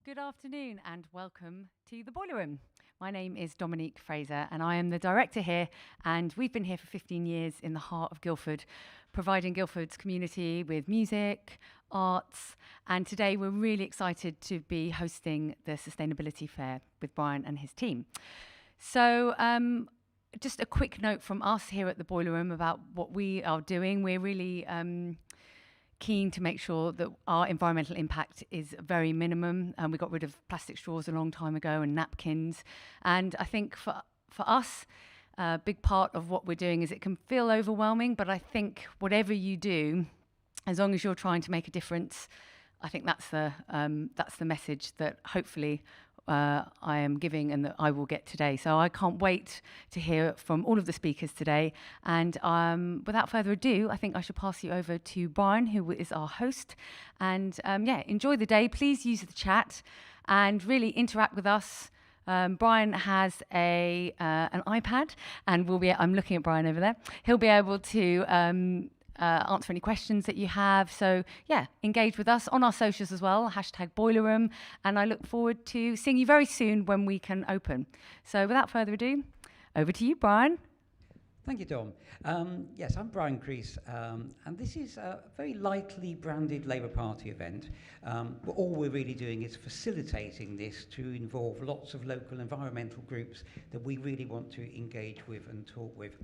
Good afternoon and welcome to the Boileroom. My name is Dominique Fraser and I am the director here, and we've been here for 15 years in the heart of Guildford, providing Guildford's community with music, arts, and today we're really excited to be hosting the Sustainability Fair with Brian and his team. So just a quick note from us here at the Boileroom about what we are doing. We're really keen to make sure that our environmental impact is very minimum. We got rid of plastic straws a long time ago and napkins. And I think for us, a big part of what we're doing is it can feel overwhelming, but I think whatever you do, as long as you're trying to make a difference, I think that's the message that hopefully I am giving and that I will get today. So I can't wait to hear from all of the speakers today. And without further ado, I think I should pass you over to Brian, who is our host. And enjoy the day. Please use the chat and really interact with us. Brian has an iPad, and I'm looking at Brian over there. He'll be able to answer any questions that you have. So engage with us on our socials as well, #Boileroom, and I look forward to seeing you very soon when we can open. So without further ado, over to you, Brian. Thank you, Dom. Yes, I'm Brian Crease, and this is a very lightly branded Labour Party event. All we're really doing is facilitating this to involve lots of local environmental groups that we really want to engage with and talk with.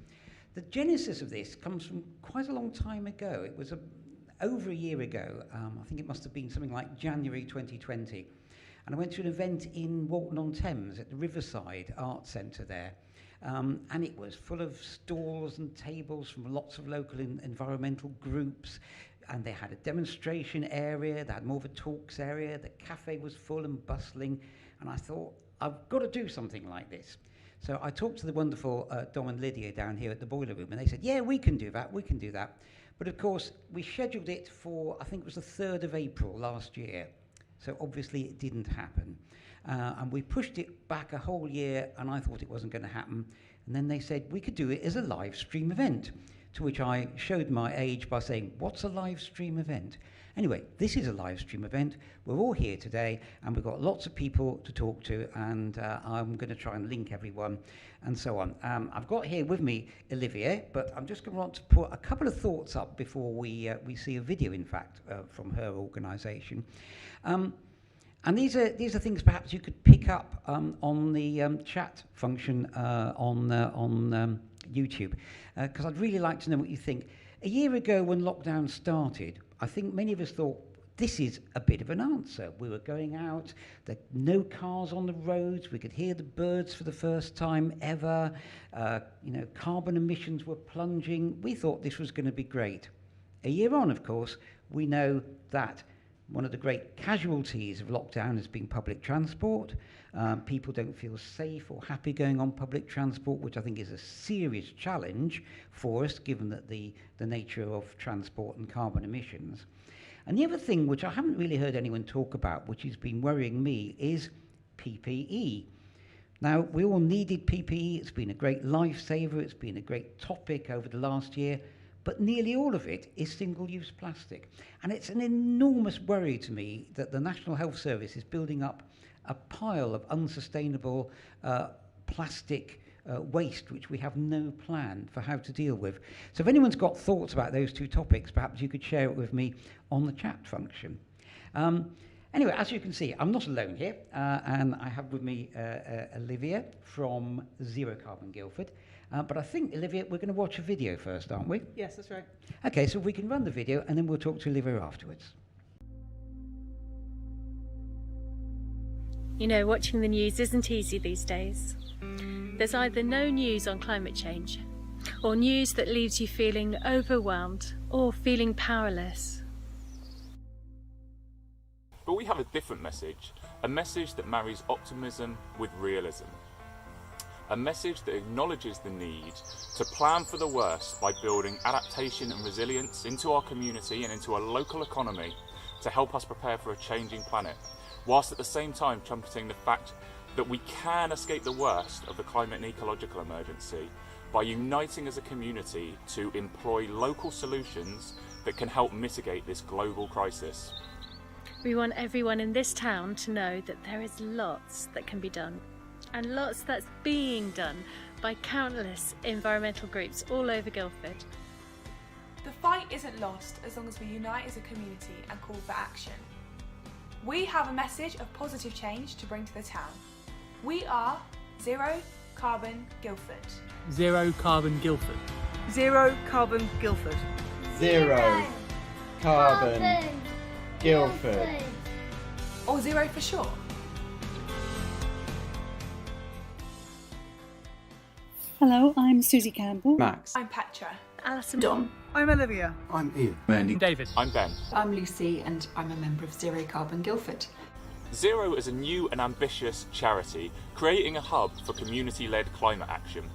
The genesis of this comes from quite a long time ago. It was over a year ago. I think it must have been something like January 2020. And I went to an event in Walton-on-Thames at the Riverside Arts Centre there. And it was full of stalls and tables from lots of local environmental groups. And they had a demonstration area, they had more of a talks area, the cafe was full and bustling. And I thought, I've got to do something like this. So I talked to the wonderful Dom and Lydia down here at the Boileroom, and they said, yeah, we can do that. But of course, we scheduled it for, I think it was the 3rd of April last year. So obviously it didn't happen. And we pushed it back a whole year, and I thought it wasn't going to happen. And then they said we could do it as a live stream event, to which I showed my age by saying, what's a live stream event? Anyway, this is a live stream event. We're all here today, and we've got lots of people to talk to, and I'm going to try and link everyone, and so on. I've got here with me Olivia, but I'm just going to want to put a couple of thoughts up before we see a video, in fact, from her organisation. And these are things perhaps you could pick up on the chat function on YouTube, because I'd really like to know what you think. A year ago when lockdown started, I think many of us thought, this is a bit of an answer. We were going out, there were no cars on the roads, we could hear the birds for the first time ever, carbon emissions were plunging. We thought this was going to be great. A year on, of course, we know that one of the great casualties of lockdown has been public transport. People don't feel safe or happy going on public transport, which I think is a serious challenge for us, given that the nature of transport and carbon emissions. And the other thing, which I haven't really heard anyone talk about, which has been worrying me, is PPE. Now, we all needed PPE. It's been a great lifesaver. It's been a great topic over the last year. But nearly all of it is single-use plastic. And it's an enormous worry to me that the National Health Service is building up a pile of unsustainable plastic waste, which we have no plan for how to deal with. So if anyone's got thoughts about those two topics, perhaps you could share it with me on the chat function. Anyway, as you can see, I'm not alone here, and I have with me Olivia from Zero Carbon Guildford. But I think, Olivia, we're going to watch a video first, aren't we? Yes, that's right. Okay, so if we can run the video, and then we'll talk to Olivia afterwards. You know, watching the news isn't easy these days. There's either no news on climate change, or news that leaves you feeling overwhelmed or feeling powerless. But we have a different message, a message that marries optimism with realism. A message that acknowledges the need to plan for the worst by building adaptation and resilience into our community and into our local economy to help us prepare for a changing planet, whilst at the same time trumpeting the fact that we can escape the worst of the climate and ecological emergency by uniting as a community to employ local solutions that can help mitigate this global crisis. We want everyone in this town to know that there is lots that can be done, and lots that's being done by countless environmental groups all over Guildford. The fight isn't lost as long as we unite as a community and call for action. We have a message of positive change to bring to the town. We are Zero Carbon Guildford. Zero Carbon Guildford. Zero Carbon Guildford. Zero Carbon Guildford. Or Zero for short. Hello, I'm Susie Campbell. Max. I'm Petra. Alison. Dom. I'm Olivia. I'm Ian. I'm David. I'm Ben. I'm Lucy and I'm a member of Zero Carbon Guildford. Zero is a new and ambitious charity creating a hub for community-led climate action.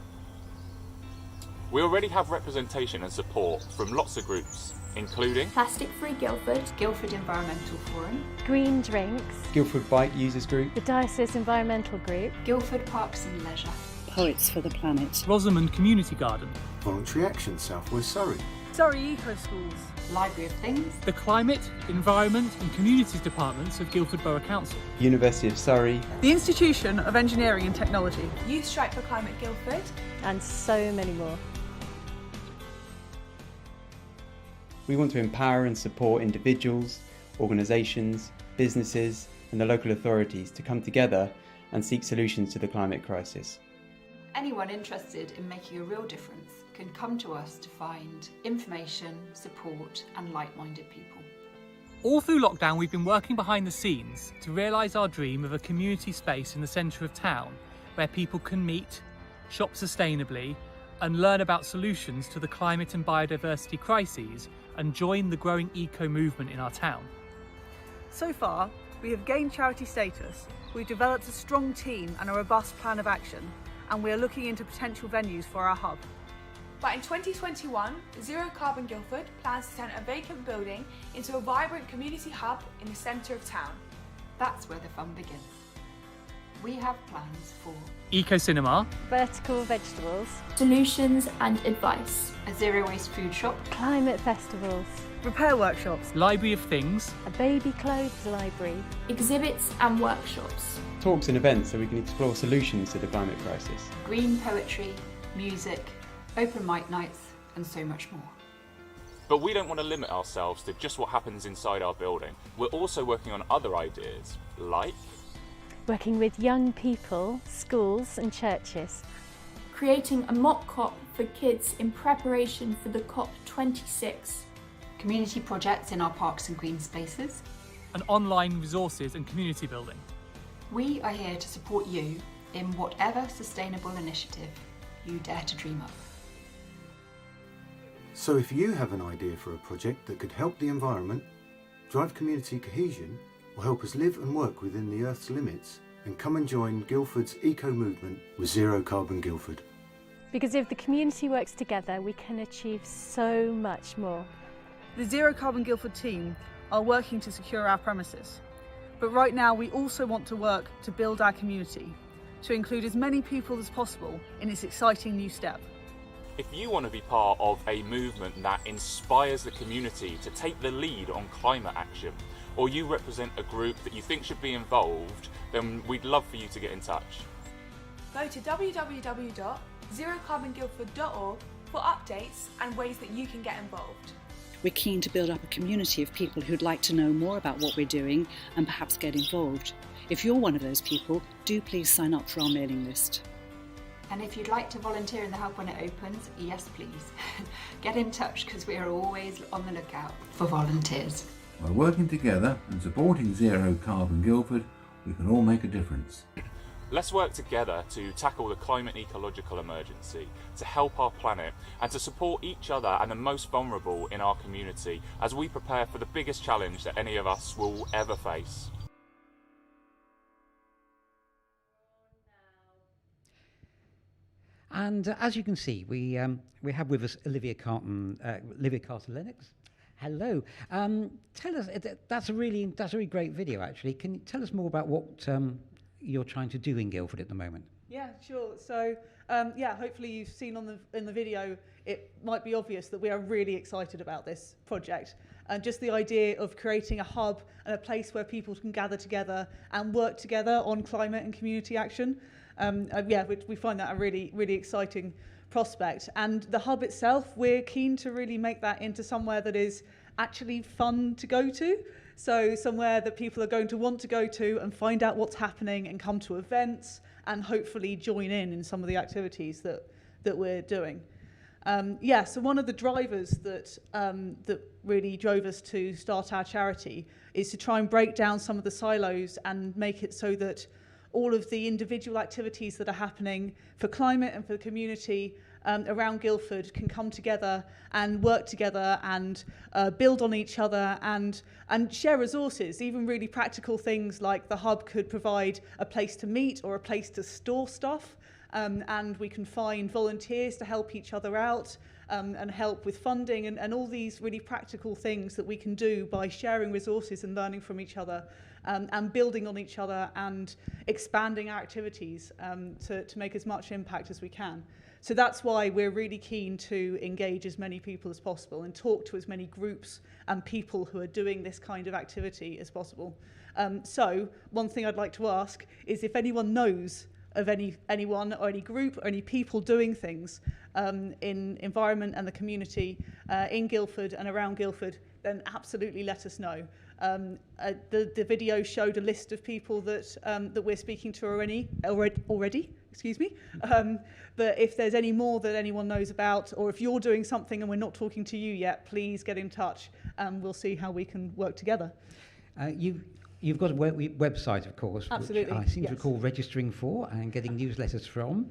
We already have representation and support from lots of groups, including Plastic Free Guildford, Guildford Environmental Forum, Green Drinks, Guildford Bike Users Group. the Diocese Environmental Group, Guildford Parks and Leisure, Poets for the Planet. Rosamund Community Garden. Voluntary Action South West Surrey. Surrey Eco Schools. Library of Things, The Climate, Environment and Communities Departments of Guildford Borough Council. University of Surrey. The Institution of Engineering and Technology. Youth Strike for Climate Guildford. and so many more. We want to empower and support individuals, organisations, businesses and the local authorities to come together and seek solutions to the climate crisis. anyone interested in making a real difference can come to us to find information, support and like-minded people. All through lockdown, we've been working behind the scenes to realise our dream of a community space in the centre of town where people can meet, shop sustainably and learn about solutions to the climate and biodiversity crises and join the growing eco-movement in our town. So far, we have gained charity status, we've developed a strong team and a robust plan of action, and we are looking into potential venues for our hub. But in 2021, Zero Carbon Guildford plans to turn a vacant building into a vibrant community hub in the centre of town. That's where the fun begins. We have plans for Eco Cinema, Vertical vegetables, solutions and advice, a zero-waste food shop, climate festivals, Repair workshops, Library of Things, a baby clothes library, exhibits and workshops. Talks and events so we can explore solutions to the climate crisis. green poetry, music, open mic nights and so much more. But we don't want to limit ourselves to just what happens inside our building. We're also working on other ideas, like working with young people, schools and churches, Creating a mock COP for kids in preparation for the COP26. Community projects in our parks and green spaces. and online resources and community building. We are here to support you in whatever sustainable initiative you dare to dream up. So if you have an idea for a project that could help the environment, drive community cohesion, or help us live and work within the Earth's limits, then come and join Guildford's eco-movement with Zero Carbon Guildford. because if the community works together, we can achieve so much more. the Zero Carbon Guildford team are working to secure our premises. But right now we also want to work to build our community, to include as many people as possible in this exciting new step. if you want to be part of a movement that inspires the community to take the lead on climate action, or you represent a group that you think should be involved, then we'd love for you to get in touch. Go to www.zerocarbonguildford.org for updates and ways that you can get involved. We're keen to build up a community of people who'd like to know more about what we're doing and perhaps get involved. If you're one of those people, do please sign up for our mailing list. And if you'd like to volunteer in the hub when it opens, yes please. Get in touch because we are always on the lookout for volunteers. By working together and supporting Zero Carbon Guildford, we can all make a difference. Let's work together to tackle the climate ecological emergency, to help our planet, and to support each other and the most vulnerable in our community as we prepare for the biggest challenge that any of us will ever face. And as you can see, we have with us Olivia Carter-Lennox. Hello. Tell us, that's a really great video actually. Can you tell us more about what you're trying to do in Guildford at the moment? Yeah, sure. So Hopefully you've seen in the video, it might be obvious that we are really excited about this project. And just the idea of creating a hub and a place where people can gather together and work together on climate and community action. We find that a really, really exciting prospect. And the hub itself, we're keen to really make that into somewhere that is actually fun to go to. So somewhere that people are going to want to go to and find out what's happening and come to events and hopefully join in some of the activities that we're doing. So one of the drivers that really drove us to start our charity is to try and break down some of the silos and make it so that all of the individual activities that are happening for climate and for the community around Guildford can come together and work together and build on each other and share resources, even really practical things like the hub could provide a place to meet or a place to store stuff. And we can find volunteers to help each other out and help with funding and all these really practical things that we can do by sharing resources and learning from each other and building on each other and expanding our activities to make as much impact as we can. So that's why we're really keen to engage as many people as possible and talk to as many groups and people who are doing this kind of activity as possible. So one thing I'd like to ask is if anyone knows of anyone or any group or any people doing things in environment and the community in Guildford and around Guildford, then absolutely let us know. The video showed a list of people that we're speaking to already. Excuse me. But if there's any more that anyone knows about, or if you're doing something and we're not talking to you yet, please get in touch and we'll see how we can work together. You've got a website, of course, absolutely, which I seem to recall registering for and getting newsletters from.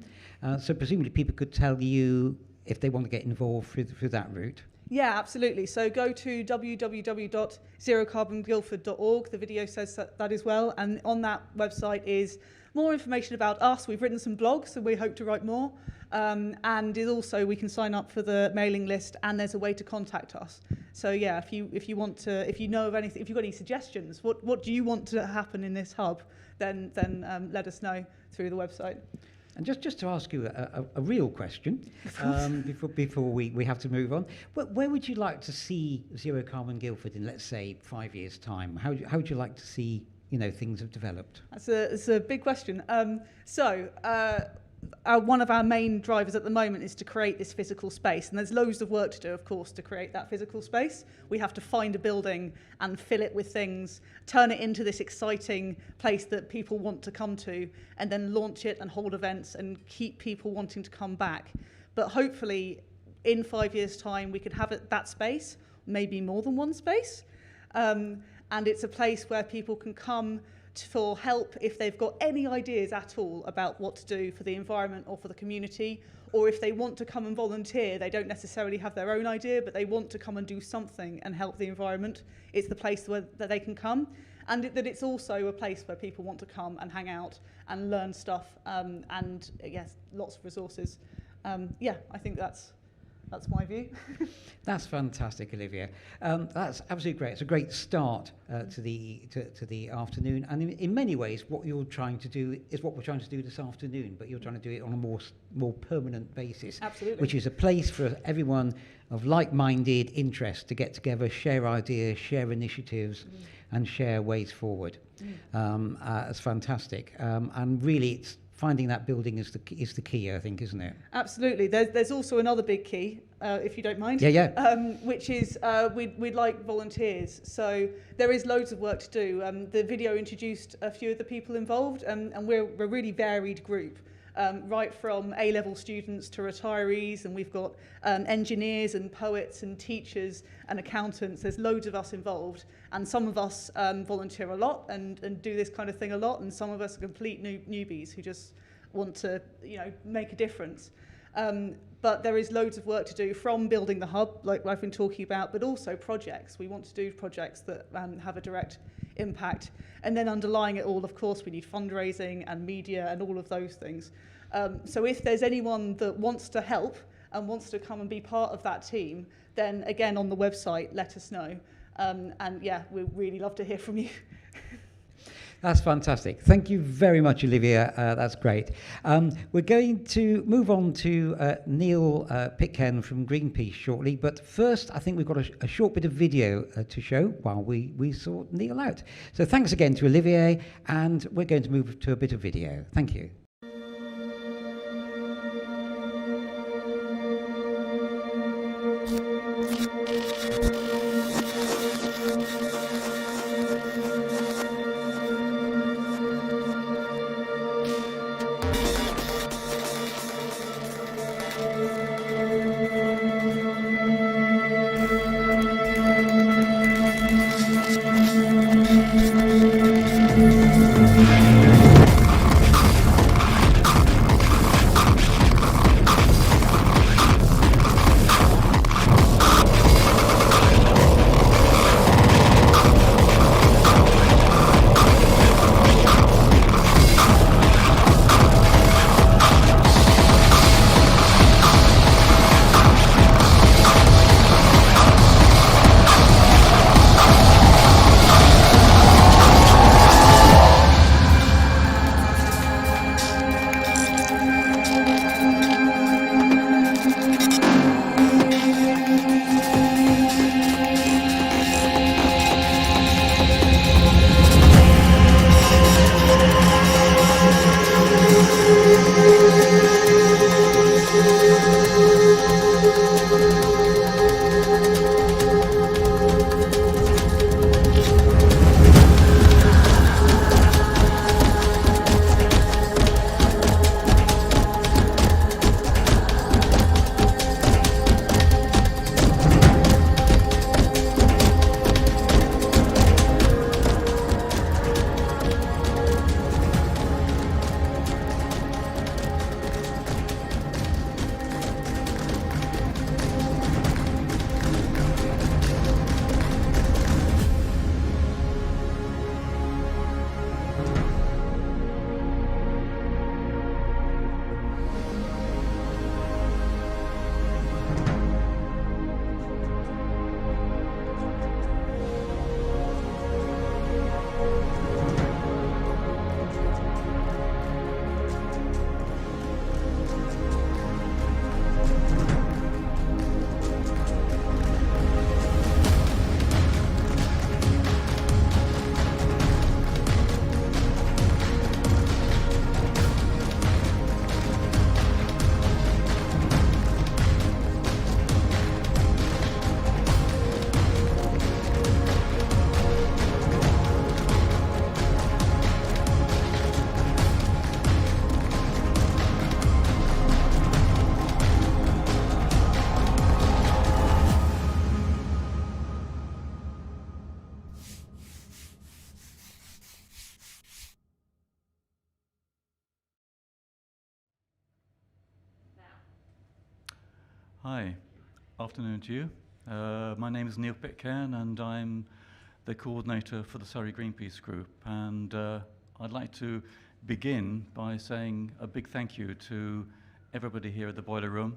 So presumably people could tell you if they want to get involved through that route. Yeah, absolutely. So go to www.zerocarbonguildford.org. The video says that as well. And on that website is more information about us. We've written some blogs, so we hope to write more. And also we can sign up for the mailing list, and there's a way to contact us. So yeah, if you know of anything, if you've got any suggestions, what do you want to happen in this hub, then let us know through the website. And just to ask you a real question before we have to move on, where would you like to see Zero Carbon Guildford in, let's say, 5 years' time? How would you like to see things have developed? That's a big question. One of our main drivers at the moment is to create this physical space, and there's loads of work to do, of course, to create that physical space. We have to find a building and fill it with things, turn it into this exciting place that people want to come to, and then launch it and hold events and keep people wanting to come back. But hopefully in 5 years' time we could have that space, maybe more than one space, and it's a place where people can come for help if they've got any ideas at all about what to do for the environment or for the community, or if they want to come and volunteer. They don't necessarily have their own idea, but they want to come and do something and help the environment. It's the place that they can come, and that it's also a place where people want to come and hang out and learn stuff, and yes, lots of resources. I think that's my view. That's fantastic, Olivia. That's absolutely great. It's a great start to the afternoon, and in many ways, what you're trying to do is what we're trying to do this afternoon. But you're trying to do it on a more permanent basis, absolutely, which is a place for everyone of like-minded interest to get together, share ideas, share initiatives, and share ways forward. It's fantastic, and really, it's finding that building is the key, I think, isn't it? Absolutely. There's also another big key, if you don't mind. Yeah. Which is we'd like volunteers. So there is loads of work to do. The video introduced a few of the people involved, and we're a really varied group. Right from A-level students to retirees, and we've got engineers and poets and teachers and accountants. There's loads of us involved, and some of us volunteer a lot and do this kind of thing a lot, and some of us are complete newbies who just want to make a difference. But there is loads of work to do, from building the hub, like I've been talking about, but also projects. We want to do projects that have a direct impact. And then underlying it all, of course, we need fundraising and media and all of those things. So if there's anyone that wants to help and wants to come and be part of that team, then again, on the website, let us know. And yeah, we'd really love to hear from you. That's fantastic. Thank you very much, Olivia. That's great. We're going to move on to Neil Pitcairn from Greenpeace shortly, but first I think we've got a short bit of video to show while we sort Neil out. So thanks again to Olivier, and we're going to move to a bit of video. Thank you. Hi, afternoon to you. My name is Neil Pitcairn and I'm the coordinator for the Surrey Greenpeace group, and I'd like to begin by saying a big thank you to everybody here at the Boileroom,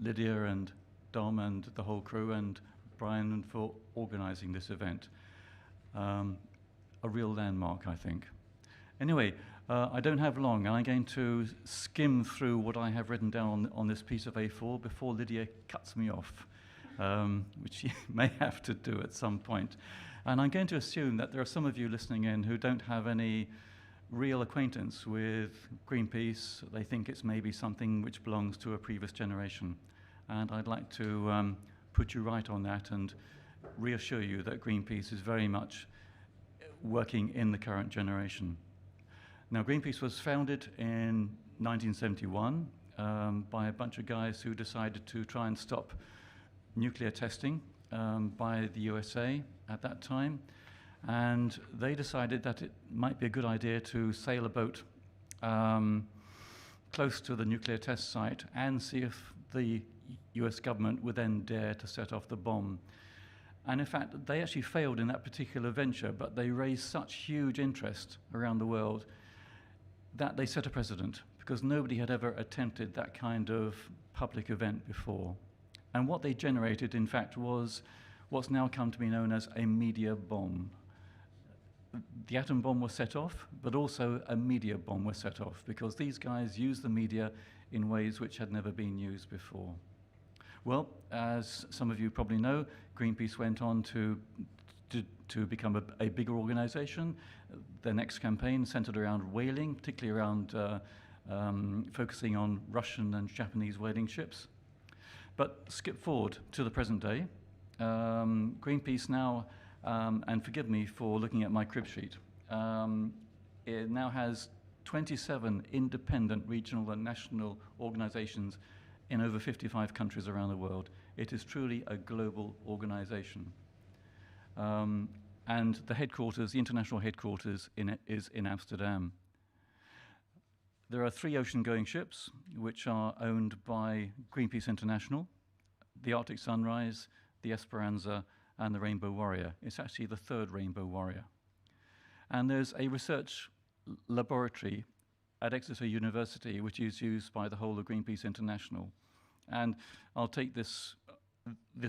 Lydia and Dom and the whole crew, and Brian for organising this event. A real landmark, I think. Anyway, I don't have long, and I'm going to skim through what I have written down on this piece of A4 before Lydia cuts me off, which she may have to do at some point. And I'm going to assume that there are some of you listening in who don't have any real acquaintance with Greenpeace. They think it's maybe something which belongs to a previous generation. And I'd like to put you right on that and reassure you that Greenpeace is very much working in the current generation. Now, Greenpeace was founded in 1971 by a bunch of guys who decided to try and stop nuclear testing by the USA at that time. And they decided that it might be a good idea to sail a boat close to the nuclear test site and see if the US government would then dare to set off the bomb. And in fact, they actually failed in that particular venture, but they raised such huge interest around the world that they set a precedent, because nobody had ever attempted that kind of public event before. And what they generated, in fact, was what's now come to be known as a media bomb. the atom bomb was set off, but also a media bomb was set off, because these guys used the media in ways which had never been used before. Well, as some of you probably know, Greenpeace went on to become a bigger organization. Their next campaign centered around whaling, particularly around focusing on Russian and Japanese whaling ships. But skip forward to the present day. Greenpeace now, and forgive me for looking at my crib sheet, it now has 27 independent regional and national organizations in over 55 countries around the world. It is truly a global organization. And the headquarters, the international headquarters is in Amsterdam. There are 3 ocean-going ships which are owned by Greenpeace International: the Arctic Sunrise, the Esperanza, and the Rainbow Warrior. It's actually the 3rd Rainbow Warrior. And there's a research laboratory at Exeter University which is used by the whole of Greenpeace International. And I'll take this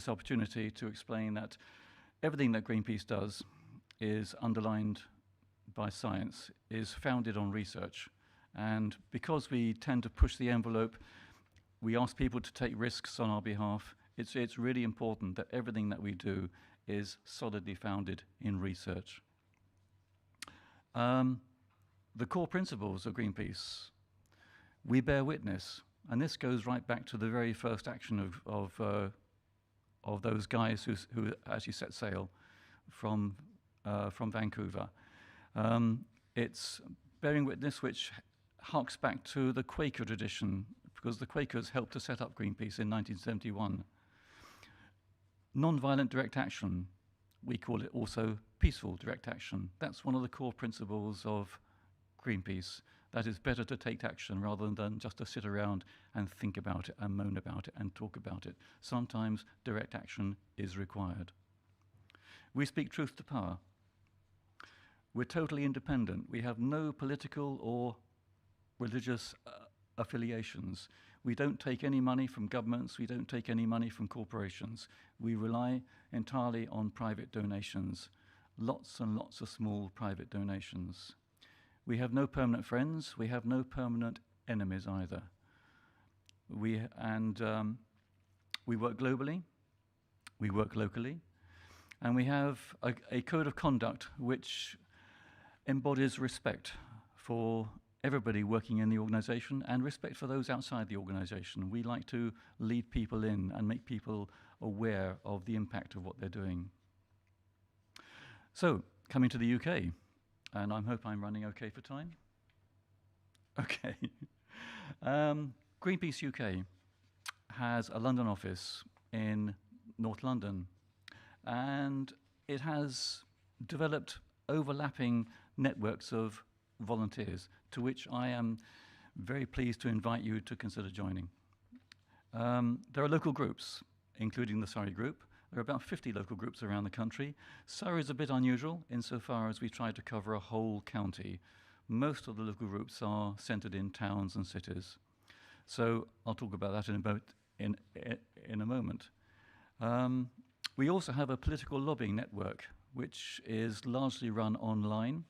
opportunity to explain that everything that Greenpeace does is underlined by science, is founded on research. And because we tend to push the envelope, we ask people to take risks on our behalf. It's really important that everything that we do is solidly founded in research. The core principles of Greenpeace: we bear witness, and this goes right back to the very first action of those guys who actually set sail from Vancouver. It's bearing witness, which harks back to the Quaker tradition, because the Quakers helped to set up Greenpeace in 1971. Non-violent direct action, we call it also peaceful direct action. That's one of the core principles of Greenpeace, that it's better to take action rather than just to sit around and think about it and moan about it and talk about it. Sometimes direct action is required. We speak truth to power. We're totally independent. We have no political or religious affiliations. We don't take any money from governments. We don't take any money from corporations. We rely entirely on private donations, lots and lots of small private donations. We have no permanent friends. We have no permanent enemies either. We work globally. We work locally. And we have a code of conduct which embodies respect for everybody working in the organization and respect for those outside the organization. We like to lead people in and make people aware of the impact of what they're doing. So, coming to the UK, and I hope I'm running okay for time. Okay. Greenpeace UK has a London office in North London, and it has developed overlapping networks of volunteers, to which I am very pleased to invite you to consider joining. There are local groups, including the Surrey group. There are about 50 local groups around the country. Surrey is a bit unusual insofar as we try to cover a whole county. Most of the local groups are centred in towns and cities. So I'll talk about that in a moment. We also have a political lobbying network, which is largely run online,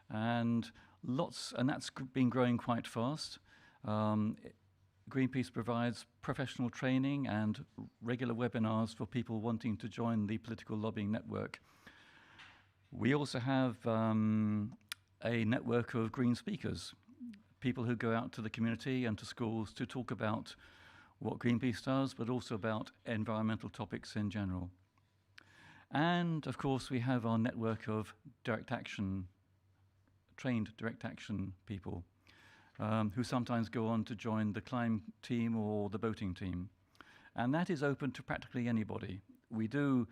and that's been growing quite fast. Greenpeace provides professional training and regular webinars for people wanting to join the political lobbying network. We also have a network of green speakers, people who go out to the community and to schools to talk about what Greenpeace does, but also about environmental topics in general. And of course, we have our network of direct action, trained direct action people, who sometimes go on to join the climb team or the boating team. And that is open to practically anybody. We do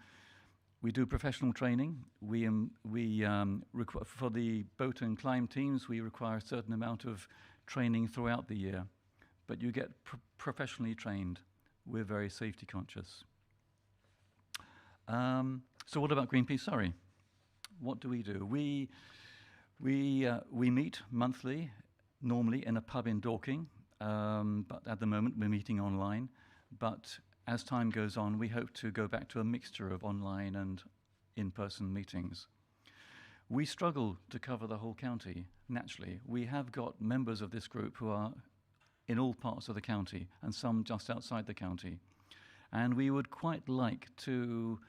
professional training. For the boat and climb teams, we require a certain amount of training throughout the year. But you get professionally trained. We're very safety conscious. So what about Greenpeace Surrey? What do? We meet monthly, normally in a pub in Dorking, but at the moment we're meeting online. But as time goes on, we hope to go back to a mixture of online and in-person meetings. We struggle to cover the whole county, naturally. We have got members of this group who are in all parts of the county and some just outside the county. And we would quite like to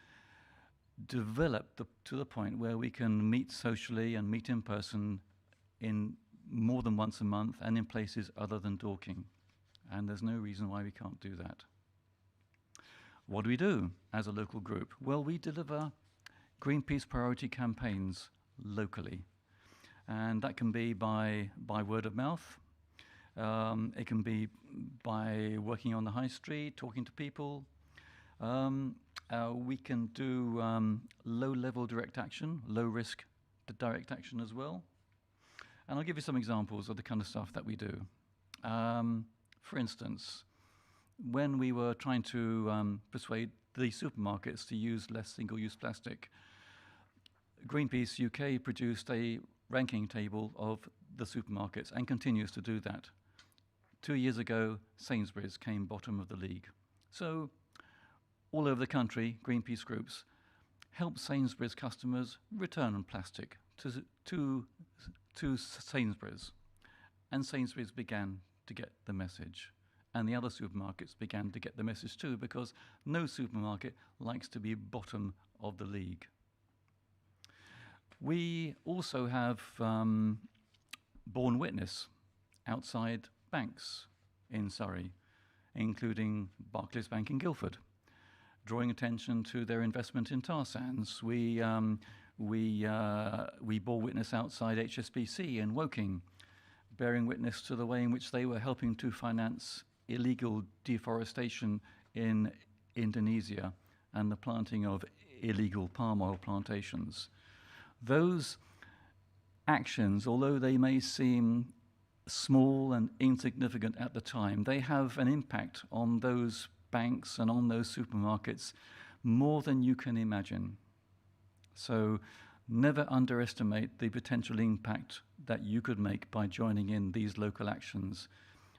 develop to the point where we can meet socially and meet in person in more than once a month and in places other than Dorking. And there's no reason why we can't do that. What do we do as a local group? Well, we deliver Greenpeace priority campaigns locally. And that can be by word of mouth. It can be by working on the high street, talking to people. We can do low-level direct action, low-risk direct action as well. And I'll give you some examples of the kind of stuff that we do. For instance, when we were trying to persuade the supermarkets to use less single-use plastic, Greenpeace UK produced a ranking table of the supermarkets and continues to do that. 2 years ago, Sainsbury's came bottom of the league. So all over the country, Greenpeace groups help Sainsbury's customers return plastic to Sainsbury's. And Sainsbury's began to get the message. And the other supermarkets began to get the message too, because no supermarket likes to be bottom of the league. We also have borne witness outside banks in Surrey, including Barclays Bank in Guildford, drawing attention to their investment in tar sands. We bore witness outside HSBC in Woking, bearing witness to the way in which they were helping to finance illegal deforestation in Indonesia and the planting of illegal palm oil plantations. Those actions, although they may seem small and insignificant at the time, they have an impact on those banks and on those supermarkets more than you can imagine. So never underestimate the potential impact that you could make by joining in these local actions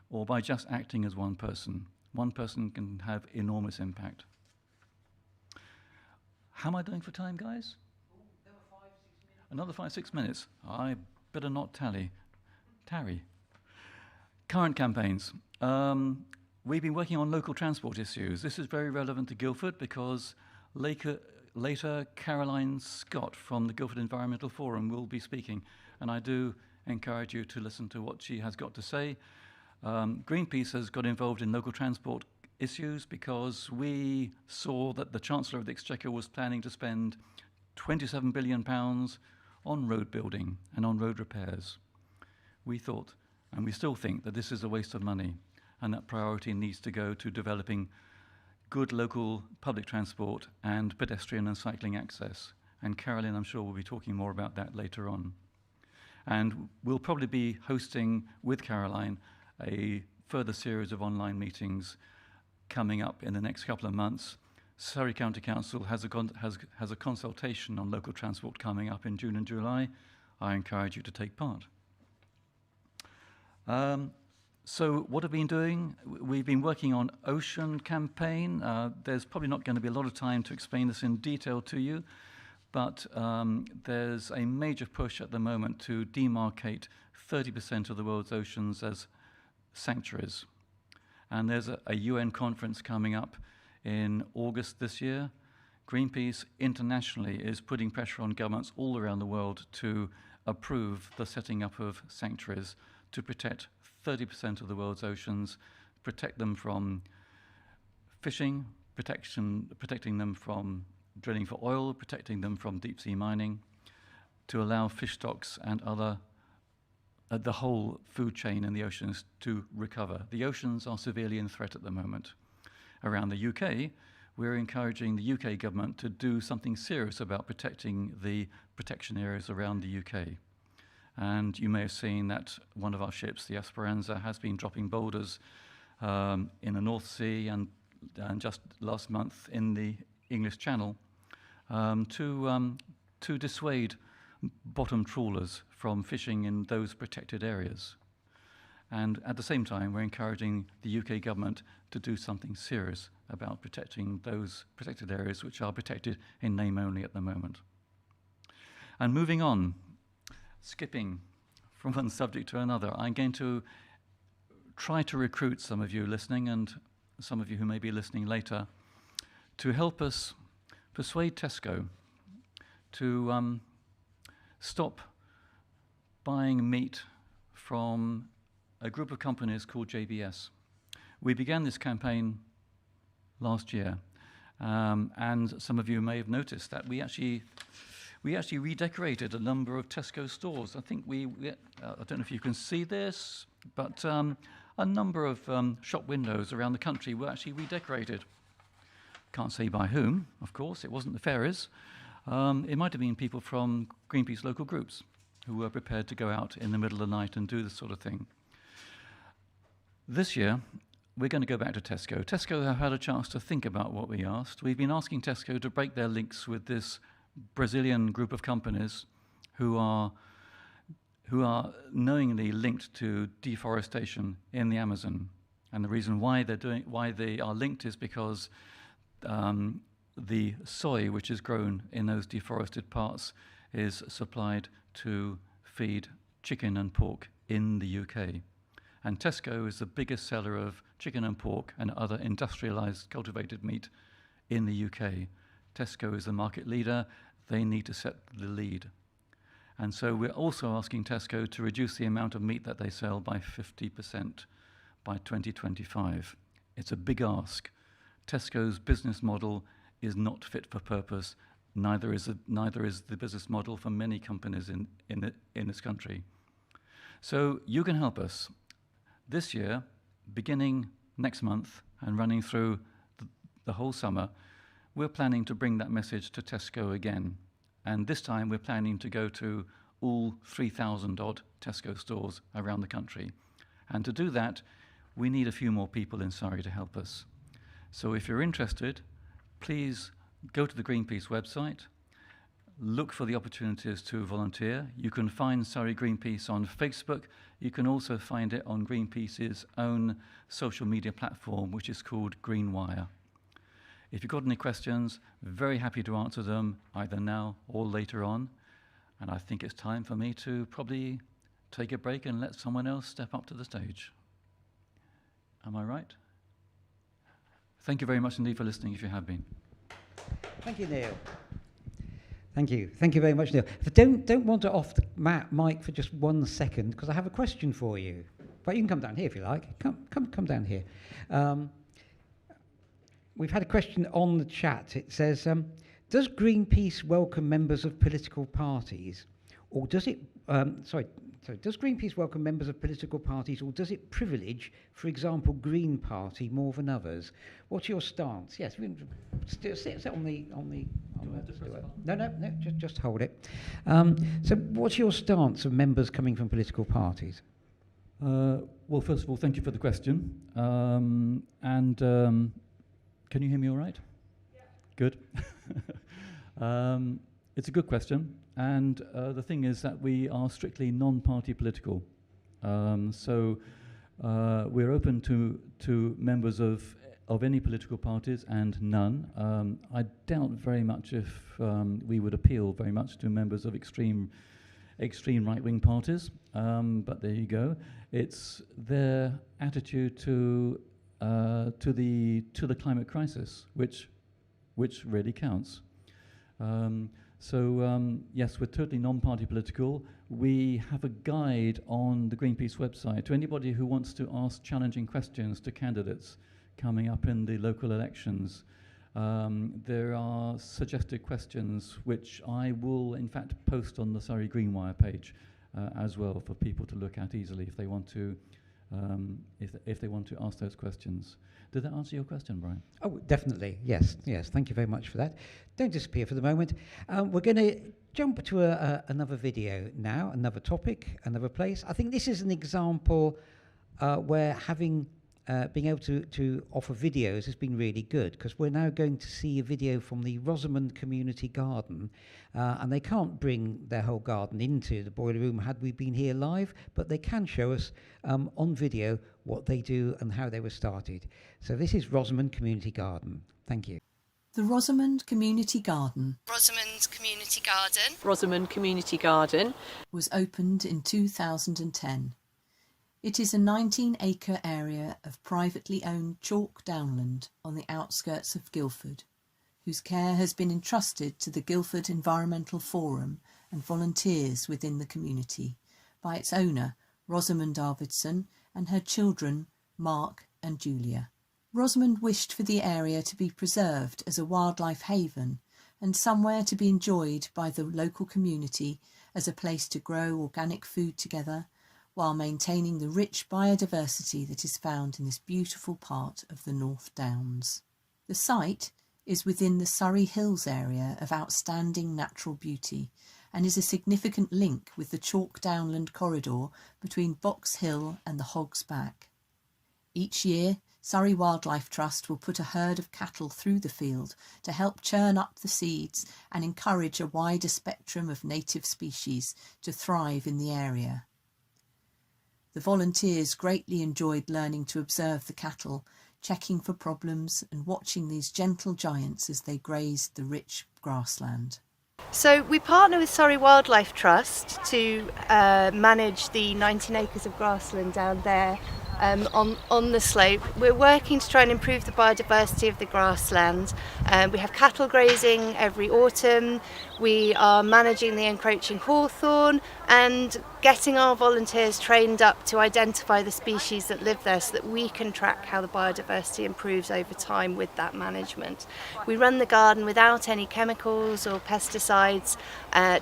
or by just acting as one person. One person can have enormous impact. How am I doing for time, guys? Another 5-6 minutes. I better not tarry. Current campaigns. We've been working on local transport issues. This is very relevant to Guildford because later Caroline Scott from the Guildford Environmental Forum will be speaking, and I do encourage you to listen to what she has got to say. Greenpeace has got involved in local transport issues because we saw that the Chancellor of the Exchequer was planning to spend £27 billion on road building and on road repairs. We thought, and we still think, that this is a waste of money and that priority needs to go to developing good local public transport and pedestrian and cycling access. And Caroline, I'm sure, will be talking more about that later on. And we'll probably be hosting with Caroline a further series of online meetings coming up in the next couple of months. Surrey County Council has a consultation on local transport coming up in June and July. I encourage you to take part. So what have we been doing? We've been working on Ocean campaign. There's probably not going to be a lot of time to explain this in detail to you, but there's a major push at the moment to demarcate 30% of the world's oceans as sanctuaries. And there's a UN conference coming up in August this year. Greenpeace internationally is putting pressure on governments all around the world to approve the setting up of sanctuaries to protect 30% of the world's oceans, protect them from fishing, protecting them from drilling for oil, protecting them from deep sea mining, to allow fish stocks and the whole food chain in the oceans to recover. The oceans are severely in threat at the moment. Around the UK, we're encouraging the UK government to do something serious about protecting the protection areas around the UK. And you may have seen that one of our ships, the Esperanza, has been dropping boulders in the North Sea and just last month in the English Channel to dissuade bottom trawlers from fishing in those protected areas. And at the same time, we're encouraging the UK government to do something serious about protecting those protected areas which are protected in name only at the moment. And moving on, skipping from one subject to another, I'm going to try to recruit some of you listening and some of you who may be listening later to help us persuade Tesco to stop buying meat from a group of companies called JBS. We began this campaign last year, and some of you may have noticed that we actually redecorated a number of Tesco stores. I think I don't know if you can see this, but a number of shop windows around the country were actually redecorated. Can't say by whom, of course. It wasn't the ferries. It might have been people from Greenpeace local groups who were prepared to go out in the middle of the night and do this sort of thing. This year, we're going to go back to Tesco. Tesco have had a chance to think about what we asked. We've been asking Tesco to break their links with this Brazilian group of companies who are knowingly linked to deforestation in the Amazon. And the reason why they are linked is because the soy which is grown in those deforested parts is supplied to feed chicken and pork in the UK. And Tesco is the biggest seller of chicken and pork and other industrialised cultivated meat in the UK. Tesco is the market leader. They need to set the lead. And so we're also asking Tesco to reduce the amount of meat that they sell by 50% by 2025. It's a big ask. Tesco's business model is not fit for purpose. Neither is the business model for many companies in this country. So you can help us. This year, beginning next month and running through the whole summer, we're planning to bring that message to Tesco again. And this time we're planning to go to all 3,000 odd Tesco stores around the country. And to do that, we need a few more people in Surrey to help us. So if you're interested, please go to the Greenpeace website, look for the opportunities to volunteer. You can find Surrey Greenpeace on Facebook. You can also find it on Greenpeace's own social media platform, which is called Greenwire. If you've got any questions, very happy to answer them either now or later on. And I think it's time for me to probably take a break and let someone else step up to the stage. Am I right? Thank you very much indeed for listening, if you have been. Thank you, Neil. Thank you. Thank you very much, Neil. Don't wander off the mic for just 1 second, because I have a question for you. But you can come down here if you like. Come down here. We've had a question on the chat. It says, does Greenpeace welcome members of political parties, or does it? Does Greenpeace welcome members of political parties, or does it privilege, for example, Green Party more than others? What's your stance? Yes, sit on the. No. Just hold it. So, what's your stance of members coming from political parties? Well, first of all, thank you for the question. Can you hear me all right? Yeah. Good. It's a good question, and the thing is that we are strictly non-party political. So we're open to members of any political parties and none. I doubt very much if we would appeal very much to members of extreme right-wing parties, but there you go. It's their attitude to the climate crisis, which really counts. Yes, we're totally non-party political. We have a guide on the Greenpeace website to anybody who wants to ask challenging questions to candidates coming up in the local elections. There are suggested questions which I will in fact post on the Surrey Greenwire page as well for people to look at easily if they want to ask those questions. Did that answer your question, Brian? Oh, definitely. Yes. Thank you very much for that. Don't disappear for the moment. We're going to jump to another video now, another topic, another place. I think this is an example where being able to offer videos has been really good, because we're now going to see a video from the Rosamund community garden, and they can't bring their whole garden into the boiler room had we been here live, but they can show us on video what they do and how they were started. So this is Rosamund community garden. Thank you. The Rosamund Community Garden. Rosamund Community Garden. Rosamund Community Garden was opened in 2010. It is a 19-acre area of privately owned chalk downland on the outskirts of Guildford, whose care has been entrusted to the Guildford Environmental Forum and volunteers within the community by its owner, Rosamund Arvidsson, and her children, Mark and Julia. Rosamund wished for the area to be preserved as a wildlife haven and somewhere to be enjoyed by the local community as a place to grow organic food together while maintaining the rich biodiversity that is found in this beautiful part of the North Downs. The site is within the Surrey Hills area of outstanding natural beauty and is a significant link with the chalk downland corridor between Box Hill and the Hog's Back. Each year, Surrey Wildlife Trust will put a herd of cattle through the field to help churn up the seeds and encourage a wider spectrum of native species to thrive in the area. The volunteers greatly enjoyed learning to observe the cattle, checking for problems and watching these gentle giants as they grazed the rich grassland. So we partner with Surrey Wildlife Trust to manage the 19 acres of grassland down there on the slope. We're working to try and improve the biodiversity of the grassland. We have cattle grazing every autumn. We are managing the encroaching hawthorn and getting our volunteers trained up to identify the species that live there so that we can track how the biodiversity improves over time with that management. We run the garden without any chemicals or pesticides,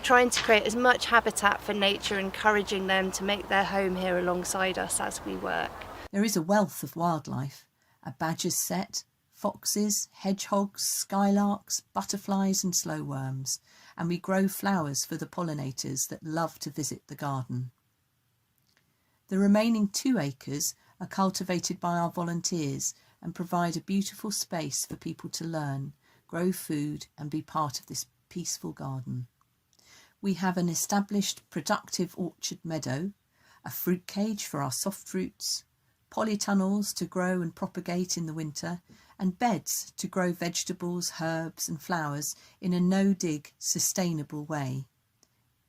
trying to create as much habitat for nature, encouraging them to make their home here alongside us as we work. There is a wealth of wildlife, a badger's set, foxes, hedgehogs, skylarks, butterflies and slowworms, and we grow flowers for the pollinators that love to visit the garden. The remaining 2 acres are cultivated by our volunteers and provide a beautiful space for people to learn, grow food and be part of this peaceful garden. We have an established productive orchard meadow, a fruit cage for our soft fruits, polytunnels to grow and propagate in the winter, and beds to grow vegetables, herbs and flowers in a no-dig, sustainable way.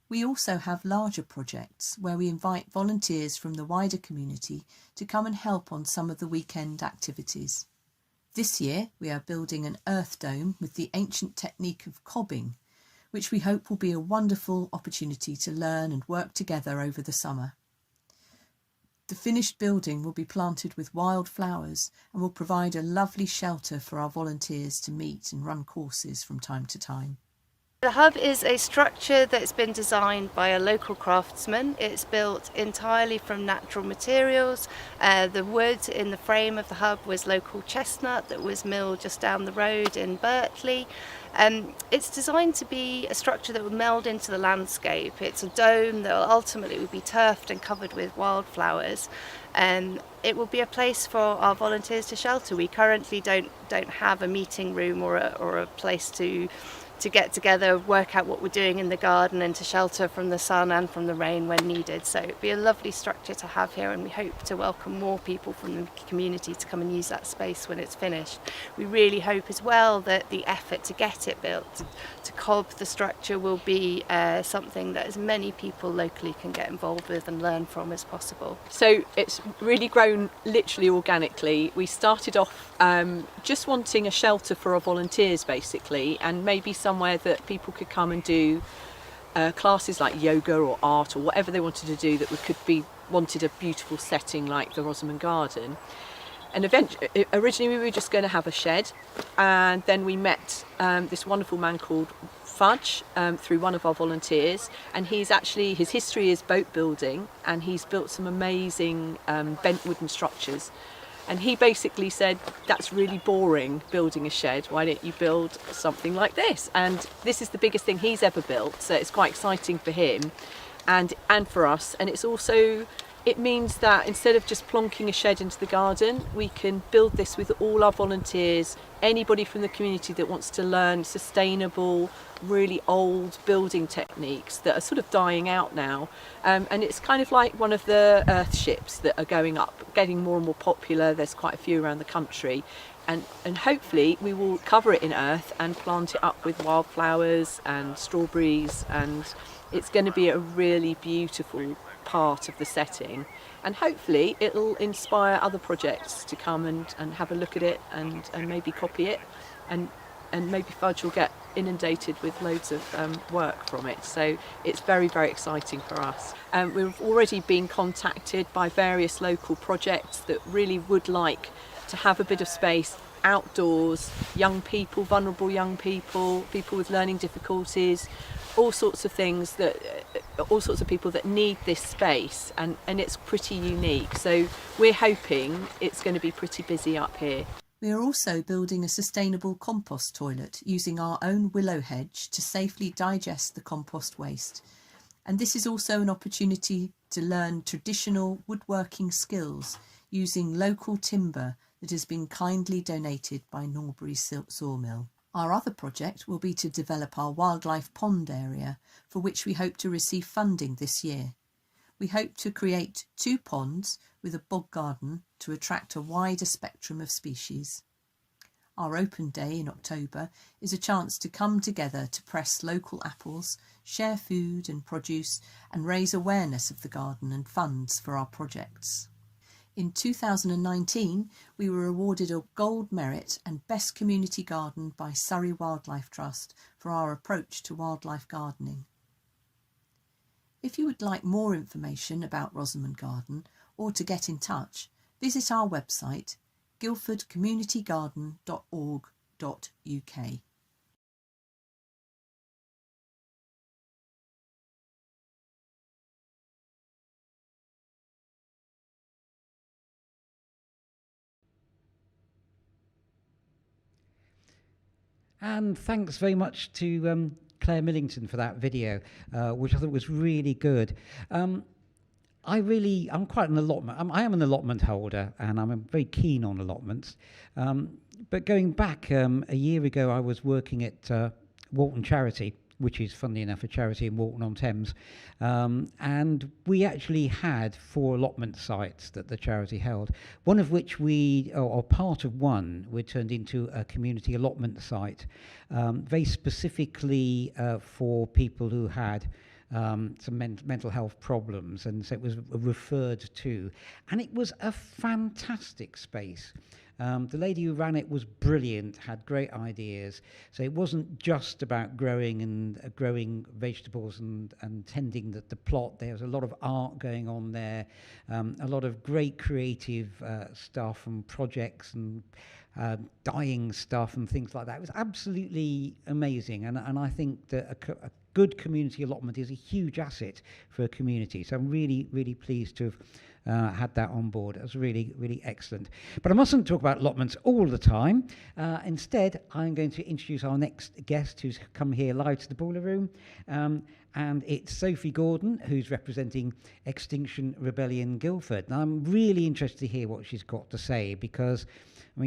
We also have larger projects where we invite volunteers from the wider community to come and help on some of the weekend activities. This year we are building an earth dome with the ancient technique of cobbing, which we hope will be a wonderful opportunity to learn and work together over the summer. The finished building will be planted with wildflowers and will provide a lovely shelter for our volunteers to meet and run courses from time to time. The hub is a structure that's been designed by a local craftsman. It's built entirely from natural materials. The wood in the frame of the hub was local chestnut that was milled just down the road in Berkeley. It's designed to be a structure that will meld into the landscape. It's a dome that will ultimately be turfed and covered with wildflowers. It will be a place for our volunteers to shelter. We currently don't have a meeting room or a place to get together, work out what we're doing in the garden and to shelter from the sun and from the rain when needed. So it'd be a lovely structure to have here, and we hope to welcome more people from the community to come and use that space when it's finished. We really hope as well that the effort to get it built, to cob the structure, will be something that as many people locally can get involved with and learn from as possible. So it's really grown literally organically. We started off just wanting a shelter for our volunteers basically, and maybe somewhere that people could come and do classes like yoga or art or whatever they wanted to do that wanted a beautiful setting like the Rosamund Garden. And originally we were just going to have a shed, and then we met this wonderful man called Fudge through one of our volunteers, and his history is boat building, and he's built some amazing bent wooden structures. And he basically said, that's really boring, building a shed, why don't you build something like this? And this is the biggest thing he's ever built, so it's quite exciting for him and for us. And it means that instead of just plonking a shed into the garden, we can build this with all our volunteers, anybody from the community that wants to learn sustainable, really old building techniques that are sort of dying out now. And it's kind of like one of the earth ships that are going up, getting more and more popular. There's quite a few around the country. and hopefully we will cover it in earth and plant it up with wildflowers and strawberries, and it's going to be a really beautiful part of the setting, and hopefully it'll inspire other projects to come and have a look at it and maybe copy it, and maybe Fudge will get inundated with loads of work from it. So it's very, very exciting for us. We've already been contacted by various local projects that really would like to have a bit of space outdoors, young people, vulnerable young people, people with learning difficulties, all sorts of things, that all sorts of people that need this space, and it's pretty unique. So we're hoping it's going to be pretty busy up here. We are also building a sustainable compost toilet using our own willow hedge to safely digest the compost waste. And this is also an opportunity to learn traditional woodworking skills using local timber that has been kindly donated by Norbury Sawmill. Our other project will be to develop our wildlife pond area, for which we hope to receive funding this year. We hope to create 2 ponds with a bog garden to attract a wider spectrum of species. Our open day in October is a chance to come together to press local apples, share food and produce, and raise awareness of the garden and funds for our projects. In 2019, we were awarded a Gold Merit and Best Community Garden by Surrey Wildlife Trust for our approach to wildlife gardening. If you would like more information about Rosamund Garden or to get in touch, visit our website guildfordcommunitygarden.org.uk. And thanks very much to Claire Millington for that video, which I thought was really good. I'm quite an allotment. I am an allotment holder, and I'm very keen on allotments. But going back a year ago, I was working at Walton Charity, which is, funnily enough, a charity in Walton-on-Thames. And we actually had 4 allotment sites that the charity held, one of which or part of one, we turned into a community allotment site, very specifically for people who had some mental health problems, and so it was referred to. And it was a fantastic space. The lady who ran it was brilliant, had great ideas. So it wasn't just about growing vegetables and tending the plot. There was a lot of art going on there, a lot of great creative stuff and projects and dyeing stuff and things like that. It was absolutely amazing, and I think that a good community allotment is a huge asset for a community. So I'm really, really pleased to have had that on board. It was really, really excellent. But I mustn't talk about allotments all the time. Instead, I'm going to introduce our next guest, who's come here live to the Boileroom. And it's Sophie Gordon, who's representing Extinction Rebellion Guildford. And I'm really interested to hear what she's got to say, because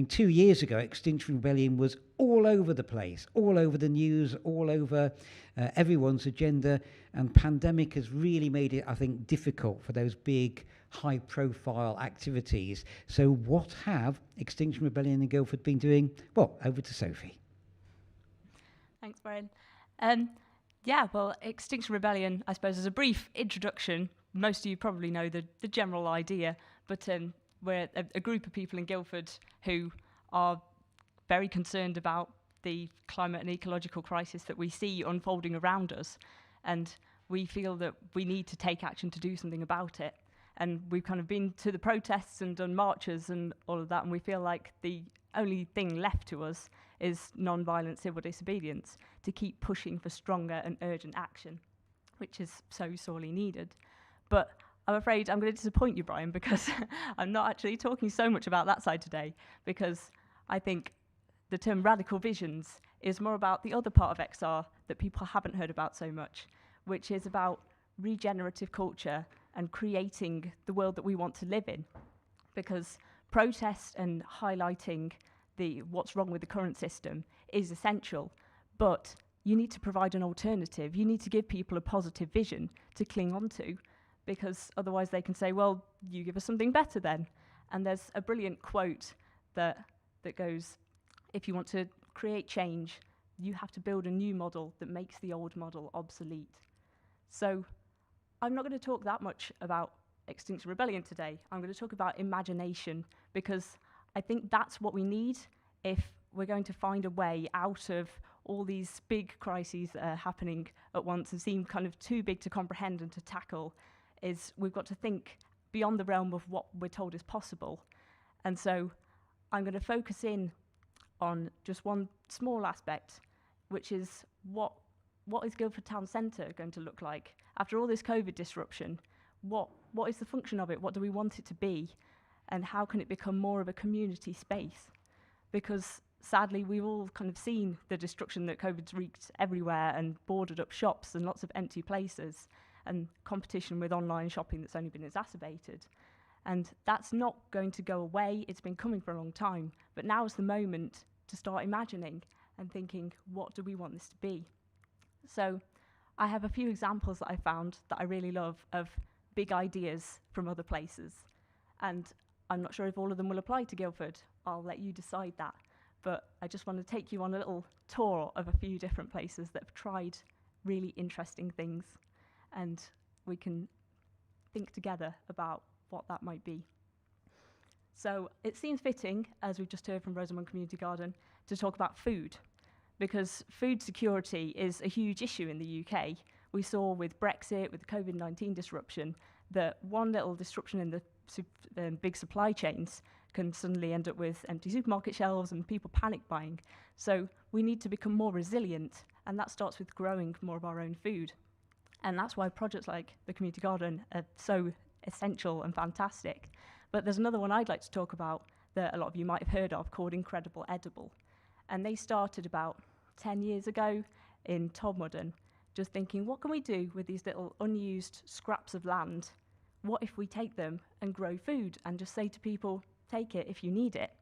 2 years ago, Extinction Rebellion was all over the place, all over the news, all over everyone's agenda, and pandemic has really made it, I think, difficult for those big, high-profile activities. So what have Extinction Rebellion and Guildford been doing? Well, over to Sophie. Thanks, Brian. Well, Extinction Rebellion, I suppose, as a brief introduction, most of you probably know the general idea, but we're a group of people in Guildford who are very concerned about the climate and ecological crisis that we see unfolding around us, and we feel that we need to take action to do something about it. And we've kind of been to the protests and done marches and all of that, and we feel like the only thing left to us is non-violent civil disobedience, to keep pushing for stronger and urgent action, which is so sorely needed. But I'm afraid I'm going to disappoint you, Brian, because I'm not actually talking so much about that side today, because I think the term radical visions is more about the other part of XR that people haven't heard about so much, which is about regenerative culture and creating the world that we want to live in. Because protest and highlighting what's wrong with the current system is essential, but you need to provide an alternative. You need to give people a positive vision to cling on to, because otherwise they can say, well, you give us something better then. And there's a brilliant quote that that goes, if you want to create change, you have to build a new model that makes the old model obsolete. So I'm not going to talk that much about Extinction Rebellion today. I'm going to talk about imagination, because I think that's what we need if we're going to find a way out of all these big crises that are happening at once and seem kind of too big to comprehend and to tackle. Is we've got to think beyond the realm of what we're told is possible. And so I'm going to focus in on just one small aspect, which is what is Guildford Town Centre going to look like? After all this COVID disruption, what is the function of it? What do we want it to be? And how can it become more of a community space? Because sadly, we've all kind of seen the destruction that COVID's wreaked everywhere and boarded up shops and lots of empty places and competition with online shopping that's only been exacerbated. And that's not going to go away. It's been coming for a long time. But now is the moment to start imagining and thinking, what do we want this to be? So I have a few examples that I found that I really love of big ideas from other places. And I'm not sure if all of them will apply to Guildford. I'll let you decide that. But I just want to take you on a little tour of a few different places that have tried really interesting things. And we can think together about what that might be. So it seems fitting, as we've just heard from Rosamund Community Garden, to talk about food, because food security is a huge issue in the UK. We saw with Brexit, with the COVID-19 disruption, that one little disruption in the big supply chains can suddenly end up with empty supermarket shelves and people panic buying. So we need to become more resilient, and that starts with growing more of our own food. And that's why projects like the Community Garden are so essential and fantastic. But there's another one I'd like to talk about that a lot of you might have heard of, called Incredible Edible. And they started about 10 years ago in Todmorden, just thinking, what can we do with these little unused scraps of land? What if we take them and grow food and just say to people, take it if you need it?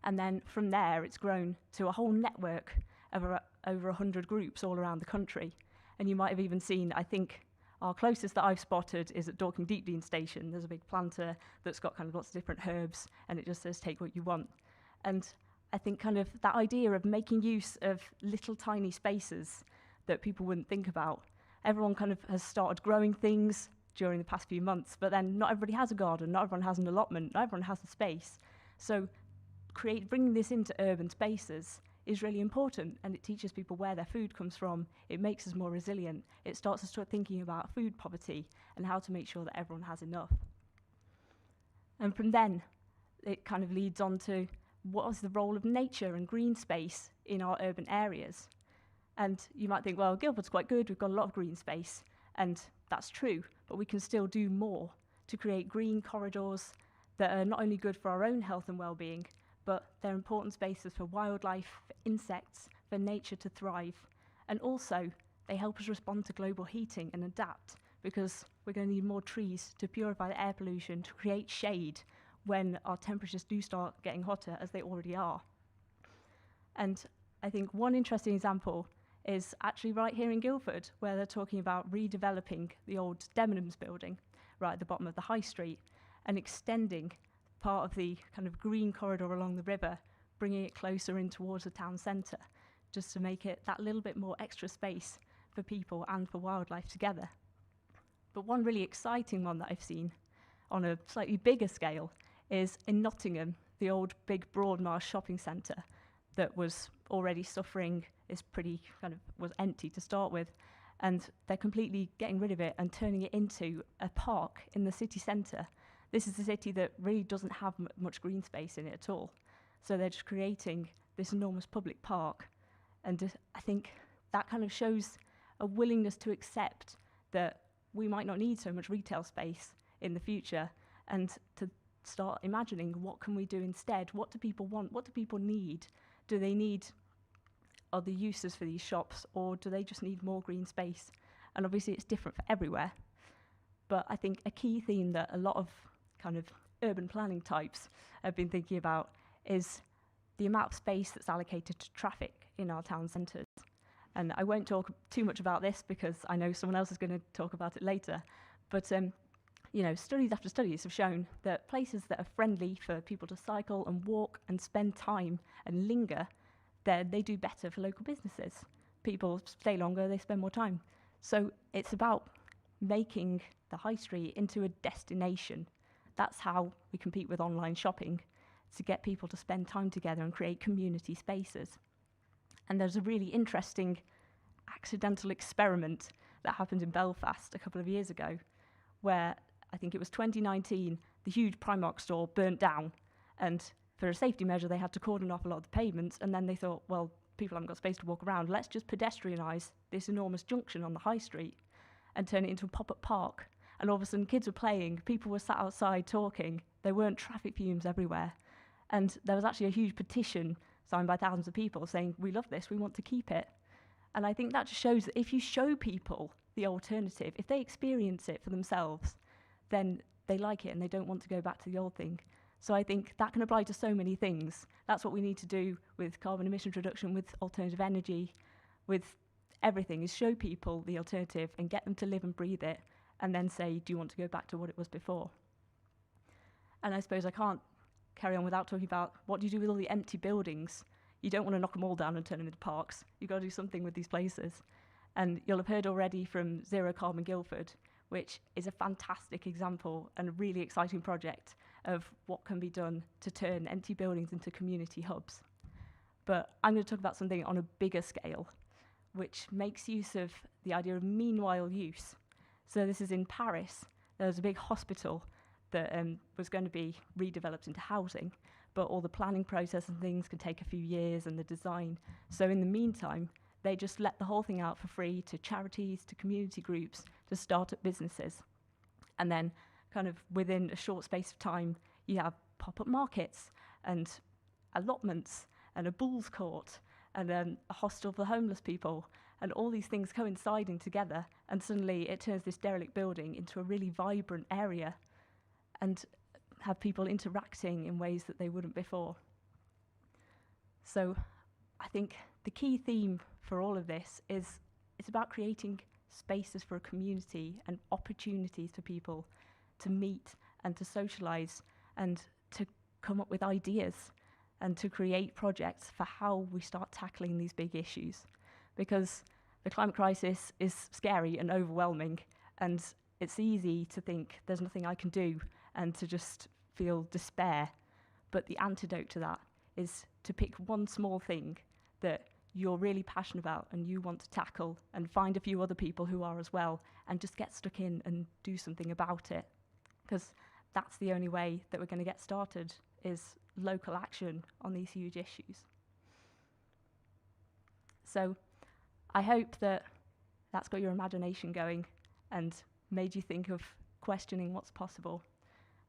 And then from there, it's grown to a whole network of over 100 groups all around the country. And you might have even seen, I think, our closest that I've spotted is at Dorking Deepdene Station. There's a big planter that's got kind of lots of different herbs, and it just says, take what you want. And I think kind of that idea of making use of little tiny spaces that people wouldn't think about. Everyone kind of has started growing things during the past few months, but then not everybody has a garden, not everyone has an allotment, not everyone has a space. So bringing this into urban spaces is really important, and it teaches people where their food comes from. It makes us more resilient. It starts us start thinking about food poverty and how to make sure that everyone has enough. And from then, it kind of leads on to what is the role of nature and green space in our urban areas. And you might think, well, Guildford's quite good, we've got a lot of green space, and that's true, but we can still do more to create green corridors that are not only good for our own health and well-being, but they're important spaces for wildlife, for insects, for nature to thrive. And also, they help us respond to global heating and adapt, because we're going to need more trees to purify the air pollution, to create shade when our temperatures do start getting hotter, as they already are. And I think one interesting example is actually right here in Guildford, where they're talking about redeveloping the old Debenhams building right at the bottom of the high street and extending part of the kind of green corridor along the river, bringing it closer in towards the town centre, just to make it that little bit more extra space for people and for wildlife together. But one really exciting one that I've seen on a slightly bigger scale is in Nottingham, the old big Broadmarsh shopping centre that was already suffering, was empty to start with, and they're completely getting rid of it and turning it into a park in the city centre. This is a city that really doesn't have much green space in it at all. So they're just creating this enormous public park. And I think that kind of shows a willingness to accept that we might not need so much retail space in the future, and to start imagining what can we do instead? What do people want? What do people need? Do they need other uses for these shops, or do they just need more green space? And obviously it's different for everywhere. But I think a key theme that a lot of kind of urban planning types have been thinking about is the amount of space that's allocated to traffic in our town centres. And I won't talk too much about this because I know someone else is going to talk about it later. But studies after studies have shown that places that are friendly for people to cycle and walk and spend time and linger, they do better for local businesses. People stay longer, they spend more time. So it's about making the high street into a destination. That's how we compete with online shopping, to get people to spend time together and create community spaces. And there's a really interesting accidental experiment that happened in Belfast a couple of years ago, where I think it was 2019, the huge Primark store burnt down, and for a safety measure they had to cordon off a lot of the pavements, and then they thought, well, people haven't got space to walk around, let's just pedestrianise this enormous junction on the high street and turn it into a pop-up park. And all of a sudden kids were playing, people were sat outside talking, there weren't traffic fumes everywhere. And there was actually a huge petition signed by thousands of people saying, we love this, we want to keep it. And I think that just shows that if you show people the alternative, if they experience it for themselves, then they like it and they don't want to go back to the old thing. So I think that can apply to so many things. That's what we need to do with carbon emissions reduction, with alternative energy, with everything, is show people the alternative and get them to live and breathe it, and then say, do you want to go back to what it was before? And I suppose I can't carry on without talking about what do you do with all the empty buildings? You don't want to knock them all down and turn them into parks. You've got to do something with these places. And you'll have heard already from Zero Carbon Guildford, which is a fantastic example and a really exciting project of what can be done to turn empty buildings into community hubs. But I'm going to talk about something on a bigger scale, which makes use of the idea of meanwhile use. So this is in Paris. There was a big hospital that was going to be redeveloped into housing, but all the planning process and things can take a few years, and the design. So in the meantime, they just let the whole thing out for free to charities, to community groups, to start-up businesses. And then kind of within a short space of time, you have pop-up markets and allotments and a bowls court and a hostel for homeless people, and all these things coinciding together, and suddenly it turns this derelict building into a really vibrant area and have people interacting in ways that they wouldn't before. So I think the key theme for all of this is it's about creating spaces for a community and opportunities for people to meet and to socialise and to come up with ideas and to create projects for how we start tackling these big issues. Because the climate crisis is scary and overwhelming, and it's easy to think there's nothing I can do and to just feel despair. But the antidote to that is to pick one small thing that you're really passionate about and you want to tackle, and find a few other people who are as well, and just get stuck in and do something about it. Because that's the only way that we're going to get started, is local action on these huge issues. So I hope that that's got your imagination going and made you think of questioning what's possible.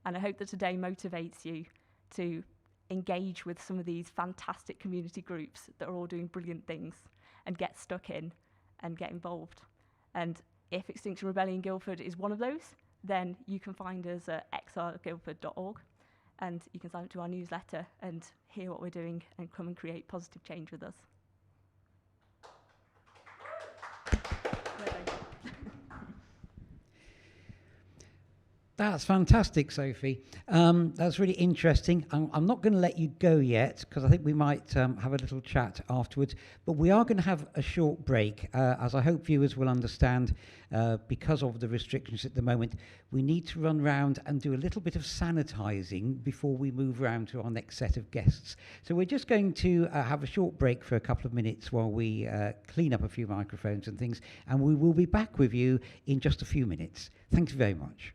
And I hope that today motivates you to engage with some of these fantastic community groups that are all doing brilliant things, and get stuck in and get involved. And if Extinction Rebellion Guildford is one of those, then you can find us at xrguildford.org, and you can sign up to our newsletter and hear what we're doing and come and create positive change with us. That's fantastic, Sophie. That's really interesting. I'm not going to let you go yet, because I think we might have a little chat afterwards. But we are going to have a short break, as I hope viewers will understand. Because of the restrictions at the moment, we need to run round and do a little bit of sanitising before we move round to our next set of guests. So we're just going to have a short break for a couple of minutes while we clean up a few microphones and things, and we will be back with you in just a few minutes. Thanks very much.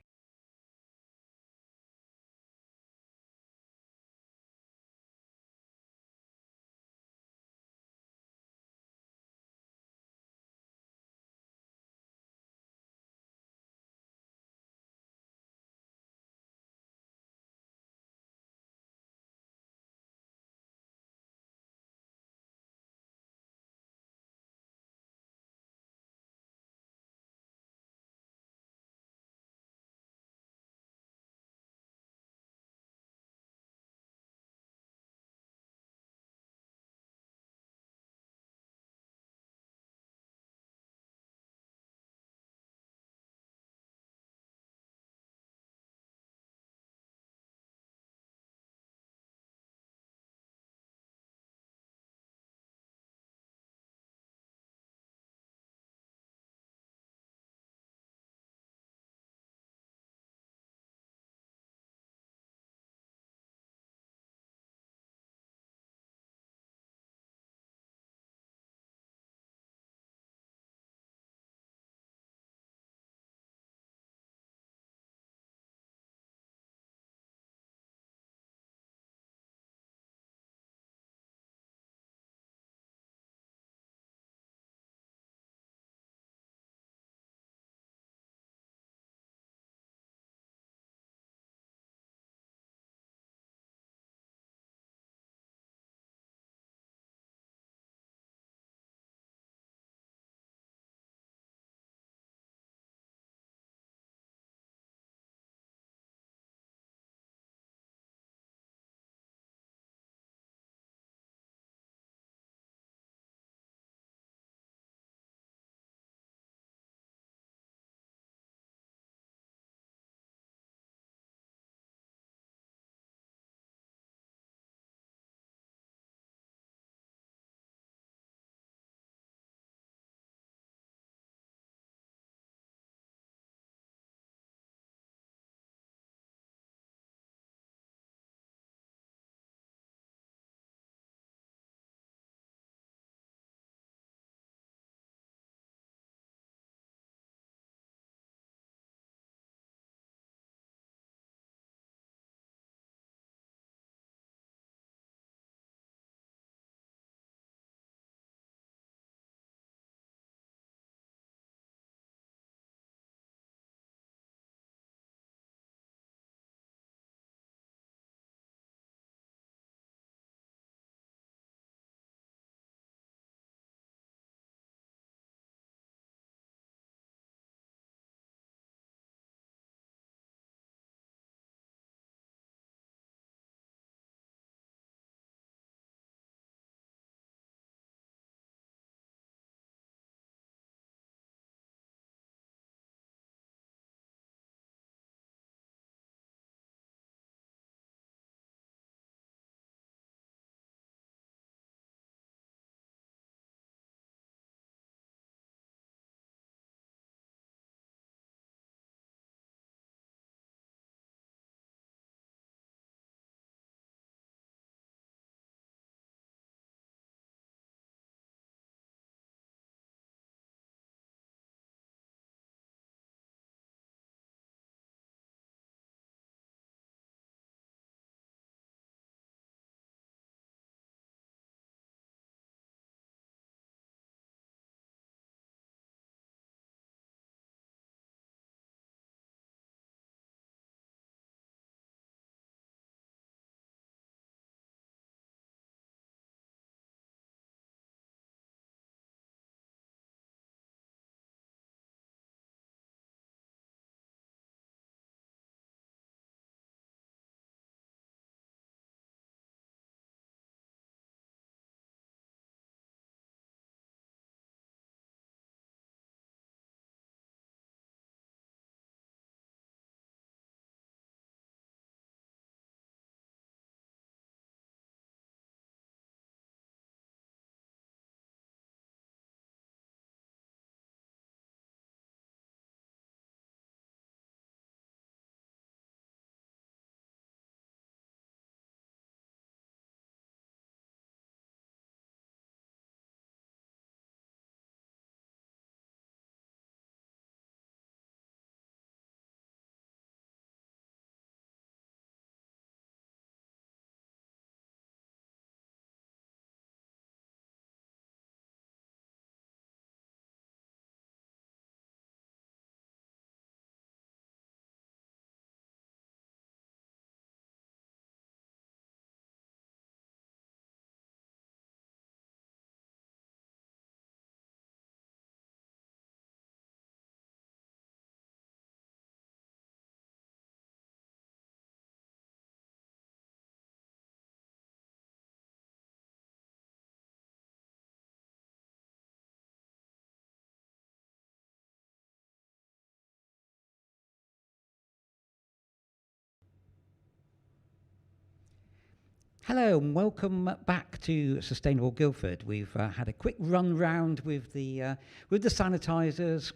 Hello and welcome back to Sustainable Guildford. We've had a quick run round with the sanitisers,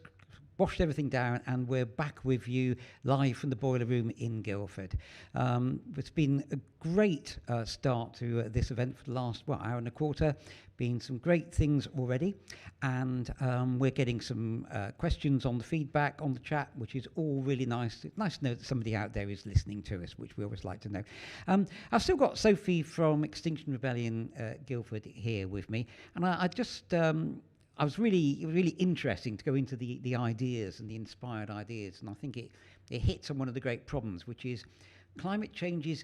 washed everything down, and we're back with you live from the Boileroom in Guildford. It's been a great start to this event for the last hour and a quarter. Been some great things already, and we're getting some questions on the feedback on the chat, which is all really nice. It's nice to know that somebody out there is listening to us, which we always like to know. I've still got Sophie from Extinction Rebellion Guildford here with me, and I was really interesting to go into the ideas and the inspired ideas, and I think it hits on one of the great problems, which is climate change is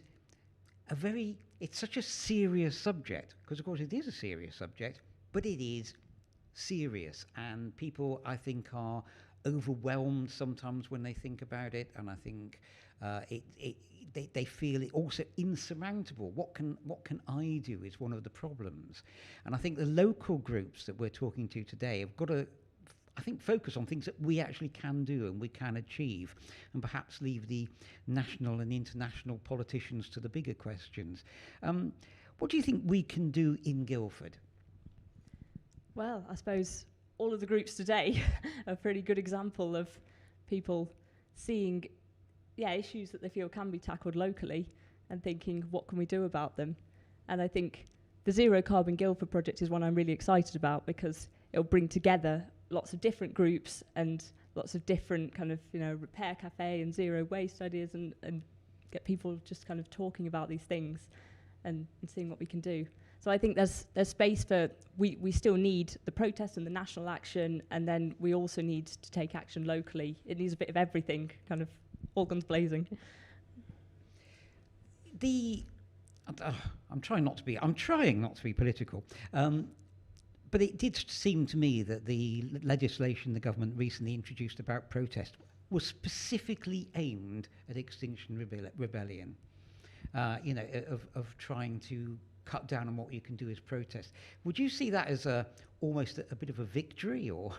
it's such a serious subject, because of course it is a serious subject, but it is serious, and people, I think, are overwhelmed sometimes when they think about it, and I think they feel it also insurmountable. What can I do is one of the problems, and I think the local groups that we're talking to today have got to, I think, focus on things that we actually can do and we can achieve, and perhaps leave the national and international politicians to the bigger questions. What do you think we can do in Guildford? Well, I suppose all of the groups today are a pretty good example of people seeing issues that they feel can be tackled locally and thinking, what can we do about them? And I think the Zero Carbon Guildford project is one I'm really excited about, because it'll bring together lots of different groups and lots of different kind of, repair cafe and zero waste ideas, and get people just kind of talking about these things and seeing what we can do. So I think there's space for, we still need the protest and the national action, and then we also need to take action locally. It needs a bit of everything, kind of all guns blazing. I'm trying not to be political. But it did seem to me that the legislation the government recently introduced about protest was specifically aimed at Extinction Rebellion, of trying to cut down on what you can do as protest. Would you see that as almost a bit of a victory, or?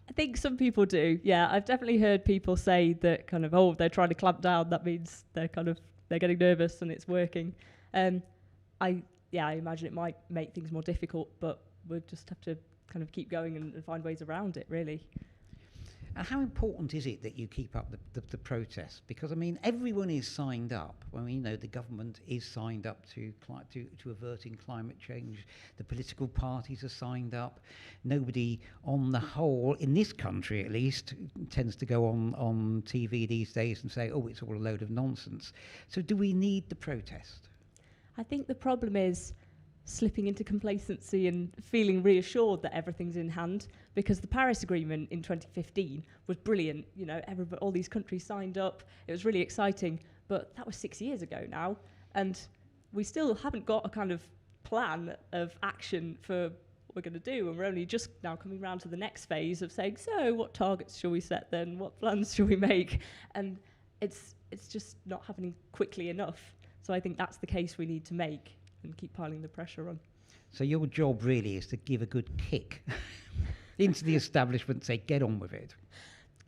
I think some people do, yeah. I've definitely heard people say that kind of, they're trying to clamp down, that means they're getting nervous and it's working. I imagine it might make things more difficult, but we'll just have to kind of keep going and find ways around it, really. And how important is it that you keep up the protests? Because, I mean, everyone is signed up. I mean, the government is signed up to averting climate change. The political parties are signed up. Nobody, on the whole, in this country at least, tends to go on TV these days and say, it's all a load of nonsense. So do we need the protest? I think the problem is slipping into complacency and feeling reassured that everything's in hand, because the Paris Agreement in 2015 was brilliant. All these countries signed up. It was really exciting, but that was 6 years ago now, and we still haven't got a kind of plan of action for what we're going to do, and we're only just now coming around to the next phase of saying, so what targets shall we set then? What plans shall we make? And it's just not happening quickly enough. So I think that's the case we need to make, and keep piling the pressure on. So your job really is to give a good kick into the establishment and say, get on with it.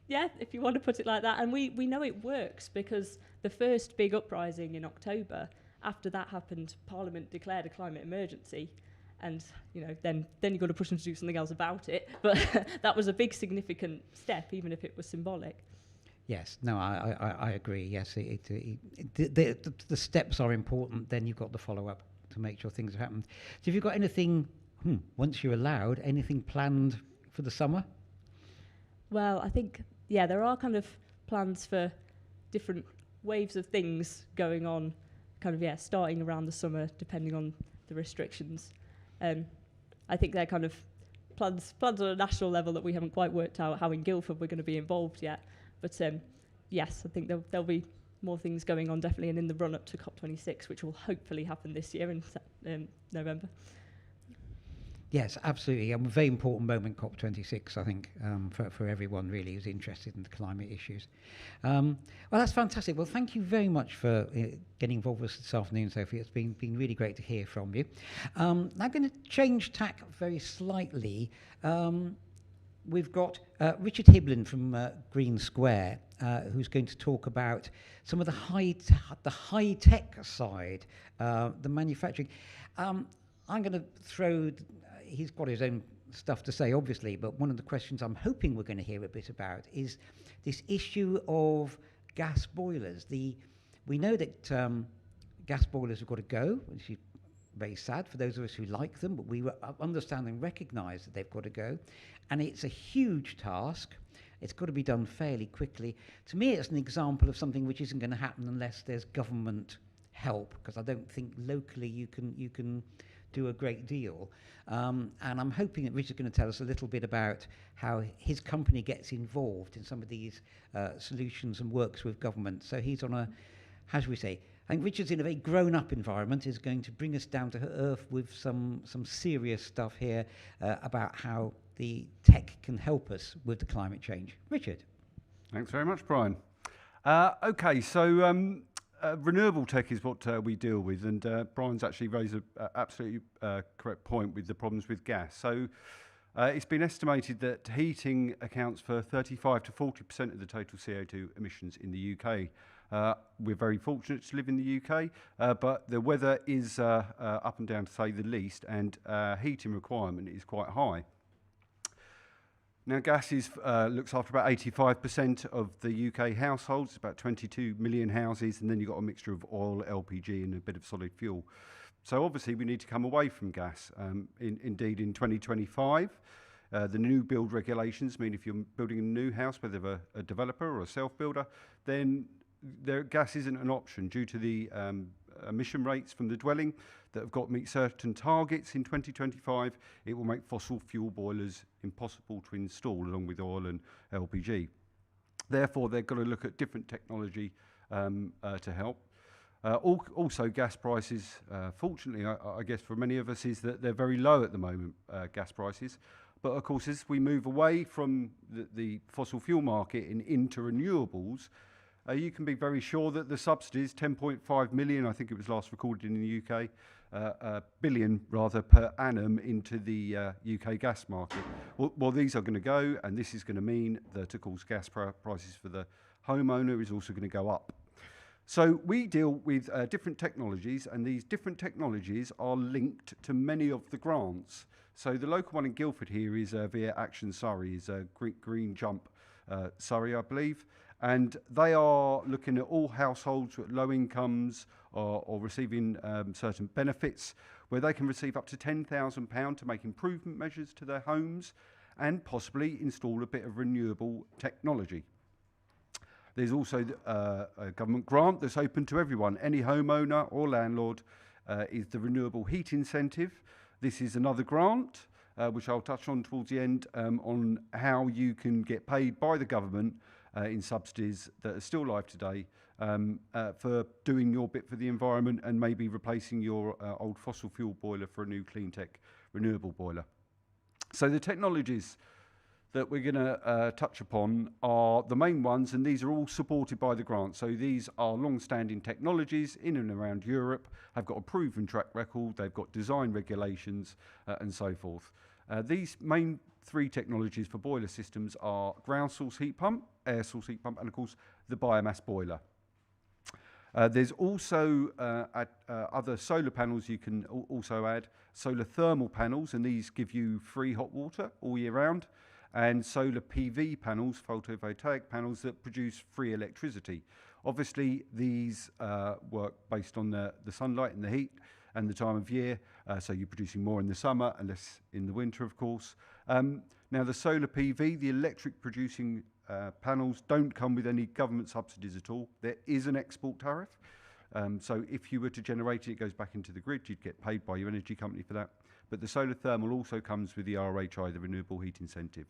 Yeah, if you want to put it like that. And we know it works, because the first big uprising in October, after that happened, Parliament declared a climate emergency. And, then you've got to push them to do something else about it. But that was a big, significant step, even if it was symbolic. Yes, no, I agree. Yes, the steps are important. Then you've got the follow-up to make sure things have happened. So have you got anything, once you're allowed, anything planned for the summer? Well, I think, there are kind of plans for different waves of things going on, starting around the summer, depending on the restrictions. I think they're kind of plans on a national level that we haven't quite worked out how in Guildford we're going to be involved yet. But yes, I think there'll be more things going on, definitely, and in the run-up to COP26, which will hopefully happen this year in November. Yes, absolutely. A very important moment, COP26, I think, for everyone really who's interested in the climate issues. Well, that's fantastic. Well, thank you very much for getting involved with us this afternoon, Sophie. It's been really great to hear from you. Now I'm going to change tack very slightly. we've got Richard Hiblin from Green Square, who's going to talk about some of the high-tech side, the manufacturing. I'm going to throw. He's got his own stuff to say, obviously, but one of the questions I'm hoping we're going to hear a bit about is this issue of gas boilers. We know that gas boilers have got to go, which is very sad for those of us who like them, but we understand and recognise that they've got to go. And it's a huge task. It's got to be done fairly quickly. To me, it's an example of something which isn't going to happen unless there's government help, because I don't think locally you can do a great deal. And I'm hoping that Richard's going to tell us a little bit about how his company gets involved in some of these solutions and works with government. So he's on a, how should we say, I think Richard's in a very grown-up environment, is going to bring us down to earth with some serious stuff here about how the tech can help us with the climate change. Richard. Thanks very much, Brian. Okay, so renewable tech is what we deal with, and Brian's actually raised an absolutely correct point with the problems with gas. So it's been estimated that heating accounts for 35 to 40% of the total CO2 emissions in the UK. We're very fortunate to live in the UK, but the weather is up and down, to say the least, and heating requirement is quite high. Now, gas looks after about 85% of the UK households, about 22 million houses, and then you've got a mixture of oil, LPG, and a bit of solid fuel. So obviously we need to come away from gas. Indeed, in 2025, the new build regulations mean if you're building a new house, whether a developer or a self-builder, then gas isn't an option due to the emission rates from the dwelling that have got to meet certain targets in 2025. It will make fossil fuel boilers impossible to install along with oil and LPG. Therefore, they've got to look at different technology to help. Also, gas prices, fortunately, I guess for many of us, is that they're very low at the moment, gas prices. But of course, as we move away from the fossil fuel market and into renewables, you can be very sure that the subsidies, 10.5 million, I think it was last recorded in the UK, billion rather per annum into the UK gas market. Well, these are going to go, and this is going to mean that, of course, gas prices for the homeowner is also going to go up. So we deal with different technologies, and these different technologies are linked to many of the grants. So the local one in Guildford here is via Action Surrey, is Green Jump Surrey, I believe. And they are looking at all households with low incomes or receiving certain benefits, where they can receive up to £10,000 to make improvement measures to their homes and possibly install a bit of renewable technology. There's also a government grant that's open to everyone. Any homeowner or landlord is the renewable heat incentive. This is another grant, which I'll touch on towards the end, on how you can get paid by the government in subsidies that are still live today for doing your bit for the environment and maybe replacing your old fossil fuel boiler for a new clean tech renewable boiler. So the technologies that we're going to touch upon are the main ones, and these are all supported by the grant. So these are long-standing technologies in and around Europe, have got a proven track record, they've got design regulations and so forth. These main three technologies for boiler systems are ground source heat pump, air source heat pump, and of course the biomass boiler. There's also other solar panels you can also add, solar thermal panels, and these give you free hot water all year round, and solar PV panels, photovoltaic panels, that produce free electricity. Obviously these work based on the sunlight and the heat and the time of year, so you're producing more in the summer and less in the winter, of course. Now the solar PV, the electric producing panels, don't come with any government subsidies at all. There is an export tariff, so if you were to generate it, it goes back into the grid, you'd get paid by your energy company for that. But the solar thermal also comes with the RHI, the renewable heat incentive.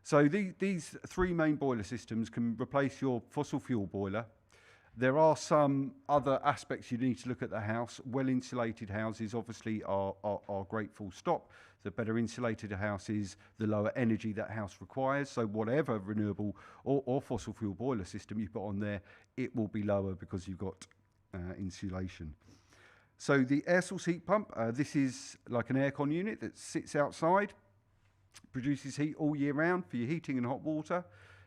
So these three main boiler systems can replace your fossil fuel boiler. There are some other aspects you need to look at the house. Well-insulated houses obviously are great, full stop. The better insulated a house is, the lower energy that house requires. So whatever renewable or fossil fuel boiler system you put on there, it will be lower because you've got insulation. So the air source heat pump, this is like an aircon unit that sits outside. produces heat all year round for your heating and hot water.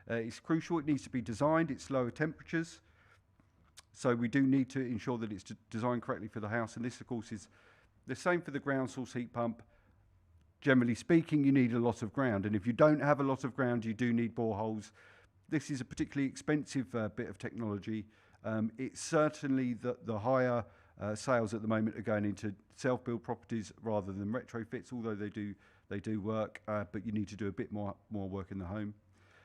It's crucial. It needs to be designed. It's lower temperatures. So we do need to ensure that it's designed correctly for the house. And this, of course, is the same for the ground source heat pump. Generally speaking, you need a lot of ground. And if you don't have a lot of ground, you do need boreholes. This is a particularly expensive bit of technology. It's certainly the higher sales at the moment are going into self-build properties rather than retrofits, although they do work, but you need to do a bit more work in the home.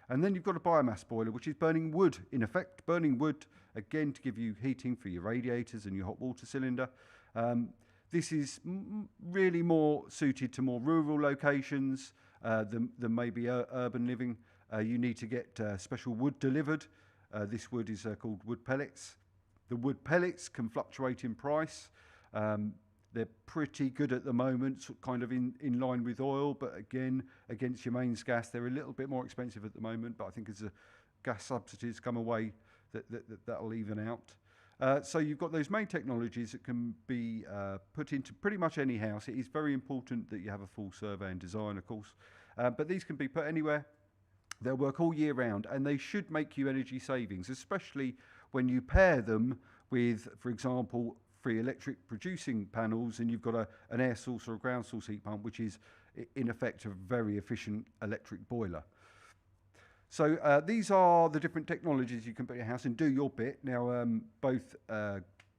And then you've got a biomass boiler, which is burning wood, in effect. Burning wood, again, to give you heating for your radiators and your hot water cylinder. This is really more suited to more rural locations than maybe urban living. You need to get special wood delivered. This wood is called wood pellets. The wood pellets can fluctuate in price. They're pretty good at the moment, kind of in line with oil, but again, against your mains gas, they're a little bit more expensive at the moment, but I think as the gas subsidies come away, that'll even out. So you've got those main technologies that can be put into pretty much any house. It is very important that you have a full survey and design, of course, but these can be put anywhere. They'll work all year round, and they should make you energy savings, especially when you pair them with, for example, free electric producing panels, and you've got an air source or a ground source heat pump, which is in effect a very efficient electric boiler. So these are the different technologies you can put in your house and do your bit. Now, both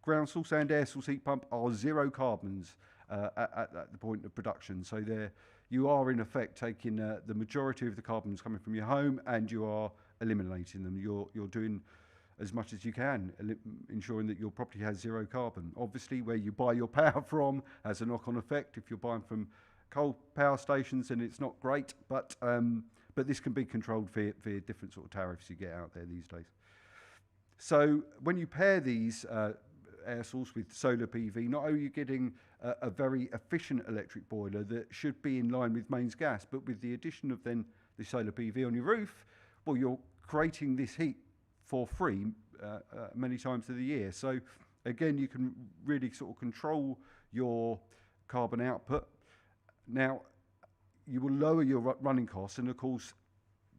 ground source and air source heat pump are zero carbons at the point of production. So you are in effect taking the majority of the carbons coming from your home, and you are eliminating them. You're doing as much as you can, ensuring that your property has zero carbon. Obviously, where you buy your power from has a knock-on effect. If you're buying from coal power stations, then it's not great, but this can be controlled via different sort of tariffs you get out there these days. So when you pair these air source with solar PV, not only are you getting a very efficient electric boiler that should be in line with mains gas, but with the addition of then the solar PV on your roof, well, you're creating this heat for free many times of the year. So again, you can really sort of control your carbon output. Now, you will lower your running costs, and of course,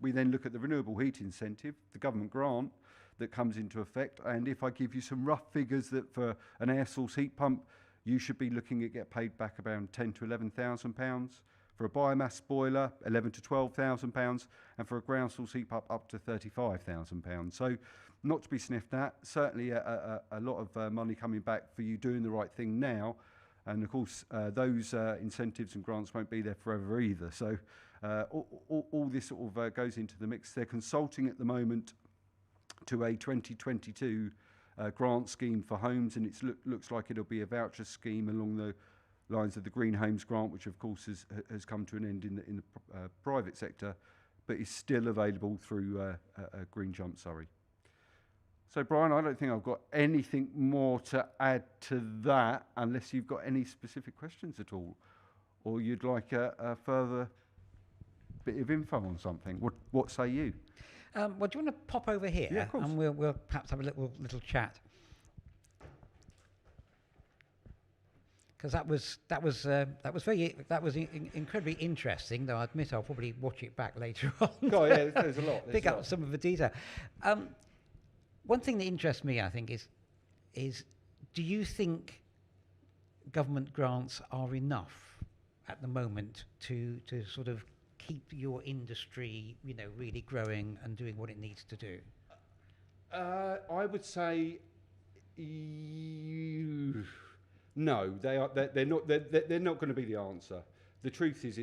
we then look at the renewable heat incentive, the government grant that comes into effect. And if I give you some rough figures, that for an air source heat pump, you should be looking at get paid back around £10,000 to £11,000. For a biomass boiler, £11,000 to £12,000, and for a ground source heat pump, up to £35,000. So, not to be sniffed at. Certainly, a lot of money coming back for you doing the right thing now. And of course, those incentives and grants won't be there forever either. So, all this sort of goes into the mix. They're consulting at the moment to a 2022 grant scheme for homes, and it looks like it'll be a voucher scheme along the lines of the Green Homes Grant, which of course has come to an end in the private sector, but is still available through Green Jump Surrey. So Brian, I don't think I've got anything more to add to that, unless you've got any specific questions at all, or you'd like a further bit of info on something. What say you? Well, do you want to pop over here? Yeah, of course. And we'll perhaps have a little chat. Because that was incredibly interesting. Though I admit I'll probably watch it back later on. Oh yeah, there's a lot. Pick up some of the detail. One thing that interests me, I think, is do you think government grants are enough at the moment to sort of keep your industry, really growing and doing what it needs to do? I would say no. They're not. They're not going to be the answer. The truth is,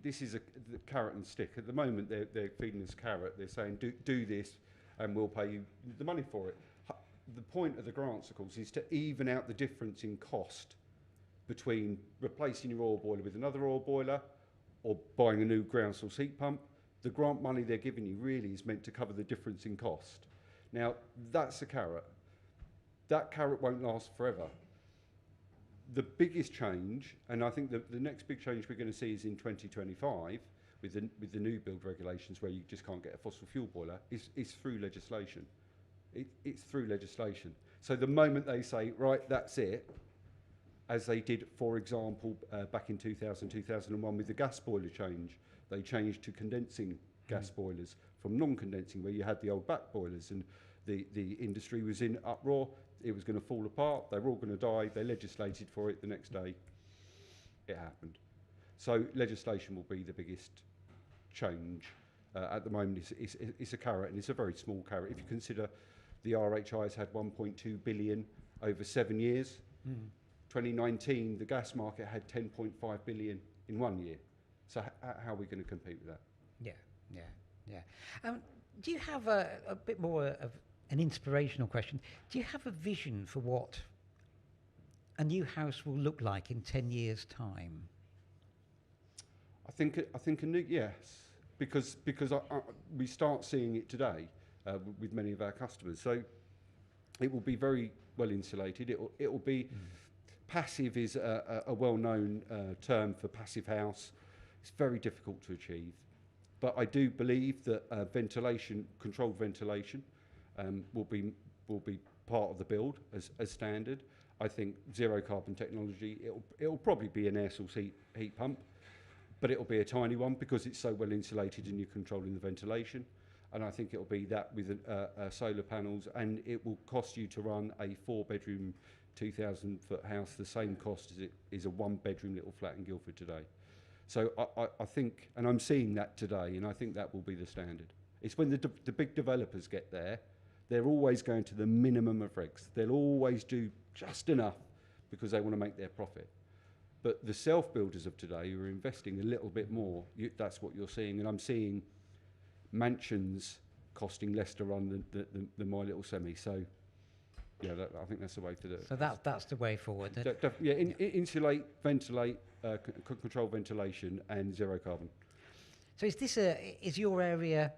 this is the carrot and stick. At the moment, they're feeding us carrot. They're saying do this, and we'll pay you the money for it. The point of the grants, of course, is to even out the difference in cost between replacing your oil boiler with another oil boiler or buying a new ground source heat pump. The grant money they're giving you really is meant to cover the difference in cost. Now, that's a carrot. That carrot won't last forever. The biggest change, and I think the next big change we're going to see is in 2025 with the new build regulations, where you just can't get a fossil fuel boiler, is through legislation. It's through legislation. So the moment they say, right, that's it, as they did, for example, back in 2000, 2001 with the gas boiler change, they changed to condensing gas boilers from non-condensing, where you had the old back boilers, and the industry was in uproar. It was going to fall apart. They were all going to die. They legislated for it. The next day, it happened. So legislation will be the biggest change. At the moment, it's a carrot, and it's a very small carrot. If you consider the RHI has had 1.2 billion over 7 years. 2019, the gas market had 10.5 billion in 1 year. So how are we going to compete with that? Yeah. Do you have a bit more of an inspirational question? Do you have a vision for what a new house will look like in 10 years' time? I think a new, yes, because we start seeing it today with many of our customers. So it will be very well insulated. It will be passive is a well-known term for passive house. It's very difficult to achieve, but I do believe that ventilation, controlled ventilation, will be part of the build as standard. I think zero carbon technology. It'll probably be an air source heat pump, but it'll be a tiny one because it's so well insulated and you're controlling the ventilation. And I think it'll be that with solar panels, and it will cost you to run a 4-bedroom, 2,000-foot house the same cost as it is a 1-bedroom little flat in Guildford today. So I think, and I'm seeing that today, and I think that will be the standard. It's when the big developers get there, they're always going to the minimum of regs. They'll always do just enough because they want to make their profit. But the self-builders of today who are investing a little bit more, that's what you're seeing. And I'm seeing mansions costing less to run than my little semi. So, yeah, I think that's the way to do it. So that's the way forward. Insulate, ventilate, control ventilation, and zero carbon. So is your area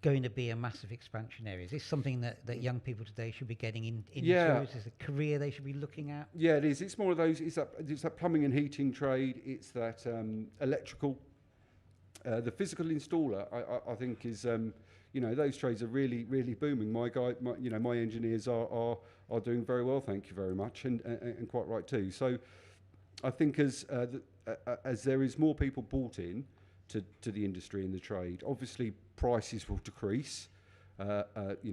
going to be a massive expansion area? Is this something that young people today should be getting into? Is this a career they should be looking at? Yeah, it is. It's more of those. It's that plumbing and heating trade. It's that electrical. The physical installer, I think, is those trades are really, really booming. My engineers are doing very well, thank you very much, and quite right too. So, I think as there is more people bought in to the industry and the trade, obviously prices will decrease.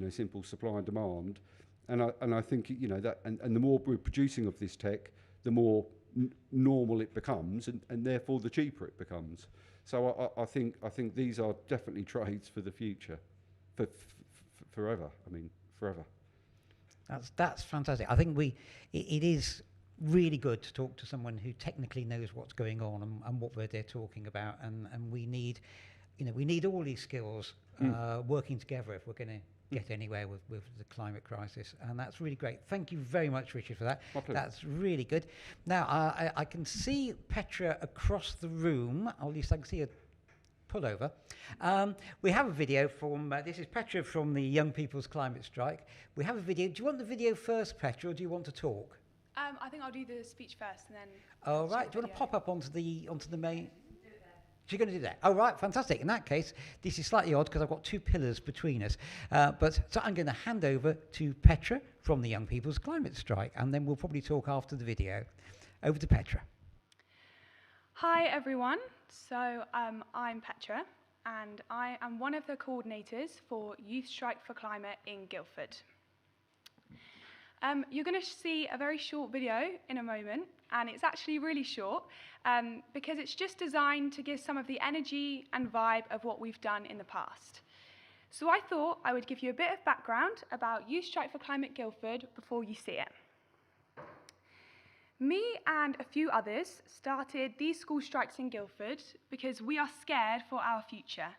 Simple supply and demand, and I think that and the more we're producing of this tech, the more normal it becomes, and therefore the cheaper it becomes. So I think these are definitely trades for the future, for forever. I mean, forever. That's fantastic. I think it is really good to talk to someone who technically knows what's going on and what they're talking about, and we need all these skills working together if we're going to get anywhere with the climate crisis, and that's really great. Thank you very much, Richard, for that. That's really good. Now, I can see Petra across the room, or at least I can see her pull over. We have a video from, this is Petra from the Young People's Climate Strike. We have a video. Do you want the video first, Petra, or do you want to talk? I think I'll do the speech first and then... All right, do you want to pop up onto the main... You're going to do that. Oh, right, fantastic. In that case, this is slightly odd because I've got two pillars between us. So I'm going to hand over to Petra from the Young People's Climate Strike, and then we'll probably talk after the video. Over to Petra. Hi, everyone. So I'm Petra, and I am one of the coordinators for Youth Strike for Climate in Guildford. You're going to see a very short video in a moment, and it's actually really short because it's just designed to give some of the energy and vibe of what we've done in the past. So I thought I would give you a bit of background about Youth Strike for Climate Guildford before you see it. Me and a few others started these school strikes in Guildford because we are scared for our future.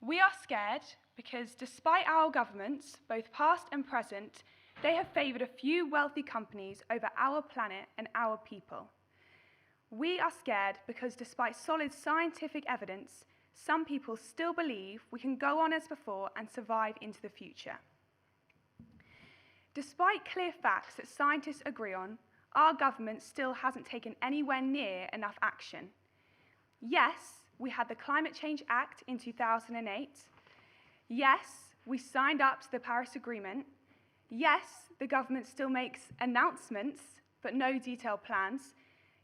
We are scared because despite our governments, both past and present, they have favoured a few wealthy companies over our planet and our people. We are scared because despite solid scientific evidence, some people still believe we can go on as before and survive into the future. Despite clear facts that scientists agree on, our government still hasn't taken anywhere near enough action. Yes, we had the Climate Change Act in 2008. Yes, we signed up to the Paris Agreement. Yes, the government still makes announcements, but no detailed plans.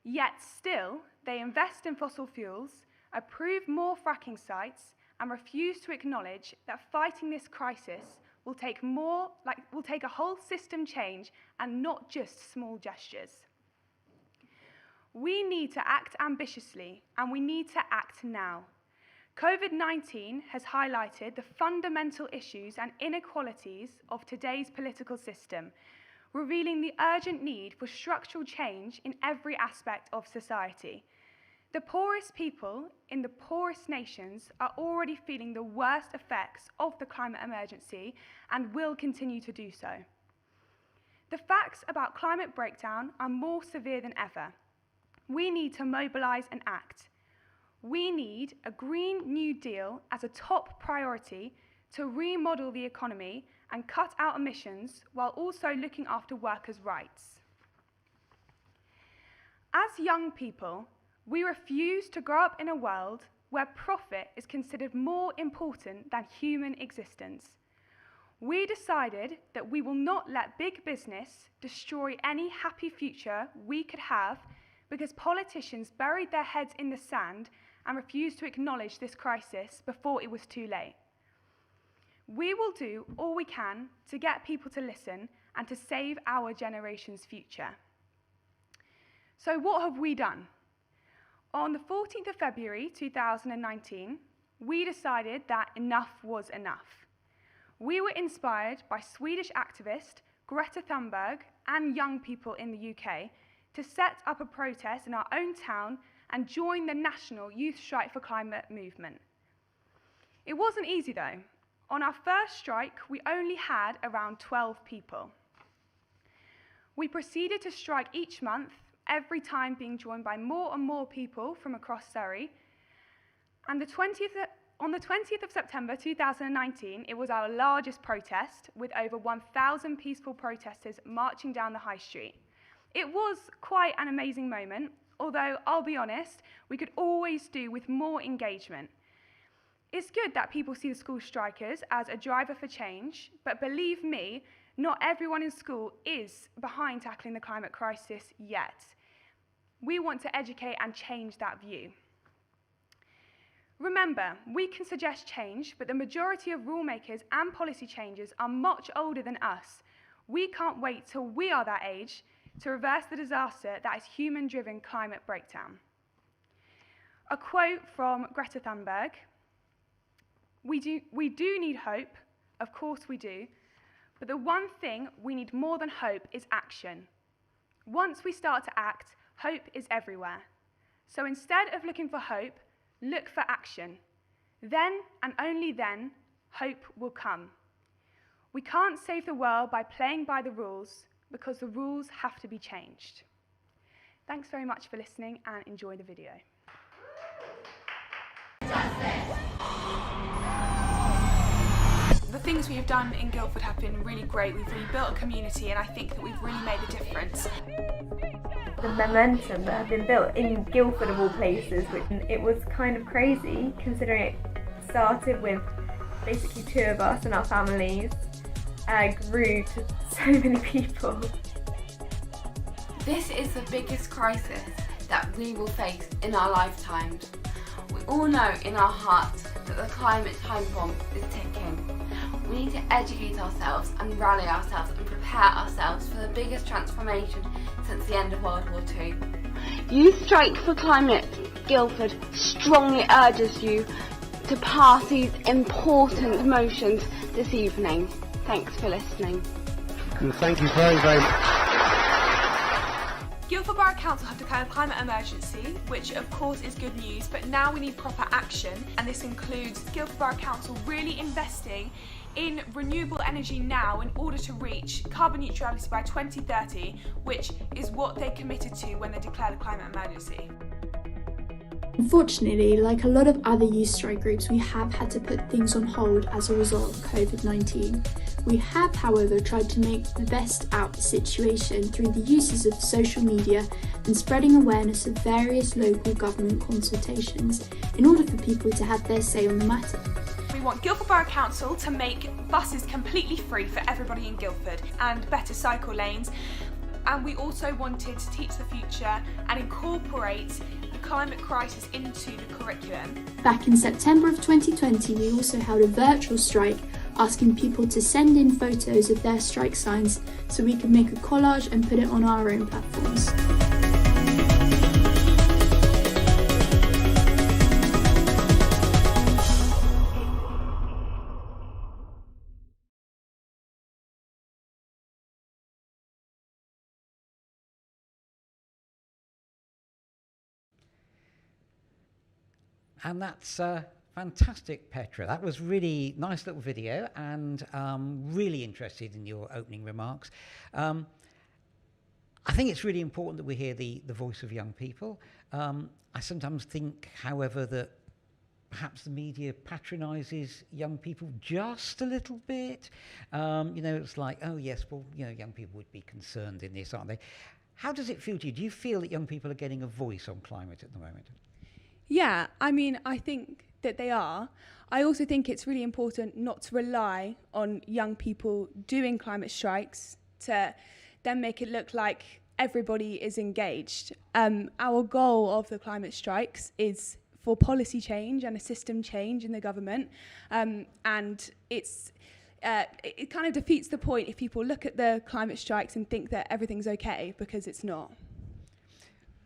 Yet still, they invest in fossil fuels, approve more fracking sites, and refuse to acknowledge that fighting this crisis will take a whole system change and not just small gestures. We need to act ambitiously, and we need to act now. COVID-19 has highlighted the fundamental issues and inequalities of today's political system, revealing the urgent need for structural change in every aspect of society. The poorest people in the poorest nations are already feeling the worst effects of the climate emergency and will continue to do so. The facts about climate breakdown are more severe than ever. We need to mobilise and act. We need a Green New Deal as a top priority to remodel the economy and cut out emissions while also looking after workers' rights. As young people, we refuse to grow up in a world where profit is considered more important than human existence. We decided that we will not let big business destroy any happy future we could have because politicians buried their heads in the sand and refused to acknowledge this crisis before it was too late. We will do all we can to get people to listen and to save our generation's future. So what have we done? On the 14th of February 2019, we decided that enough was enough. We were inspired by Swedish activist Greta Thunberg and young people in the UK to set up a protest in our own town and join the national Youth Strike for Climate movement. It wasn't easy though. On our first strike, we only had around 12 people. We proceeded to strike each month, every time being joined by more and more people from across Surrey. And on the 20th of September 2019, it was our largest protest with over 1,000 peaceful protesters marching down the high street. It was quite an amazing moment, although I'll be honest, we could always do with more engagement. It's good that people see the school strikers as a driver for change, but believe me, not everyone in school is behind tackling the climate crisis yet. We want to educate and change that view. Remember, we can suggest change, but the majority of rule makers and policy changers are much older than us. We can't wait till we are that age to reverse the disaster that is human-driven climate breakdown. A quote from Greta Thunberg: we do need hope, of course we do, but the one thing we need more than hope is action. Once we start to act, hope is everywhere. So instead of looking for hope, look for action. Then, and only then, hope will come. We can't save the world by playing by the rules, because the rules have to be changed. Thanks very much for listening and enjoy the video. The things we have done in Guildford have been really great. We've really built a community and I think that we've really made a difference. The momentum that had been built in Guildford of all places, which it was kind of crazy considering it started with basically 2 of us and our families, grew to so many people. This is the biggest crisis that we will face in our lifetimes. We all know in our hearts that the climate time bomb is ticking. We need to educate ourselves and rally ourselves and prepare ourselves for the biggest transformation since the end of World War II. Youth Strike for Climate Guildford strongly urges you to pass these important motions this evening. Thanks for listening. Thank you very, very much. Guildford Borough Council have declared a climate emergency, which of course is good news, but now we need proper action, and this includes Guildford Borough Council really investing in renewable energy now in order to reach carbon neutrality by 2030, which is what they committed to when they declared a climate emergency. Unfortunately, like a lot of other youth strike groups, we have had to put things on hold as a result of COVID-19. We have, however, tried to make the best out of the situation through the uses of social media and spreading awareness of various local government consultations in order for people to have their say on the matter. We want Guildford Borough Council to make buses completely free for everybody in Guildford and better cycle lanes. And we also wanted to teach the future and incorporate the climate crisis into the curriculum. Back in September of 2020, we also held a virtual strike asking people to send in photos of their strike signs so we could make a collage and put it on our own platforms. And that's fantastic, Petra. That was really nice little video, and really interested in your opening remarks. I think it's really important that we hear the voice of young people. I sometimes think, however, that perhaps the media patronises young people just a little bit. It's like, oh yes, well, young people would be concerned in this, aren't they? How does it feel to you? Do you feel that young people are getting a voice on climate at the moment? Yeah, I mean, I think that they are. I also think it's really important not to rely on young people doing climate strikes to then make it look like everybody is engaged. Our goal of the climate strikes is for policy change and a system change in the government, and it kind of defeats the point if people look at the climate strikes and think that everything's okay, because it's not.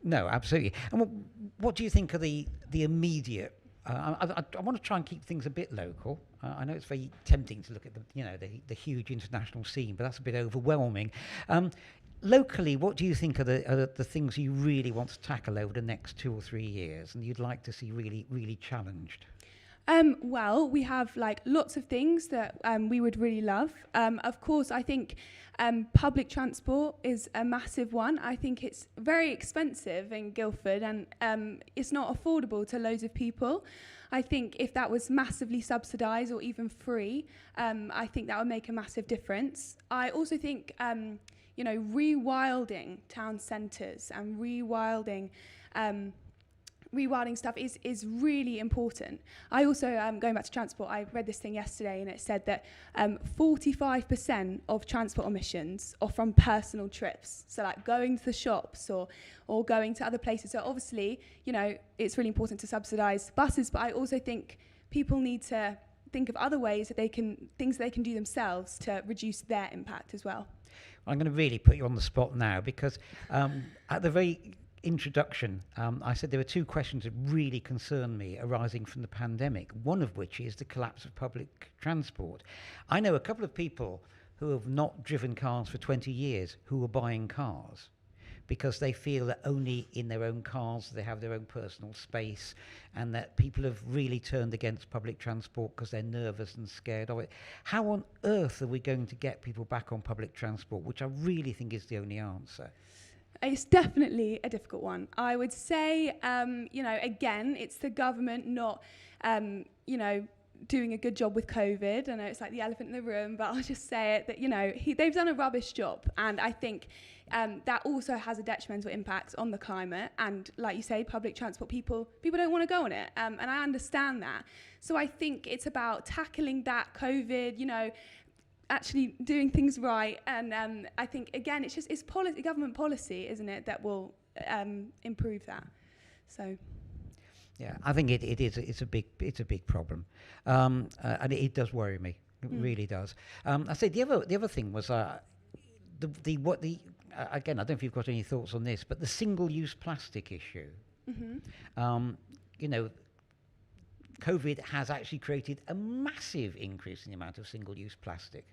No, absolutely. And what do you think are the immediate? I want to try and keep things a bit local. I know it's very tempting to look at the huge international scene, but that's a bit overwhelming. Locally, what do you think are the things you really want to tackle over the next 2 or 3 years, and you'd like to see really challenged? Well, we have lots of things that we would really love. Of course, I think public transport is a massive one. I think it's very expensive in Guildford, and it's not affordable to loads of people. I think if that was massively subsidised or even free, I think that would make a massive difference. I also think, rewilding town centres and rewilding stuff is really important. I also, going back to transport, I read this thing yesterday and it said that 45% of transport emissions are from personal trips. So like going to the shops or going to other places. So obviously, it's really important to subsidise buses, but I also think people need to think of other ways that things they can do themselves to reduce their impact as well. I'm going to really put you on the spot now, because at the very introduction, I said there were 2 questions that really concern me arising from the pandemic, one of which is the collapse of public transport. I know a couple of people who have not driven cars for 20 years who are buying cars because they feel that only in their own cars they have their own personal space, and that people have really turned against public transport because they're nervous and scared of it. How on earth are we going to get people back on public transport, which I really think is the only answer? It's definitely a difficult one. I would say, again, it's the government not, doing a good job with COVID. I know it's like the elephant in the room, but I'll just say it that, they've done a rubbish job. And I think that also has a detrimental impact on the climate. And like you say, public transport, people don't want to go on it. And I understand that. So I think it's about tackling that COVID, actually doing things right, and I think again it's government policy, isn't it, that will improve that. So yeah, I think it's a big problem, and it does worry me. It really does. I say the other thing was again, I don't know if you've got any thoughts on this, but the single-use plastic issue. COVID has actually created a massive increase in the amount of single-use plastic.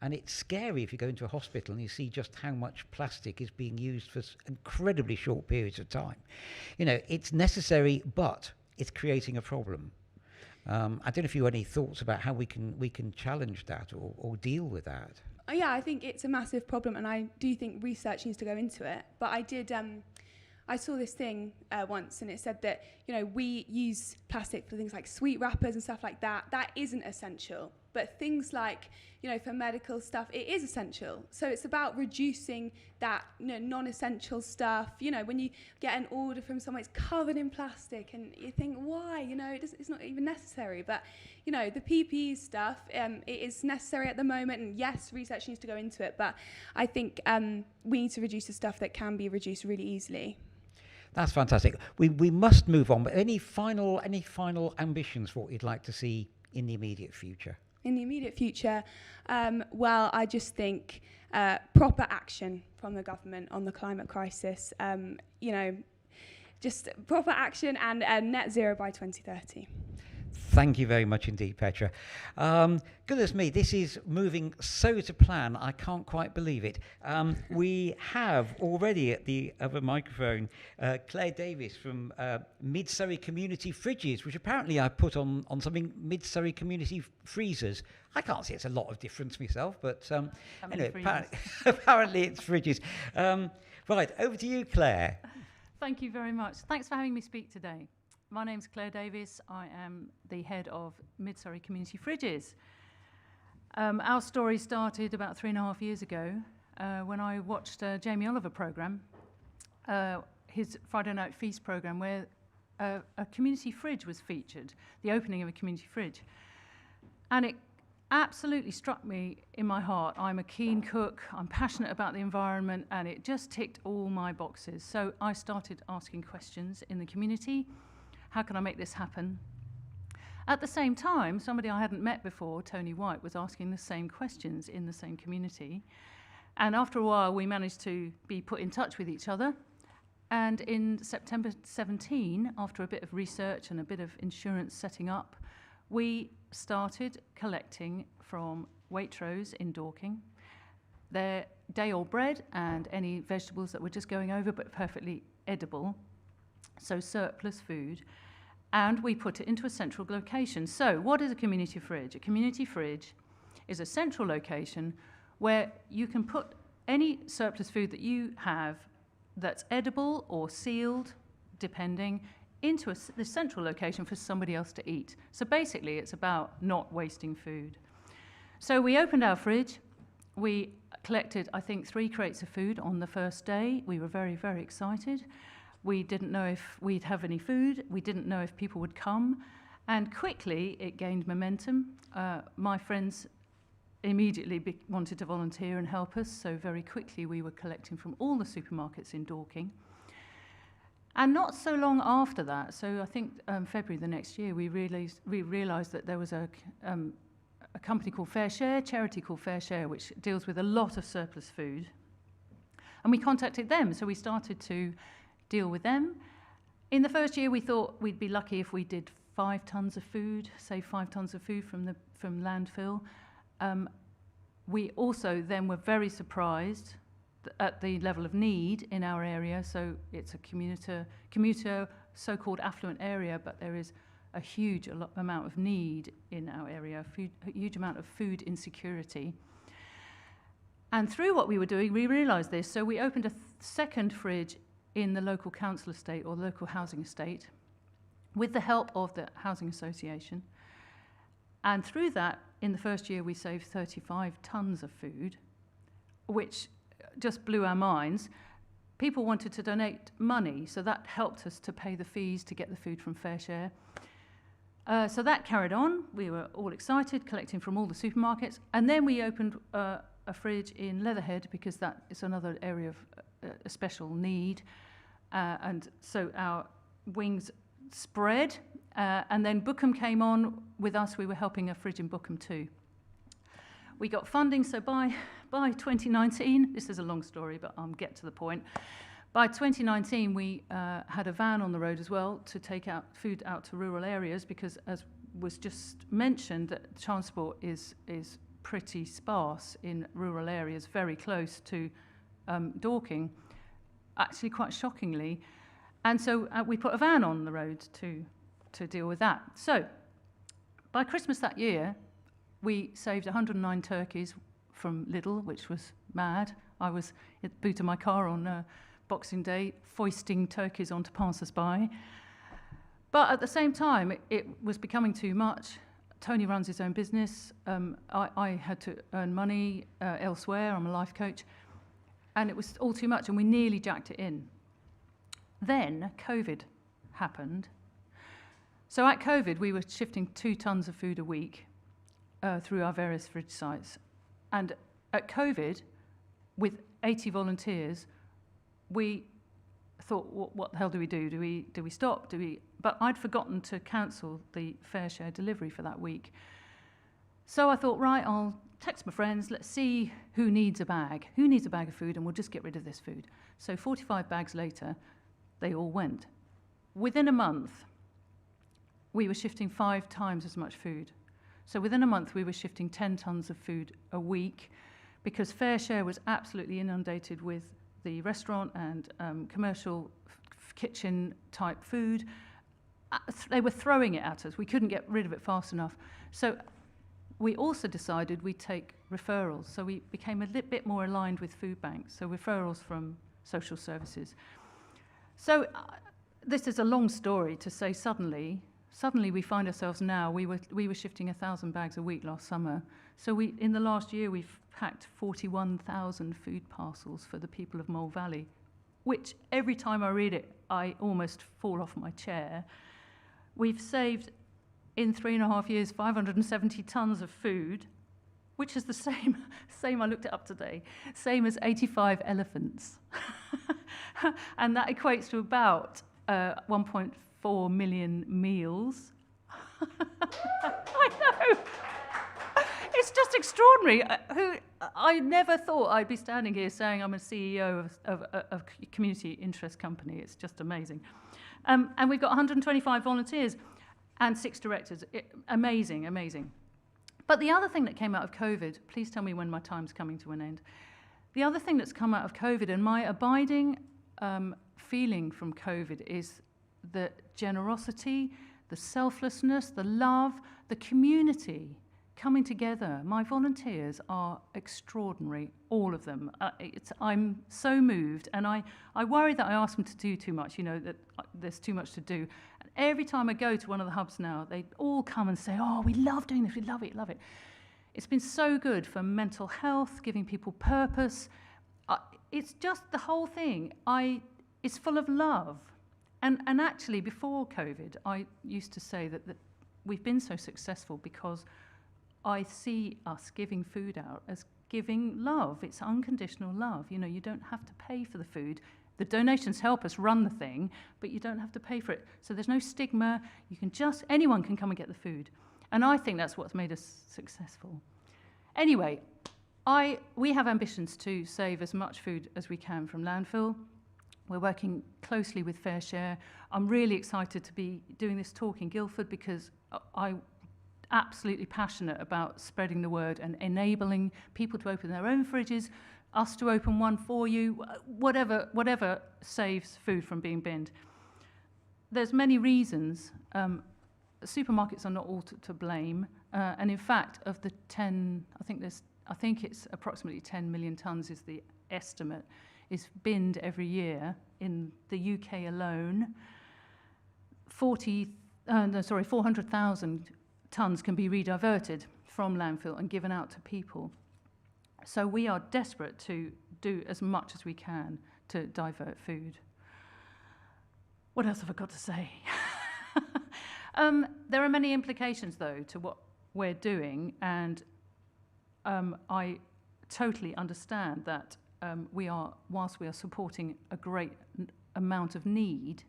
And it's scary if you go into a hospital and you see just how much plastic is being used for incredibly short periods of time. It's necessary, but it's creating a problem. I don't know if you have any thoughts about how we can challenge that or deal with that. Yeah, I think it's a massive problem, and I do think research needs to go into it. But I saw this thing once, and it said that, we use plastic for things like sweet wrappers and stuff like that. That isn't essential. But things like, for medical stuff, it is essential. So it's about reducing that, non-essential stuff. When you get an order from someone, it's covered in plastic, and you think, why? It's not even necessary. But, the PPE stuff, it is necessary at the moment. And yes, research needs to go into it. But I think we need to reduce the stuff that can be reduced really easily. That's fantastic. We must move on, but any final ambitions for what you'd like to see in the immediate future? In the immediate future, well, I just think proper action from the government on the climate crisis. Just proper action and net zero by 2030. Thank you very much indeed, Petra. Goodness me, this is moving so to plan, I can't quite believe it. We have already at the other microphone Claire Davis from Mid-Surrey Community Fridges, which apparently I put on something Mid-Surrey Community Freezers. I can't see it's a lot of difference myself, but anyway, apparently it's fridges. Right, over to you, Claire. Thank you very much. Thanks for having me speak today. My name's Claire Davis. I am the head of Mid-Surrey Community Fridges. Our story started about 3.5 years ago when I watched a Jamie Oliver programme, his Friday Night Feast programme, where a community fridge was featured, the opening of a community fridge. And it absolutely struck me in my heart. I'm a keen cook, I'm passionate about the environment, and it just ticked all my boxes. So I started asking questions in the community. How can I make this happen? At the same time, somebody I hadn't met before, Tony White, was asking the same questions in the same community. And after a while, we managed to be put in touch with each other. And in September 17, after a bit of research and a bit of insurance setting up, we started collecting from Waitrose in Dorking their day-old bread and any vegetables that were just going over but perfectly edible, so surplus food, and we put it into a central location. So what is a community fridge? A community fridge is a central location where you can put any surplus food that you have that's edible or sealed, depending, into the central location for somebody else to eat. So basically, it's about not wasting food. So we opened our fridge. We collected, I think, 3 crates of food on the first day. We were very, very excited. We didn't know if we'd have any food. We didn't know if people would come. And quickly, it gained momentum. My friends immediately wanted to volunteer and help us. So very quickly, we were collecting from all the supermarkets in Dorking. And not so long after that, so I think February the next year, we realised that there was a company called Fair Share, charity called Fair Share, which deals with a lot of surplus food. And we contacted them, so we started to deal with them. In the first year, we thought we'd be lucky if we did 5 tons of food, say 5 tons of food from landfill. We also then were very surprised at the level of need in our area. So it's a commuter so-called affluent area, but there is a huge amount of need in our area, a huge amount of food insecurity. And through what we were doing, we realised this. So we opened a second fridge in the local council estate or local housing estate with the help of the housing association. And through that, in the first year, we saved 35 tonnes of food, which just blew our minds. People wanted to donate money, so that helped us to pay the fees to get the food from Fair Share. So that carried on. We were all excited, collecting from all the supermarkets. And then we opened a fridge in Leatherhead because that is another area of a special need. And so our wings spread. And then Bookham came on with us. We were helping a fridge in Bookham too. We got funding, so by 2019, this is a long story, but I'll get to the point. By 2019, we had a van on the road as well to take out food out to rural areas because, as was just mentioned, that transport is pretty sparse in rural areas, very close to Dorking, actually quite shockingly. And so we put a van on the road to deal with that. So by Christmas that year, we saved 109 turkeys from Lidl, which was mad. I was at the boot of my car on Boxing Day, foisting turkeys onto passers-by. But at the same time, it was becoming too much. Tony runs his own business. I had to earn money elsewhere. I'm a life coach. And it was all too much, and we nearly jacked it in. Then COVID happened. So at COVID, we were shifting 2 tons of food a week through our various fridge sites. And at COVID, with 80 volunteers, we thought, what the hell do we do? Do we stop? But I'd forgotten to cancel the fare share delivery for that week. So I thought, right, I'll text my friends, let's see who needs a bag of food, and we'll just get rid of this food. So 45 bags later, they all went. Within a month, we were shifting 5 times as much food. So within a month, we were shifting 10 tons of food a week, because fare share was absolutely inundated with the restaurant and commercial kitchen type food. They were throwing it at us. We couldn't get rid of it fast enough. So we also decided we'd take referrals. So we became a little bit more aligned with food banks, so referrals from social services. So this is a long story to say suddenly we find ourselves now, we were shifting 1,000 bags a week last summer. So in the last year, we've packed 41,000 food parcels for the people of Mole Valley, which every time I read it, I almost fall off my chair. We've saved, in 3.5 years, 570 tons of food, which is the same, I looked it up today, same as 85 elephants. And that equates to about 1.4 million meals. I know. It's just extraordinary. I never thought I'd be standing here saying I'm a CEO of a community interest company. It's just amazing. And we've got 125 volunteers and 6 directors. Amazing, amazing. But the other thing that came out of COVID, please tell me when my time's coming to an end. The other thing that's come out of COVID, and my abiding feeling from COVID, is the generosity, the selflessness, the love, the community coming together. My volunteers are extraordinary, all of them. I'm so moved, and I worry that I ask them to do too much, that there's too much to do. And every time I go to one of the hubs now, they all come and say, oh, we love doing this, we love it, love it. It's been so good for mental health, giving people purpose. It's just the whole thing. It's full of love. And actually, before COVID, I used to say that we've been so successful because I see us giving food out as giving love. It's unconditional love. You don't have to pay for the food. The donations help us run the thing, but you don't have to pay for it. So there's no stigma. Anyone can come and get the food. And I think that's what's made us successful. Anyway, we have ambitions to save as much food as we can from landfill. We're working closely with Fair Share. I'm really excited to be doing this talk in Guildford because I'm absolutely passionate about spreading the word and enabling people to open their own fridges, us to open one for you, whatever saves food from being binned. There's many reasons. Supermarkets are not all to blame, and in fact, of the 10, I think it's approximately 10 million tonnes is the estimate, is binned every year in the UK alone. 400,000 tonnes can be rediverted from landfill and given out to people. So we are desperate to do as much as we can to divert food. What else have I got to say? There are many implications, though, to what we're doing, and I totally understand that whilst we are supporting a great amount of need,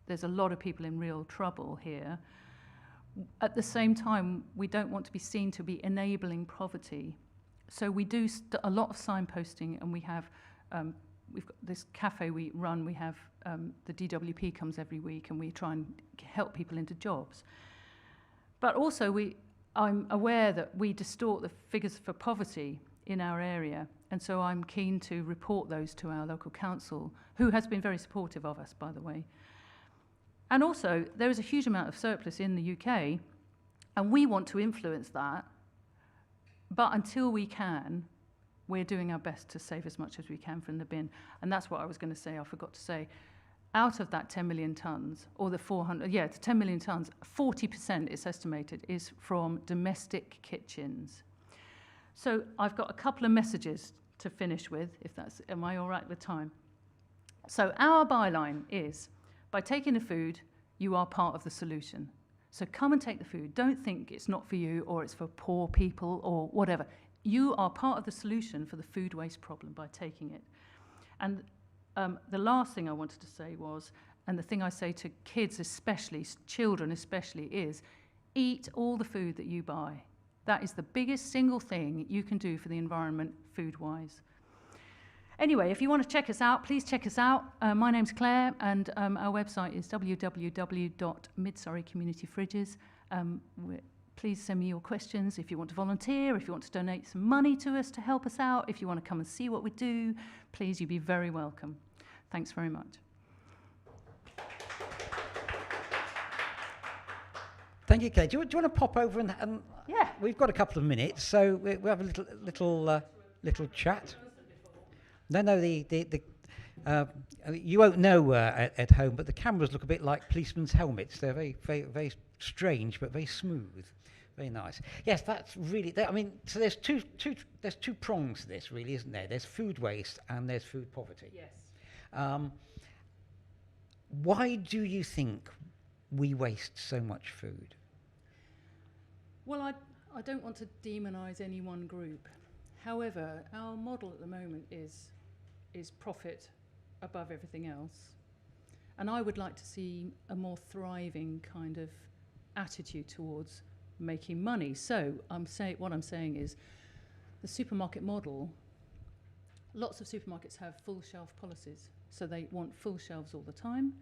there's a lot of people in real trouble here. At the same time, we don't want to be seen to be enabling poverty. So we do a lot of signposting, and we have we've got this cafe we run. We have the DWP comes every week, and we try and help people into jobs. But also, I'm aware that we distort the figures for poverty in our area, and so I'm keen to report those to our local council, who has been very supportive of us, by the way. And also, there is a huge amount of surplus in the UK, and we want to influence that, but until we can, we're doing our best to save as much as we can from the bin. And that's what I was going to say, I forgot to say. Out of that 10 million tonnes, or the 10 million tonnes, 40% it's estimated is from domestic kitchens. So I've got a couple of messages to finish with, am I all right with time? So our byline is, by taking the food, you are part of the solution. So come and take the food. Don't think it's not for you, or it's for poor people, or whatever. You are part of the solution for the food waste problem by taking it. And The last thing I wanted to say was, and the thing I say to kids especially, children especially, is eat all the food that you buy. That is the biggest single thing you can do for the environment food-wise. Anyway, if you want to check us out, please check us out. My name's Claire, and our website is www.midsurreycommunityfridges. Please send me your questions if you want to volunteer, if you want to donate some money to us to help us out, if you want to come and see what we do, please, you'd be very welcome. Thanks very much. Thank you, Claire. Do you want to pop over and yeah, we've got a couple of minutes, so we'll have a little chat. No, you won't know at home, but the cameras look a bit like policemen's helmets. They're very, very, very strange, but very smooth. Very nice. Yes, that's really. I mean, so there's two prongs to this, really, isn't there? There's food waste and there's food poverty. Yes. Why do you think we waste so much food? Well, I don't want to demonise any one group. However, our model at the moment is profit above everything else. And I would like to see a more thriving kind of attitude towards making money. So what I'm saying is the supermarket model, lots of supermarkets have full shelf policies. So they want full shelves all the time.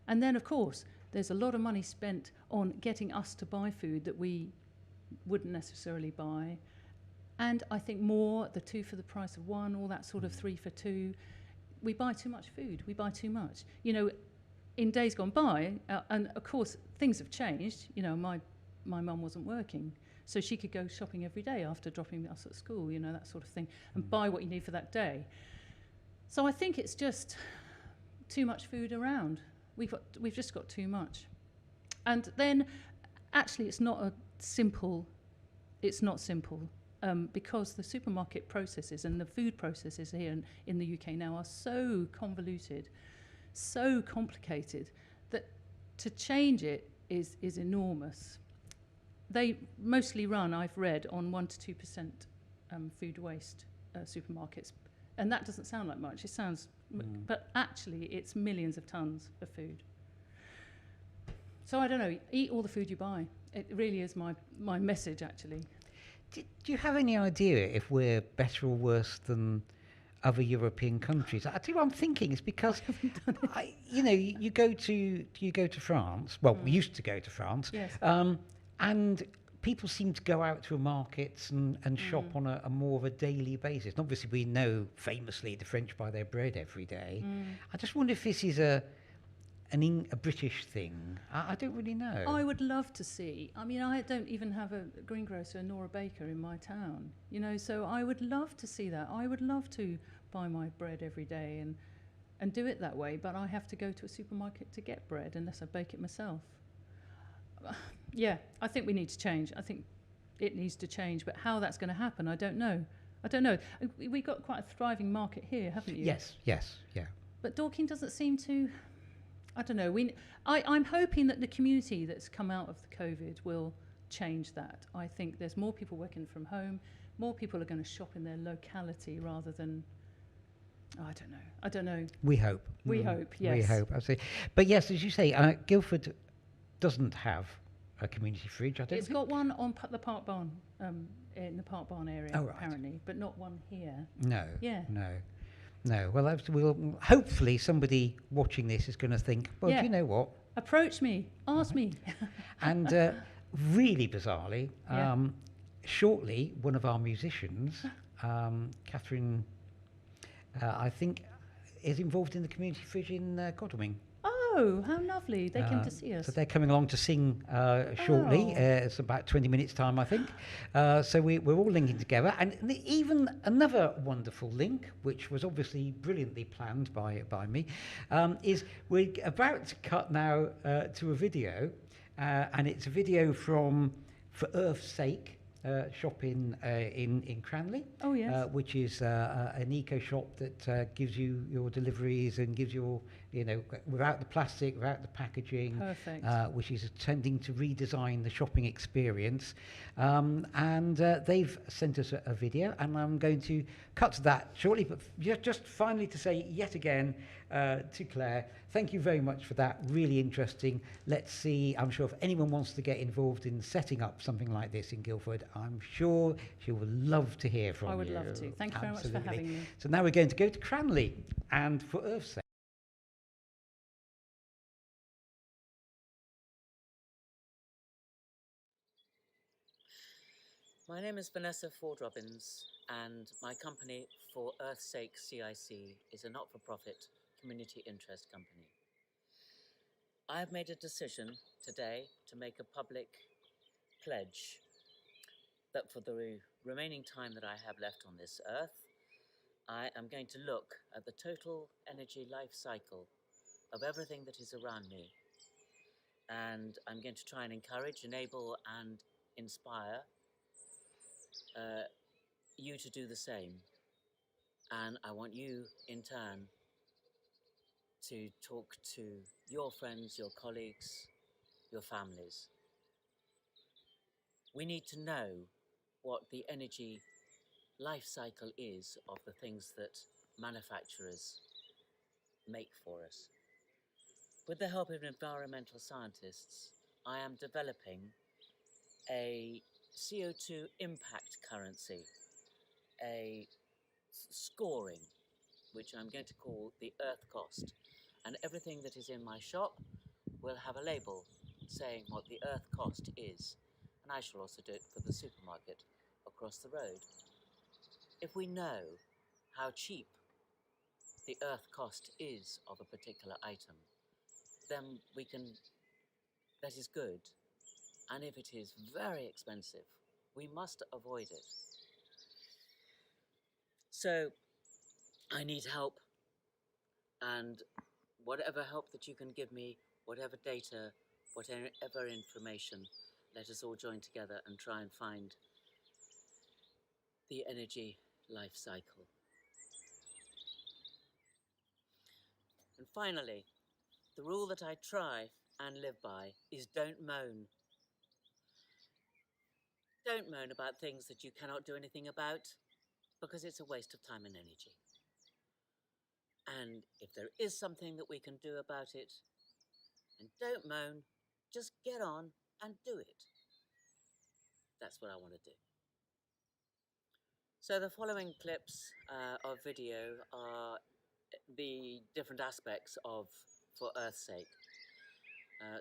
And then, of course, there's a lot of money spent on getting us to buy food that we wouldn't necessarily buy. And I think the 2 for the price of 1, all that sort of 3 for 2. We buy too much food. We buy too much. You know, in days gone by, and of course things have changed. You know, my mum wasn't working, so she could go shopping every day after dropping us at school. You know, that sort of thing, and buy what you need for that day. So I think it's just too much food around. We've just got too much, and then actually it's not simple. Because the supermarket processes and the food processes here in the UK now are so convoluted, so complicated, that to change it is enormous. They mostly run, I've read, on 1 to 2% food waste supermarkets. And that doesn't sound like much. It sounds, but actually it's millions of tons of food. So I don't know, eat all the food you buy. It really is my message, actually. Do you have any idea if we're better or worse than other European countries? I tell you what I'm thinking. It's because you go to France. Well, we used to go to France, yes. And people seem to go out to markets and shop on a more of a daily basis. And obviously, we know famously the French buy their bread every day. I just wonder if this is a British thing. I don't really know. I would love to see. I mean, I don't even have a greengrocer nor a baker in my town, you know, so I would love to see that. I would love to buy my bread every day and do it that way, but I have to go to a supermarket to get bread unless I bake it myself. Yeah, I think we need to change. I think it needs to change, but how that's going to happen, I don't know. We've got quite a thriving market here, haven't you? Yes, yeah. But Dorking doesn't seem to... I don't know. I'm hoping that the community that's come out of the COVID will change that. I think there's more people working from home. More people are going to shop in their locality rather than... I don't know. We hope. We hope, yes. We hope, absolutely. But yes, as you say, Guildford doesn't have a community fridge, I don't think. It's got one on the Park Barn, in the Park Barn area, apparently, but not one here. No. Yeah. No, well, hopefully somebody watching this is going to think, well, do you know what? Approach me, ask me. And really bizarrely, shortly, one of our musicians, Catherine, I think, is involved in the community fridge in Godalming. Oh, how lovely. They came to see us. So they're coming along to sing shortly. It's about 20 minutes' time, I think. So we're all linking together. And even another wonderful link, which was obviously brilliantly planned by me, is we're about to cut now to a video. And it's a video from For Earth's Sake, shop in Cranley. Oh, yes. Which is an eco shop that gives you your deliveries and gives you without the plastic, without the packaging, Perfect. which is tending to redesign the shopping experience. And they've sent us a video, and I'm going to cut to that shortly. But just finally to say yet again to Claire, thank you very much for that. Really interesting. Let's see. I'm sure if anyone wants to get involved in setting up something like this in Guildford, I'm sure she will love to hear from you. I would love to. Thank you very much for having me. So now we're going to go to Cranley, and for Earth's sake. My name is Vanessa Ford-Robbins, and my company, For Earth's Sake CIC, is a not-for-profit community interest company. I have made a decision today to make a public pledge that for the remaining time that I have left on this earth, I am going to look at the total energy life cycle of everything that is around me. And I'm going to try and encourage, enable, and inspire you to do the same. And I want you, in turn, to talk to your friends, your colleagues, your families. We need to know what the energy life cycle is of the things that manufacturers make for us. With the help of environmental scientists, I am developing a CO2 impact currency, a scoring, which I'm going to call the Earth cost. And everything that is in my shop will have a label saying what the Earth cost is. And I shall also do it for the supermarket across the road. If we know how cheap the Earth cost is of a particular item, then we can, that is good. And if it is very expensive, we must avoid it. So I need help, and whatever help that you can give me, whatever data, whatever information, let us all join together and try and find the energy life cycle. And finally, the rule that I try and live by is don't moan. Don't moan about things that you cannot do anything about, because it's a waste of time and energy. And if there is something that we can do about it, then don't moan, just get on and do it. That's what I want to do. So the following clips of video are the different aspects of For Earth's Sake.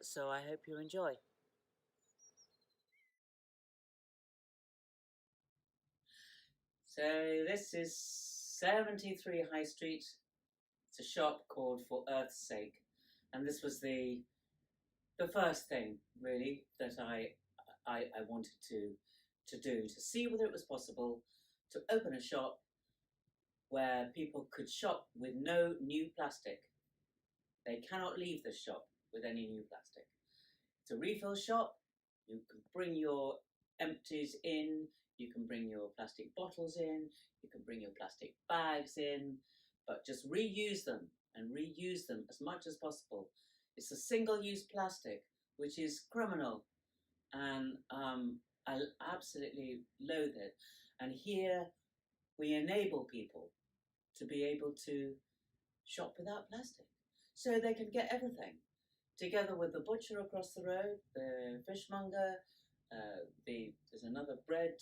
So I hope you enjoy. So this is 73 High Street. It's a shop called For Earth's Sake. And this was the first thing, really, that I wanted to do, to see whether it was possible to open a shop where people could shop with no new plastic. They cannot leave the shop with any new plastic. It's a refill shop. You can bring your empties in, you can bring your plastic bottles in, you can bring your plastic bags in, but just reuse them and reuse them as much as possible. It's a single-use plastic, which is criminal, and I absolutely loathe it. And here we enable people to be able to shop without plastic, so they can get everything. Together with the butcher across the road, the fishmonger, there's another bread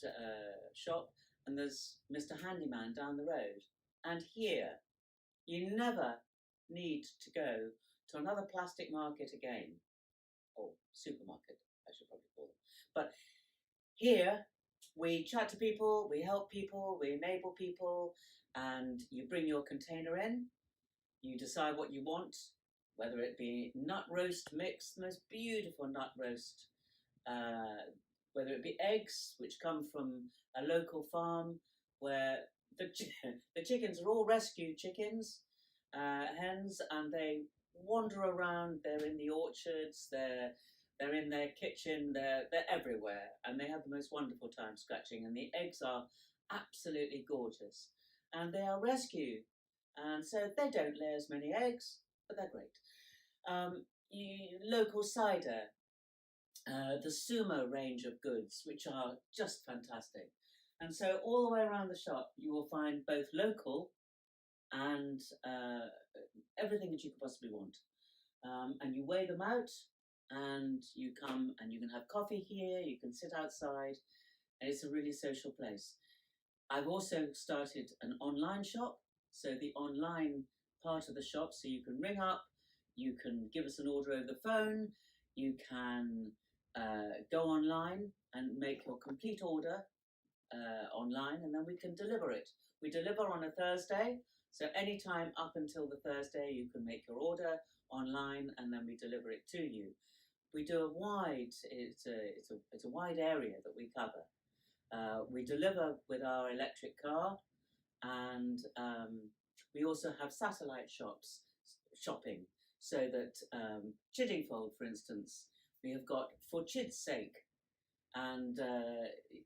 shop, and there's Mr. Handyman down the road. And here, you never need to go to another plastic market again, or supermarket, I should probably call them. But here, we chat to people, we help people, we enable people, and you bring your container in, you decide what you want, whether it be nut roast mix, the most beautiful nut roast, whether it be eggs, which come from a local farm, where the chickens are all rescued chickens, hens, and they wander around, they're in the orchards, they're in their kitchen, they're everywhere, and they have the most wonderful time scratching, and the eggs are absolutely gorgeous, and they are rescued, and so they don't lay as many eggs, but they're great. Local cider, the Sumo range of goods, which are just fantastic. And so all the way around the shop, you will find both local and everything that you could possibly want. And you weigh them out, and you come and you can have coffee here, you can sit outside, and it's a really social place. I've also started an online shop, so the online part of the shop, so you can ring up, you can give us an order over the phone, you can go online and make your complete order online, and then we can deliver it. We deliver on a Thursday, so anytime up until the Thursday you can make your order online, and then we deliver it to you. We do a wide, it's a wide area that we cover. We deliver with our electric car, and we also have satellite shopping, so that Chiddingfold, for instance, we have got for Chid's sake, and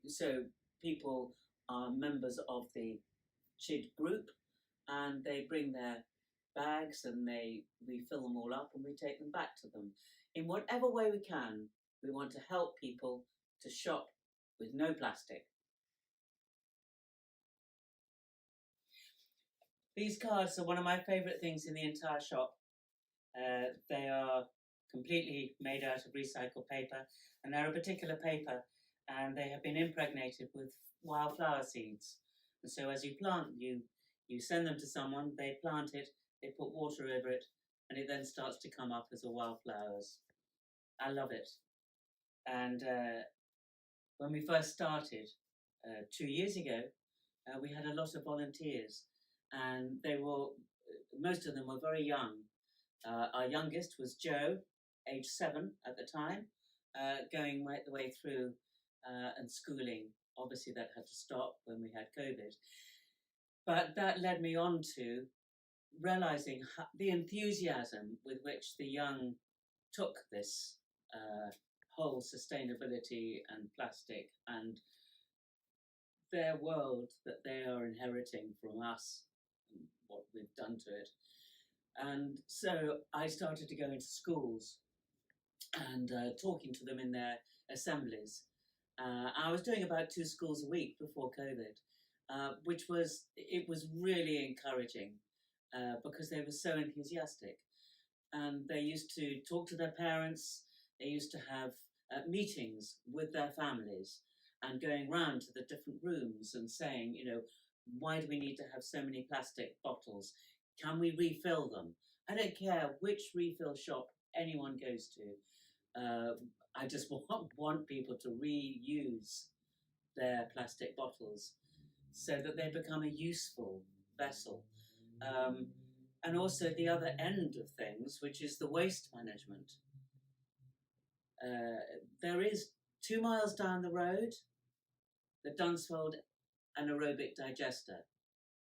so people are members of the Chid group, and they bring their bags and we fill them all up and we take them back to them. In whatever way we can, we want to help people to shop with no plastic. These cards are one of my favourite things in the entire shop. They are completely made out of recycled paper, and they're a particular paper, and they have been impregnated with wildflower seeds. And so as you plant, you send them to someone, they plant it, they put water over it, and it then starts to come up as a wildflowers. I love it. And when we first started 2 years ago, we had a lot of volunteers, and most of them were very young. Our youngest was Joe, age 7 at the time, going right the way through and schooling. Obviously that had to stop when we had COVID. But that led me on to realising the enthusiasm with which the young took this whole sustainability and plastic and their world that they are inheriting from us and what we've done to it. And so I started to go into schools and talking to them in their assemblies. I was doing about 2 schools a week before COVID, which was really encouraging because they were so enthusiastic. And they used to talk to their parents, they used to have meetings with their families and going round to the different rooms and saying, you know, why do we need to have so many plastic bottles? Can we refill them? I don't care which refill shop anyone goes to. I just want people to reuse their plastic bottles so that they become a useful vessel. And also the other end of things, which is the waste management. There is 2 miles down the road, the Dunsfold Anaerobic Digester.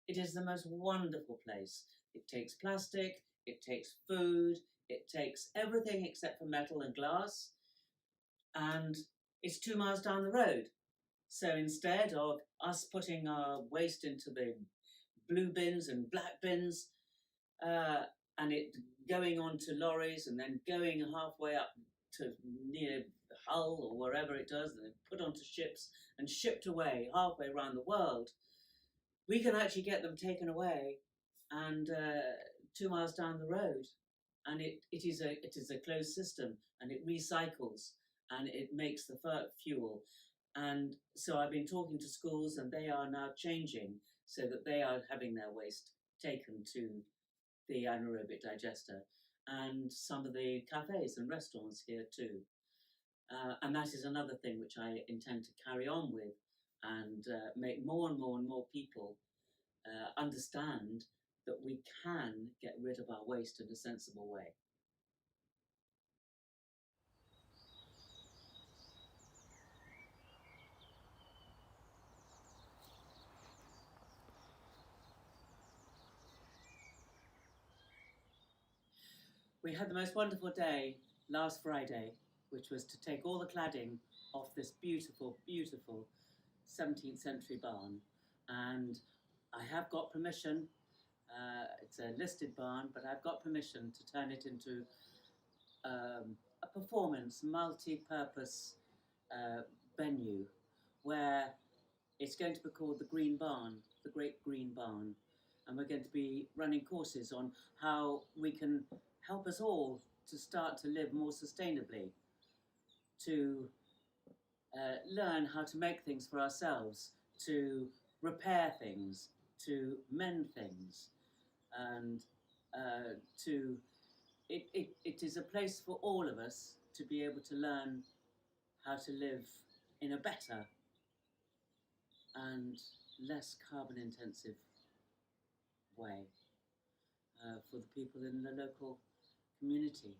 It is the most wonderful place. It takes plastic, it takes food, it takes everything except for metal and glass, and it's 2 miles down the road. So instead of us putting our waste into the blue bins and black bins, and it going onto lorries and then going halfway up to near Hull or wherever it does, and then put onto ships and shipped away halfway around the world, we can actually get them taken away and 2 miles down the road, and it is a closed system, and it recycles and it makes the fuel. And so I've been talking to schools, and they are now changing so that they are having their waste taken to the anaerobic digester, and some of the cafes and restaurants here too. And that is another thing which I intend to carry on with and make more and more and more people understand that we can get rid of our waste in a sensible way. We had the most wonderful day last Friday, which was to take all the cladding off this beautiful, beautiful 17th century barn. And I have got permission It's a listed barn, but I've got permission to turn it into a performance, multi-purpose venue where it's going to be called the Green Barn, the Great Green Barn. And we're going to be running courses on how we can help us all to start to live more sustainably, to learn how to make things for ourselves, to repair things, to mend things, and it is a place for all of us to be able to learn how to live in a better and less carbon intensive way for the people in the local community.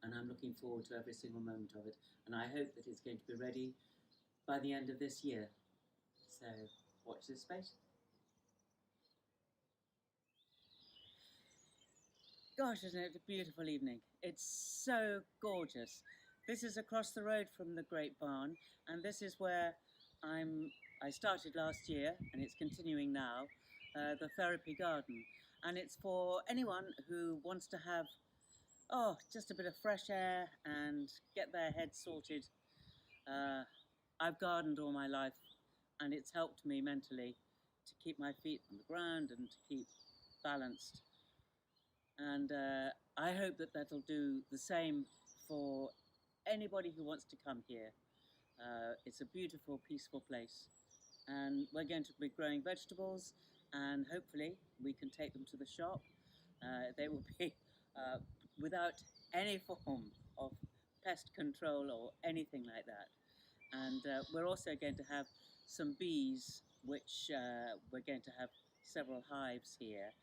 And I'm looking forward to every single moment of it, and I hope that it's going to be ready by the end of this year. So watch this space. Gosh, isn't it a beautiful evening? It's so gorgeous. This is across the road from the Great Barn, and this is where I started last year, and it's continuing now, the therapy garden. And it's for anyone who wants to have, just a bit of fresh air and get their head sorted. I've gardened all my life, and it's helped me mentally to keep my feet on the ground and to keep balanced. And I hope that that'll do the same for anybody who wants to come here. It's a beautiful, peaceful place. And we're going to be growing vegetables, and hopefully we can take them to the shop. They will be without any form of pest control or anything like that. And we're also going to have some bees, which we're going to have several hives here,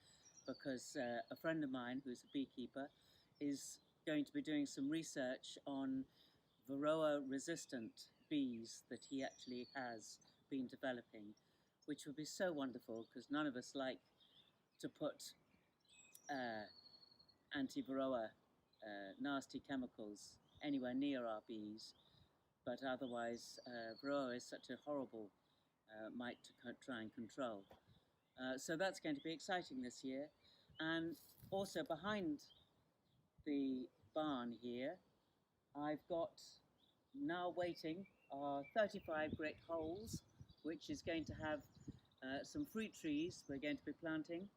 because a friend of mine who's a beekeeper is going to be doing some research on Varroa resistant bees that he actually has been developing, which would be so wonderful, because none of us like to put anti-Varroa nasty chemicals anywhere near our bees, but otherwise Varroa is such a horrible mite to try and control. So that's going to be exciting this year. And also behind the barn here, I've got now waiting are 35 great holes, which is going to have some fruit trees we're going to be planting,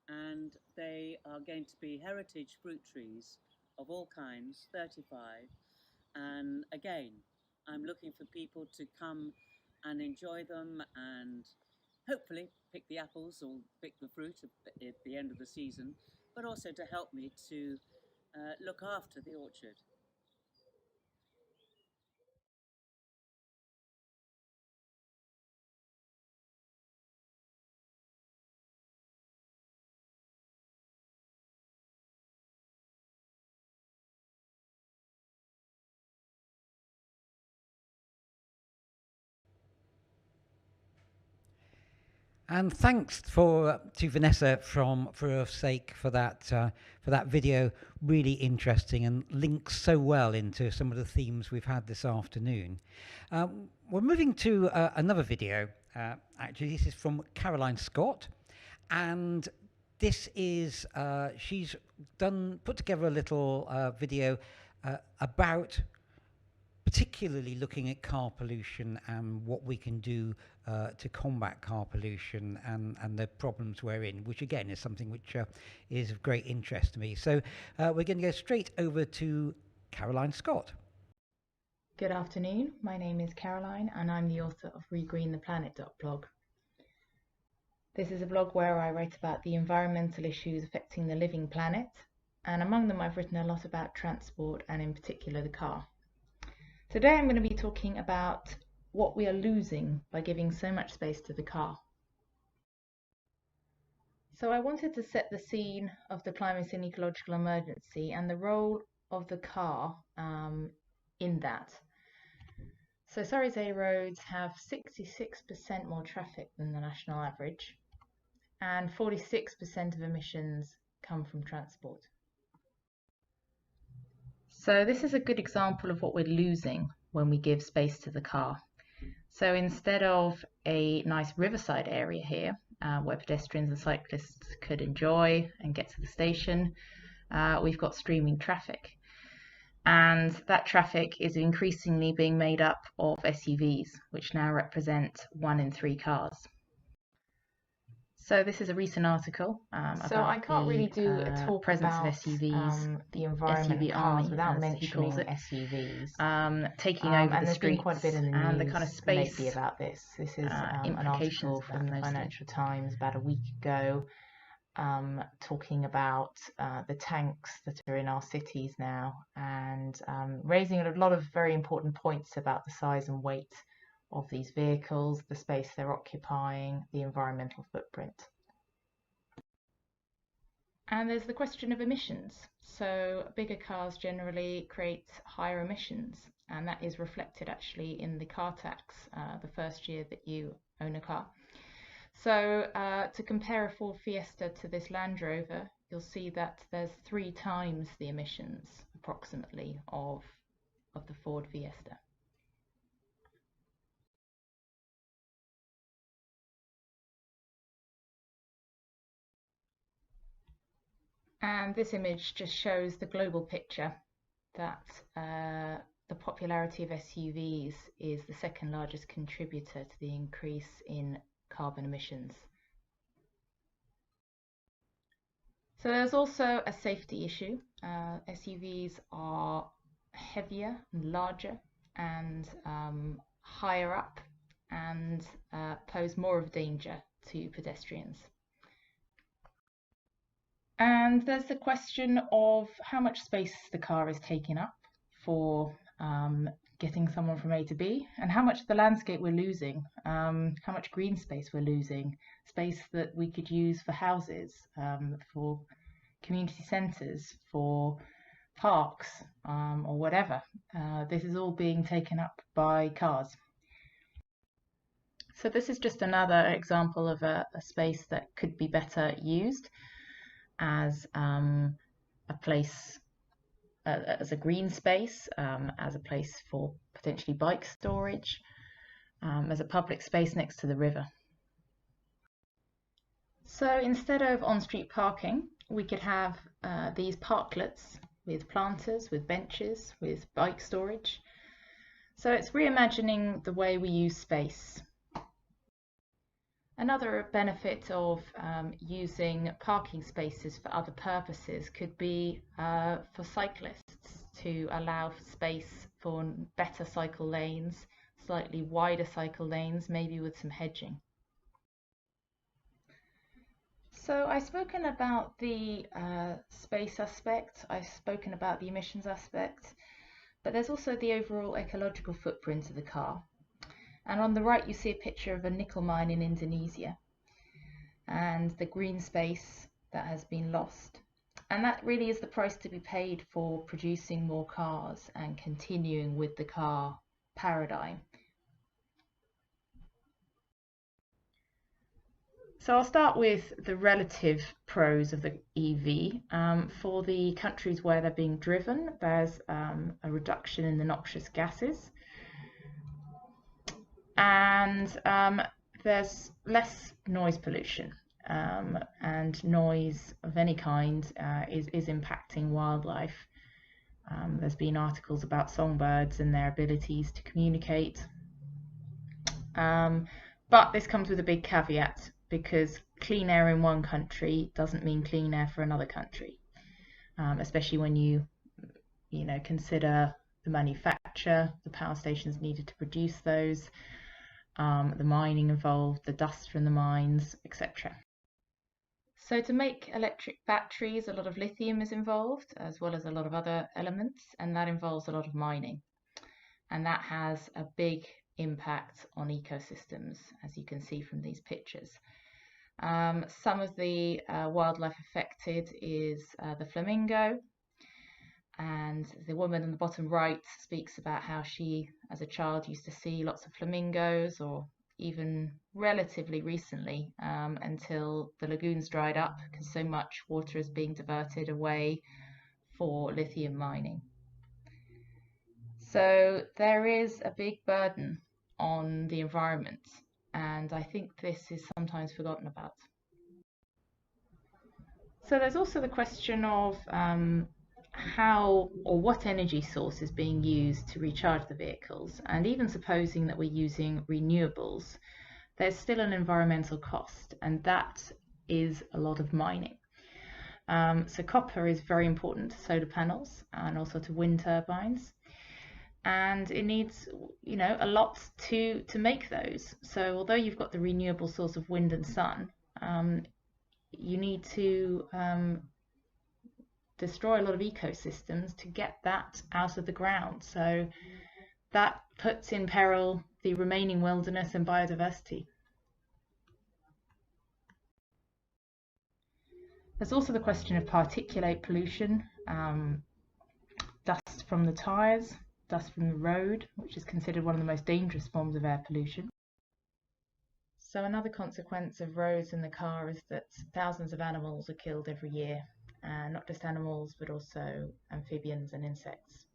and they are going to be heritage fruit trees of all kinds, 35. And again, I'm looking for people to come and enjoy them and hopefully pick the apples or pick the fruit at the end of the season, but also to help me to look after the orchard. And thanks to Vanessa from For Earth's Sake for that video. Really interesting and links so well into some of the themes we've had this afternoon. We're moving to another video. Actually, this is from Caroline Scott, and this is she's put together a little video about particularly looking at car pollution and what we can do to combat car pollution and the problems we're in, which again is something which is of great interest to me. So we're going to go straight over to Caroline Scott. Good afternoon, my name is Caroline and I'm the author of regreentheplanet.blog. This is a blog where I write about the environmental issues affecting the living planet, and among them I've written a lot about transport and in particular the car. Today I'm going to be talking about what we are losing by giving so much space to the car. So I wanted to set the scene of the climate and ecological emergency and the role of the car in that. So Surrey's A roads have 66% more traffic than the national average, and 46% of emissions come from transport. So this is a good example of what we're losing when we give space to the car. So instead of a nice riverside area here, where pedestrians and cyclists could enjoy and get to the station, we've got streaming traffic. And that traffic is increasingly being made up of SUVs, which now represent 1 in 3 cars. So this is a recent article so I can't really do a talk presence about of SUVs, the environment SUV and cars army, without as he mentioning calls it, SUVs. taking over and the there's been streets quite a bit in the and the news kind of space lately about this. This is an implications article of that from the mostly. Financial Times about a week ago, talking about the tanks that are in our cities now, and raising a lot of very important points about the size and weight of these vehicles, the space they're occupying, the environmental footprint. And there's the question of emissions. So bigger cars generally create higher emissions, and that is reflected actually in the car tax the first year that you own a car. So to compare a Ford Fiesta to this Land Rover, you'll see that there's 3 times the emissions approximately of the Ford Fiesta. And this image just shows the global picture that the popularity of SUVs is the 2nd largest contributor to the increase in carbon emissions. So there's also a safety issue. SUVs are heavier and larger and higher up, and pose more of a danger to pedestrians. And there's the question of how much space the car is taking up for getting someone from A to B, and how much of the landscape we're losing, how much green space we're losing, space that we could use for houses, for community centres, for parks, or whatever. This is all being taken up by cars. So this is just another example of a space that could be better used as a place, as a green space, as a place for potentially bike storage, as a public space next to the river. So instead of on-street parking, we could have these parklets with planters, with benches, with bike storage. So it's reimagining the way we use space. Another benefit of using parking spaces for other purposes could be for cyclists, to allow space for better cycle lanes, slightly wider cycle lanes, maybe with some hedging. So I've spoken about the space aspect, I've spoken about the emissions aspect, but there's also the overall ecological footprint of the car. And on the right you see a picture of a nickel mine in Indonesia and the green space that has been lost. And that really is the price to be paid for producing more cars and continuing with the car paradigm. So I'll start with the relative pros of the EV. For the countries where they're being driven, there's a reduction in the noxious gases. And there's less noise pollution, and noise of any kind is impacting wildlife. There's been articles about songbirds and their abilities to communicate. But this comes with a big caveat, because clean air in one country doesn't mean clean air for another country, especially when you consider the manufacture, the power stations needed to produce those, the mining involved, the dust from the mines, etc. So to make electric batteries, a lot of lithium is involved, as well as a lot of other elements, and that involves a lot of mining. And that has a big impact on ecosystems, as you can see from these pictures. Some of the wildlife affected is the flamingo, and the woman in the bottom right speaks about how she, as a child, used to see lots of flamingos, or even relatively recently, until the lagoons dried up because so much water is being diverted away for lithium mining. So there is a big burden on the environment and I think this is sometimes forgotten about. So there's also the question of how or what energy source is being used to recharge the vehicles, and even supposing that we're using renewables, there's still an environmental cost, and that is a lot of mining. So copper is very important to solar panels and also to wind turbines, and it needs, you know, a lot to make those. So although you've got the renewable source of wind and sun, you need to destroy a lot of ecosystems to get that out of the ground. So that puts in peril the remaining wilderness and biodiversity. There's also the question of particulate pollution, dust from the tyres, dust from the road, which is considered one of the most dangerous forms of air pollution. So another consequence of roads and the car is that thousands of animals are killed every year, not just animals but also amphibians and insects.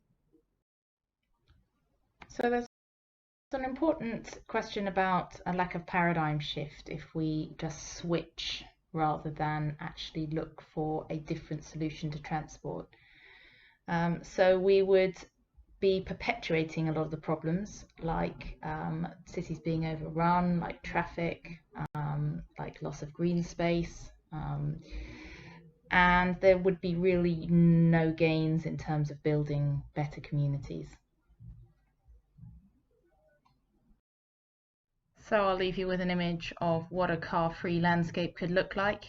So there's an important question about a lack of paradigm shift if we just switch rather than actually look for a different solution to transport. So we would be perpetuating a lot of the problems, like cities being overrun, like traffic, like loss of green space, and there would be really no gains in terms of building better communities. So I'll leave you with an image of what a car-free landscape could look like,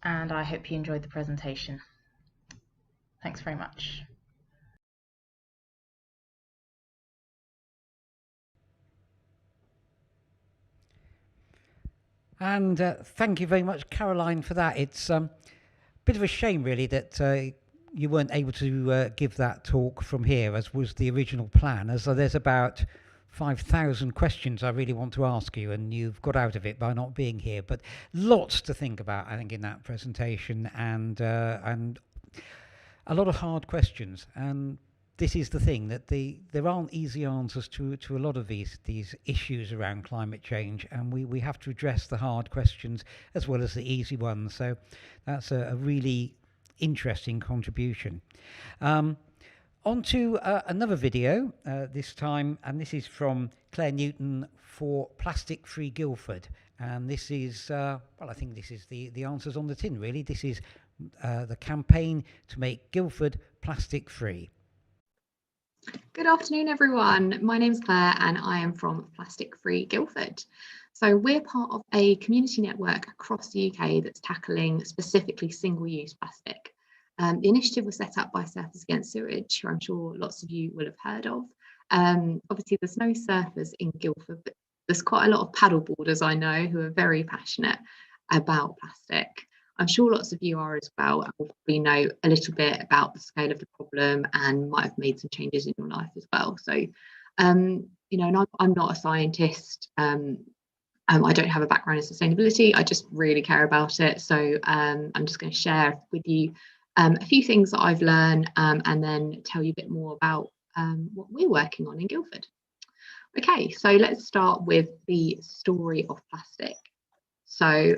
and I hope you enjoyed the presentation. Thanks very much. And thank you very much, Caroline, for that. It's a bit of a shame, really, that you weren't able to give that talk from here, as was the original plan, as there's about 5,000 questions I really want to ask you, and you've got out of it by not being here. But lots to think about, I think, in that presentation, and a lot of hard questions. And this is the thing, that there aren't easy answers to a lot of these issues around climate change, and we have to address the hard questions as well as the easy ones. So that's a really interesting contribution. On to another video this time, and this is from Claire Newton for Plastic Free Guildford. And this is, well, I think this is the answers on the tin, really. This is the campaign to make Guildford plastic free. Good afternoon, everyone. My name's Claire and I am from Plastic Free Guildford. So we're part of a community network across the UK that's tackling specifically single-use plastic. The initiative was set up by Surfers Against Sewage, who I'm sure lots of you will have heard of. Obviously, there's no surfers in Guildford, but there's quite a lot of paddleboarders I know who are very passionate about plastic. I'm sure lots of you are as well, and will probably know a little bit about the scale of the problem and might have made some changes in your life as well. So, you know, and I'm not a scientist. I don't have a background in sustainability. I just really care about it. So I'm just going to share with you a few things that I've learned and then tell you a bit more about what we're working on in Guildford. Okay, so let's start with the story of plastic. So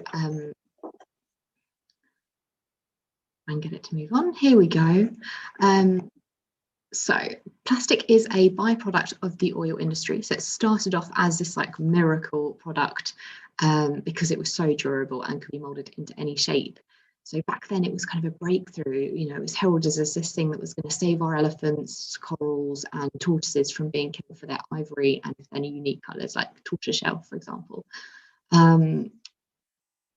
and get it to move on. Here we go. So plastic is a byproduct of the oil industry. So it started off as this like miracle product because it was so durable and could be molded into any shape. So back then it was kind of a breakthrough, you know, it was heralded as this thing that was going to save our elephants, corals and tortoises from being killed for their ivory and any unique colours like tortoiseshell, for example.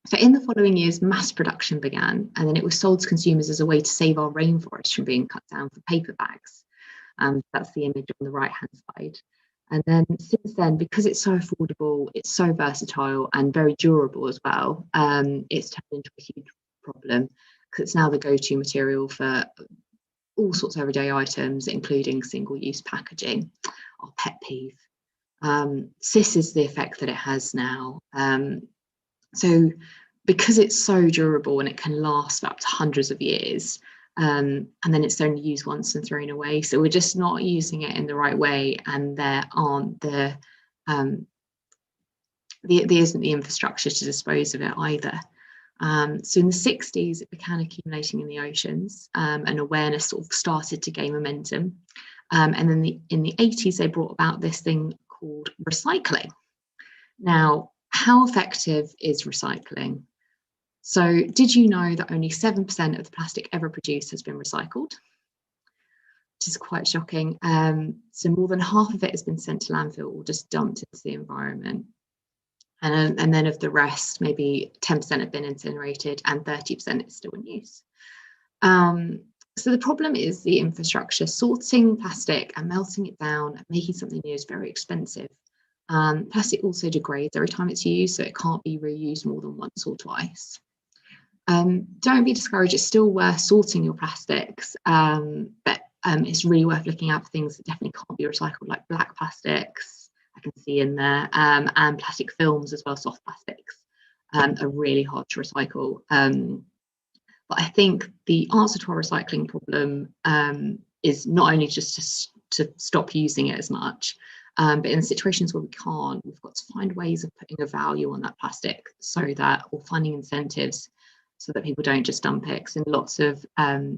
So in the following years, mass production began, and then it was sold to consumers as a way to save our rainforests from being cut down for paper bags. That's the image on the right-hand side. And then since then, because it's so affordable, it's so versatile and very durable as well, it's turned into a huge problem because it's now the go-to material for all sorts of everyday items, including single-use packaging, our pet peeve. This is the effect that it has now. So because it's so durable and it can last up to hundreds of years, and then it's only used once and thrown away. So we're just not using it in the right way, and there aren't the there isn't the infrastructure to dispose of it either. So in the 60s, it began accumulating in the oceans, and awareness sort of started to gain momentum. And then in the 80s, they brought about this thing called recycling. Now, how effective is recycling? So did you know that only 7% of the plastic ever produced has been recycled? Which is quite shocking. So more than half of it has been sent to landfill or just dumped into the environment. And then of the rest, maybe 10% have been incinerated and 30% is still in use. So the problem is the infrastructure. Sorting plastic and melting it down and making something new is very expensive. Plastic also degrades every time it's used, so it can't be reused more than once or twice. Don't be discouraged, it's still worth sorting your plastics, but it's really worth looking out for things that definitely can't be recycled, like black plastics, I can see in there, and plastic films as well, soft plastics, are really hard to recycle. But I think the answer to our recycling problem is not only just to stop using it as much, but in situations where we can't, we've got to find ways of putting a value on that plastic or finding incentives so that people don't just dump it. 'Cause in lots of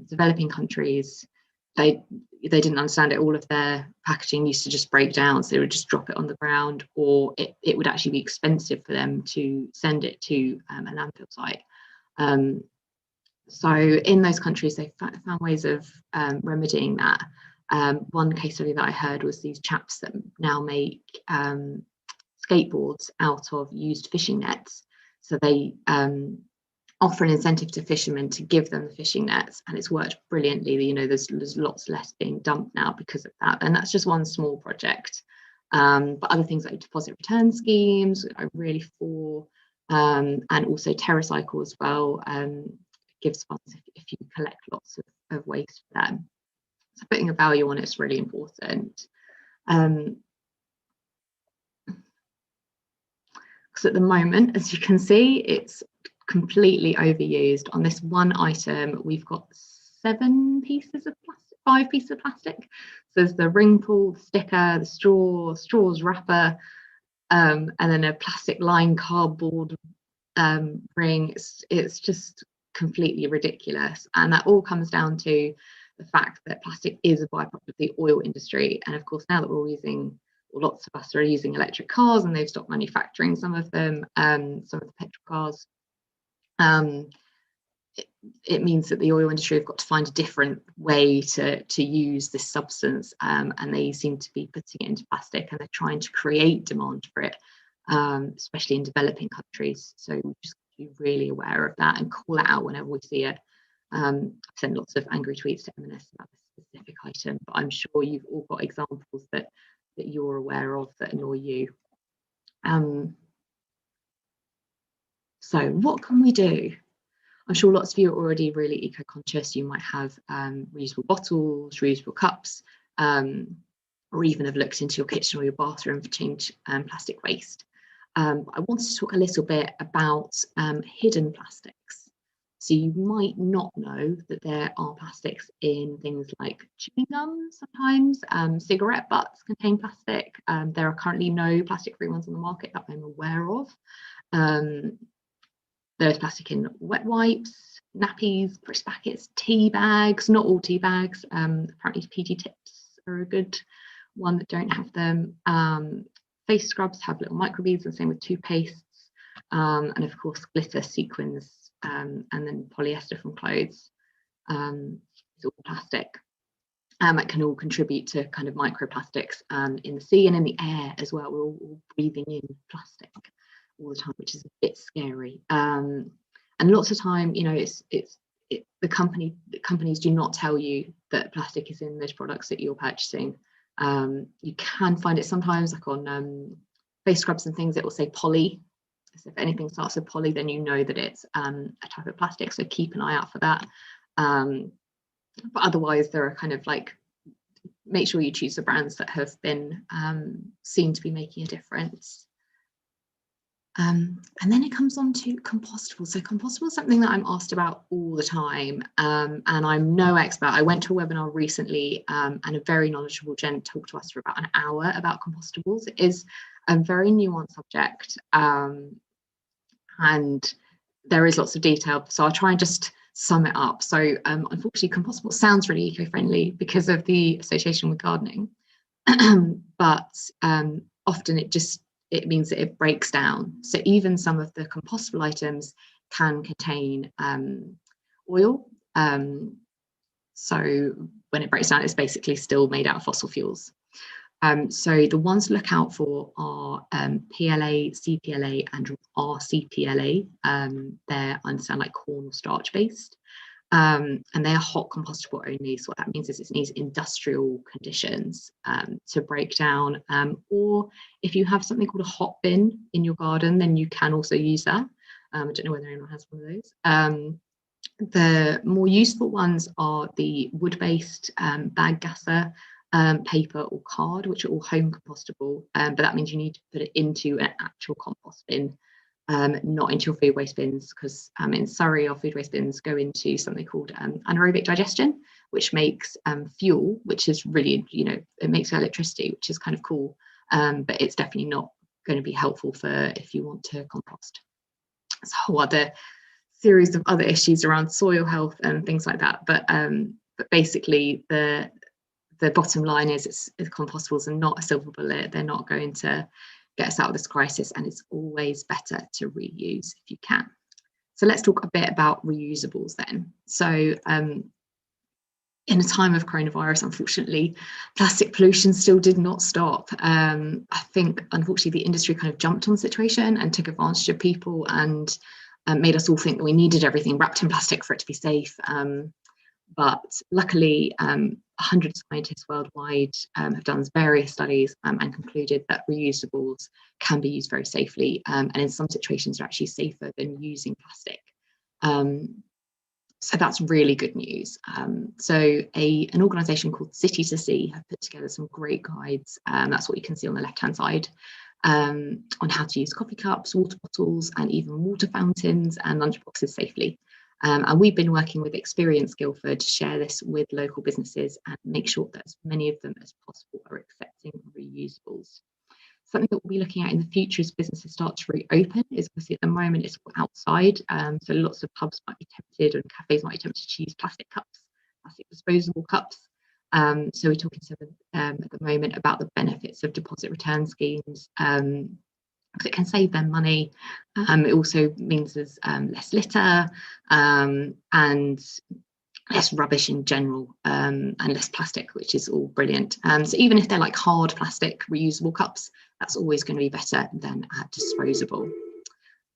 developing countries, they didn't understand it. All of their packaging used to just break down, so they would just drop it on the ground, or it would actually be expensive for them to send it to a landfill site. So in those countries, they found ways of remedying that. One case study that I heard was these chaps that now make skateboards out of used fishing nets. So they offer an incentive to fishermen to give them the fishing nets, and it's worked brilliantly. You know, there's lots less being dumped now because of that, and that's just one small project. But other things like deposit return schemes are really for, and also TerraCycle as well. Gives funds if you collect lots of waste for them. So putting a value on it is really important. Because at the moment, as you can see, it's completely overused. On this one item, we've got 5 pieces of plastic. So there's the ring pull, the sticker, the straws wrapper, and then a plastic lined cardboard ring. It's just completely ridiculous, and that all comes down to the fact that plastic is a byproduct of the oil industry. And of course, now that we're all using, or lots of us are using electric cars, and they've stopped manufacturing some of them, some of the petrol cars, it means that the oil industry have got to find a different way to use this substance, and they seem to be putting it into plastic, and they're trying to create demand for it, especially in developing countries. So we just be really aware of that and call it out whenever we see it. I've sent lots of angry tweets to M&S about this specific item, but I'm sure you've all got examples that you're aware of that annoy you. So what can we do? I'm sure lots of you are already really eco-conscious. You might have reusable bottles, reusable cups, or even have looked into your kitchen or your bathroom for change plastic waste. I wanted to talk a little bit about hidden plastics. So you might not know that there are plastics in things like chewing gum sometimes. Cigarette butts contain plastic. There are currently no plastic-free ones on the market that I'm aware of. There's plastic in wet wipes, nappies, crisp packets, tea bags, not all tea bags. Apparently PG tips are a good one that don't have them. Face scrubs have little microbeads, and same with toothpastes. And of course, glitter, sequins, and then polyester from clothes is all plastic. It can all contribute to kind of microplastics in the sea and in the air as well. We're all breathing in plastic all the time, which is a bit scary. And lots of time, you know, the companies do not tell you that plastic is in those products that you're purchasing. You can find it sometimes, like on face scrubs and things, it will say poly. So if anything starts with poly, then you know that it's a type of plastic, so keep an eye out for that. But otherwise, there are kind of like, make sure you choose the brands that have been seen to be making a difference. And then it comes on to compostables. So compostable is something that I'm asked about all the time, and I'm no expert. I went to a webinar recently, and a very knowledgeable gent talked to us for about an hour about compostables. It is a very nuanced subject, and there is lots of detail. So I'll try and just sum it up. So unfortunately, compostable sounds really eco-friendly because of the association with gardening, but often it means that it breaks down. So even some of the compostable items can contain oil. So when it breaks down, it's basically still made out of fossil fuels. So the ones to look out for are PLA, CPLA, and RCPLA. They're, I understand, like corn or starch based, and they're hot compostable only. So what that means is it needs industrial conditions to break down. Or if you have something called a hot bin in your garden, then you can also use that. I don't know whether anyone has one of those. The more useful ones are the wood-based bag gasser, paper or card, which are all home compostable, but that means you need to put it into an actual compost bin, not into your food waste bins, because in Surrey our food waste bins go into something called anaerobic digestion, which makes fuel, which is really, it makes electricity, which is kind of cool, but it's definitely not going to be helpful for if you want to compost. There's a whole other series of other issues around soil health and things like that, but basically the bottom line is compostables are not a silver bullet. They're not going to get us out of this crisis, and it's always better to reuse if you can. So let's talk a bit about reusables then. So in a time of coronavirus, unfortunately, plastic pollution still did not stop. I think, unfortunately, the industry kind of jumped on the situation and took advantage of people and made us all think that we needed everything wrapped in plastic for it to be safe. But luckily, 100 scientists worldwide have done various studies and concluded that reusables can be used very safely, and in some situations are actually safer than using plastic. So that's really good news. So an organisation called City to Sea have put together some great guides, that's what you can see on the left-hand side, on how to use coffee cups, water bottles, and even water fountains and lunchboxes safely. And we've been working with Experience Guildford to share this with local businesses and make sure that as many of them as possible are accepting reusables. Something that we'll be looking at in the future as businesses start to reopen is, obviously at the moment it's all outside, so lots of pubs might be tempted and cafes might be tempted to use plastic cups, plastic disposable cups. So we're talking to them at the moment about the benefits of deposit return schemes, because it can save them money. It also means there's less litter and less rubbish in general, and less plastic, which is all brilliant. So even if they're like hard plastic reusable cups, that's always going to be better than disposable.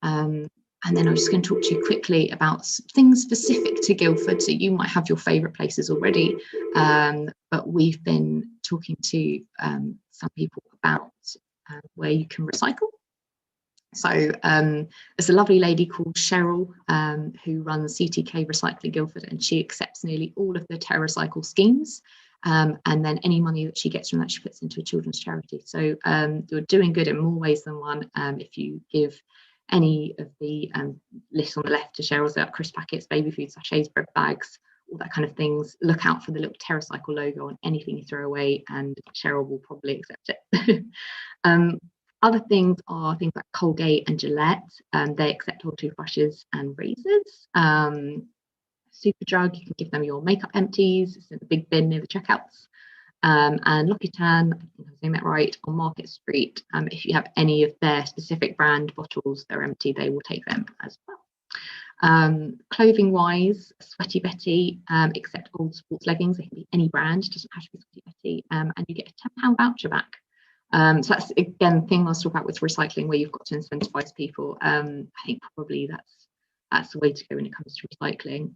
And then I'm just going to talk to you quickly about things specific to Guildford. So you might have your favourite places already, but we've been talking to some people about where you can recycle. So there's a lovely lady called Cheryl who runs CTK Recycling Guildford, and she accepts nearly all of the TerraCycle schemes, and then any money that she gets from that she puts into a children's charity. So you're doing good in more ways than one if you give any of the lists on the left to Cheryl's, like crisp packets, baby food sachets, bread bags, all that kind of things. Look out for the little TerraCycle logo on anything you throw away, and Cheryl will probably accept it. Other things are things like Colgate and Gillette. They accept all toothbrushes and razors. Superdrug, you can give them your makeup empties. It's in the big bin near the checkouts. And L'Occitane, I think I'm saying that right, on Market Street. If you have any of their specific brand bottles, they're empty, they will take them as well. Clothing wise, Sweaty Betty, except old sports leggings. They can be any brand, doesn't have to be Sweaty Betty, and you get a £10 voucher back. So that's, again, the thing I was talking about with recycling, where you've got to incentivize people. I think probably that's the way to go when it comes to recycling.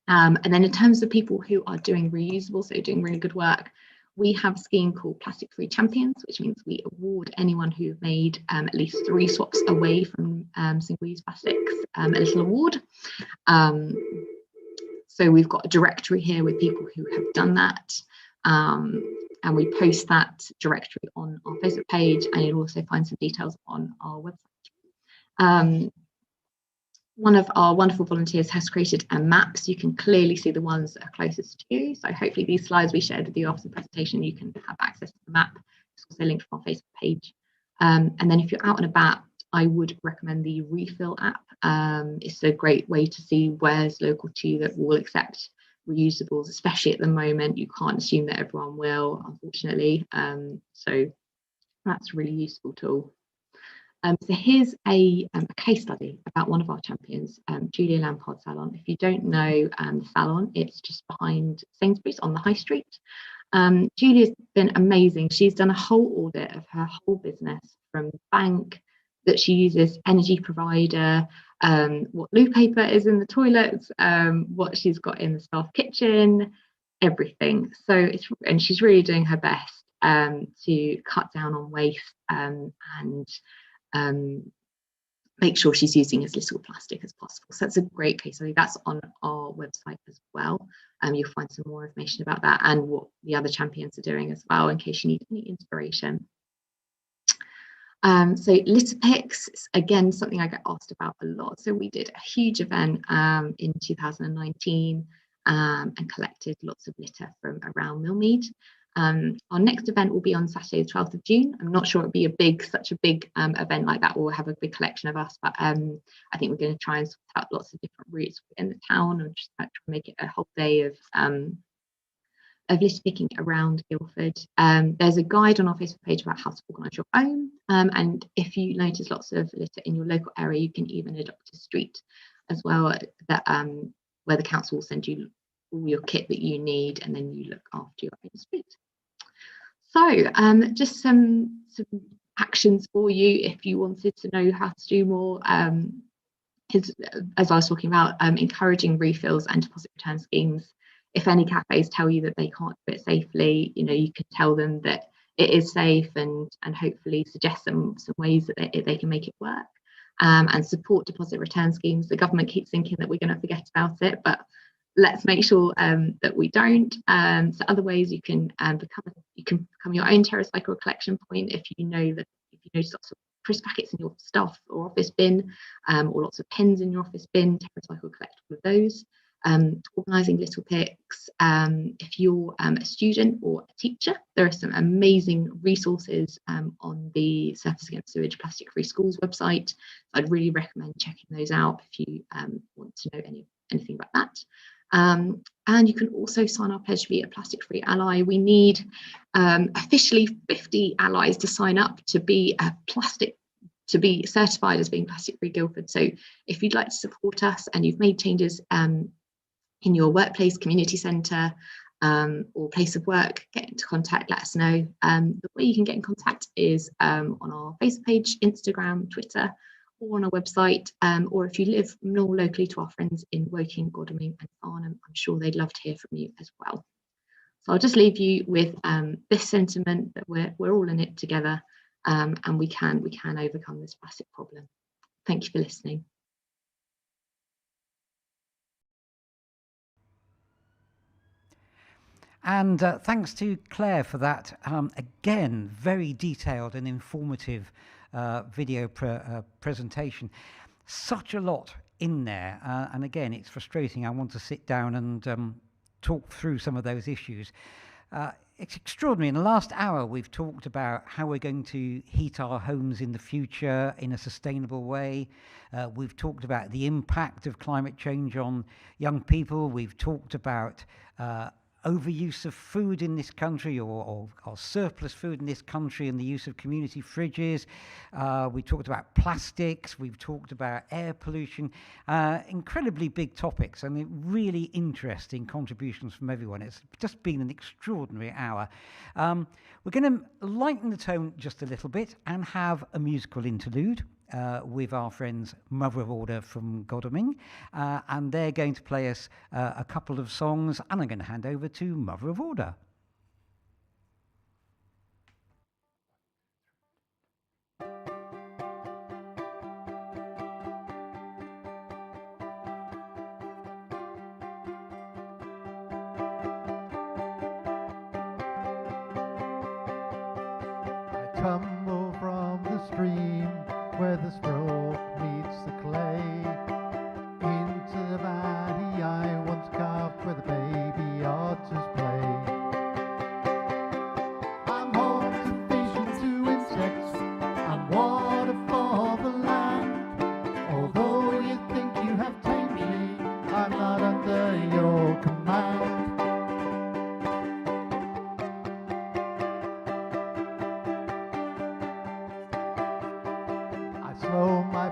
And then in terms of people who are doing reusable, so doing really good work, we have a scheme called Plastic Free Champions, which means we award anyone who made at least 3 swaps away from single-use plastics a little award. So we've got a directory here with people who have done that. And we post that directory on our Facebook page, and you'll also find some details on our website. One of our wonderful volunteers has created a map, so you can clearly see the ones that are closest to you. So hopefully these slides we shared with you after the presentation, you can have access to the map. It's also linked from our Facebook page. And then if you're out and about, I would recommend the Refill app. It's a great way to see where's local to you that will accept reusables, especially at the moment. You can't assume that everyone will, unfortunately. So that's a really useful tool. So here's a case study about one of our champions, Julia Lampard Salon. If you don't know the salon, it's just behind Sainsbury's on the High Street. Julia's been amazing. She's done a whole audit of her whole business, from bank that she uses, energy provider, what loo paper is in the toilets, what she's got in the staff kitchen, everything. So and she's really doing her best to cut down on waste and make sure she's using as little plastic as possible. So that's a great case study. That's on our website as well. You'll find some more information about that and what the other champions are doing as well, in case you need any inspiration. So litter picks, again, something I get asked about a lot. So we did a huge event in 2019 and collected lots of litter from around Millmead. Our next event will be on Saturday, the 12th of June. I'm not sure it'll be such a big event like that, or we'll have a big collection of us, but I think we're going to try and sort out lots of different routes in the town and just try to make it a whole day of litter picking around Guildford. There's a guide on our Facebook page about how to organise your own, and if you notice lots of litter in your local area, you can even adopt a street as well, that where the council will send you all your kit that you need, and then you look after your own street. So just some actions for you if you wanted to know how to do more. As I was talking about, encouraging refills and deposit return schemes. If any cafes tell you that they can't do it safely, you can tell them that it is safe, and hopefully suggest some ways that they can make it work. And support deposit return schemes. The government keeps thinking that we're going to forget about it, but let's make sure that we don't. So other ways you can become your own TerraCycle collection point. If you notice lots of crisp packets in your staff or office bin, or lots of pens in your office bin, TerraCycle collect all of those. Organising little picks. If you're a student or a teacher, there are some amazing resources on the Surface Against Sewage Plastic Free Schools website. I'd really recommend checking those out if you want to know anything about that. And you can also sign our pledge to be a plastic free ally. We need officially 50 allies to sign up to be certified as being plastic free Guildford. So if you'd like to support us and you've made changes in your workplace, community centre, or place of work, get into contact, let us know. The way you can get in contact is on our Facebook page, Instagram, Twitter, or on our website, or if you live more locally to our friends in Woking, Godalming and Farnham, I'm sure they'd love to hear from you as well. So I'll just leave you with this sentiment that we're all in it together, and we can overcome this plastic problem. Thank you for listening. And thanks to Claire for that, again, very detailed and informative video presentation. Such a lot in there. And again, it's frustrating. I want to sit down and talk through some of those issues. It's extraordinary. In the last hour, we've talked about how we're going to heat our homes in the future in a sustainable way. We've talked about the impact of climate change on young people. We've talked about overuse of food in this country, or surplus food in this country, and the use of community fridges. We talked about plastics. We've talked about air pollution. Incredibly big topics, and really interesting contributions from everyone. It's just been an extraordinary hour. We're going to lighten the tone just a little bit and have a musical interlude with our friends Mother of Order from Godalming, and they're going to play us a couple of songs, and I'm going to hand over to Mother of Order. I tumble from the stream where the stroke meets the clay, into the valley I once carved where the baby otters play. I'm home to fish and to insects, I'm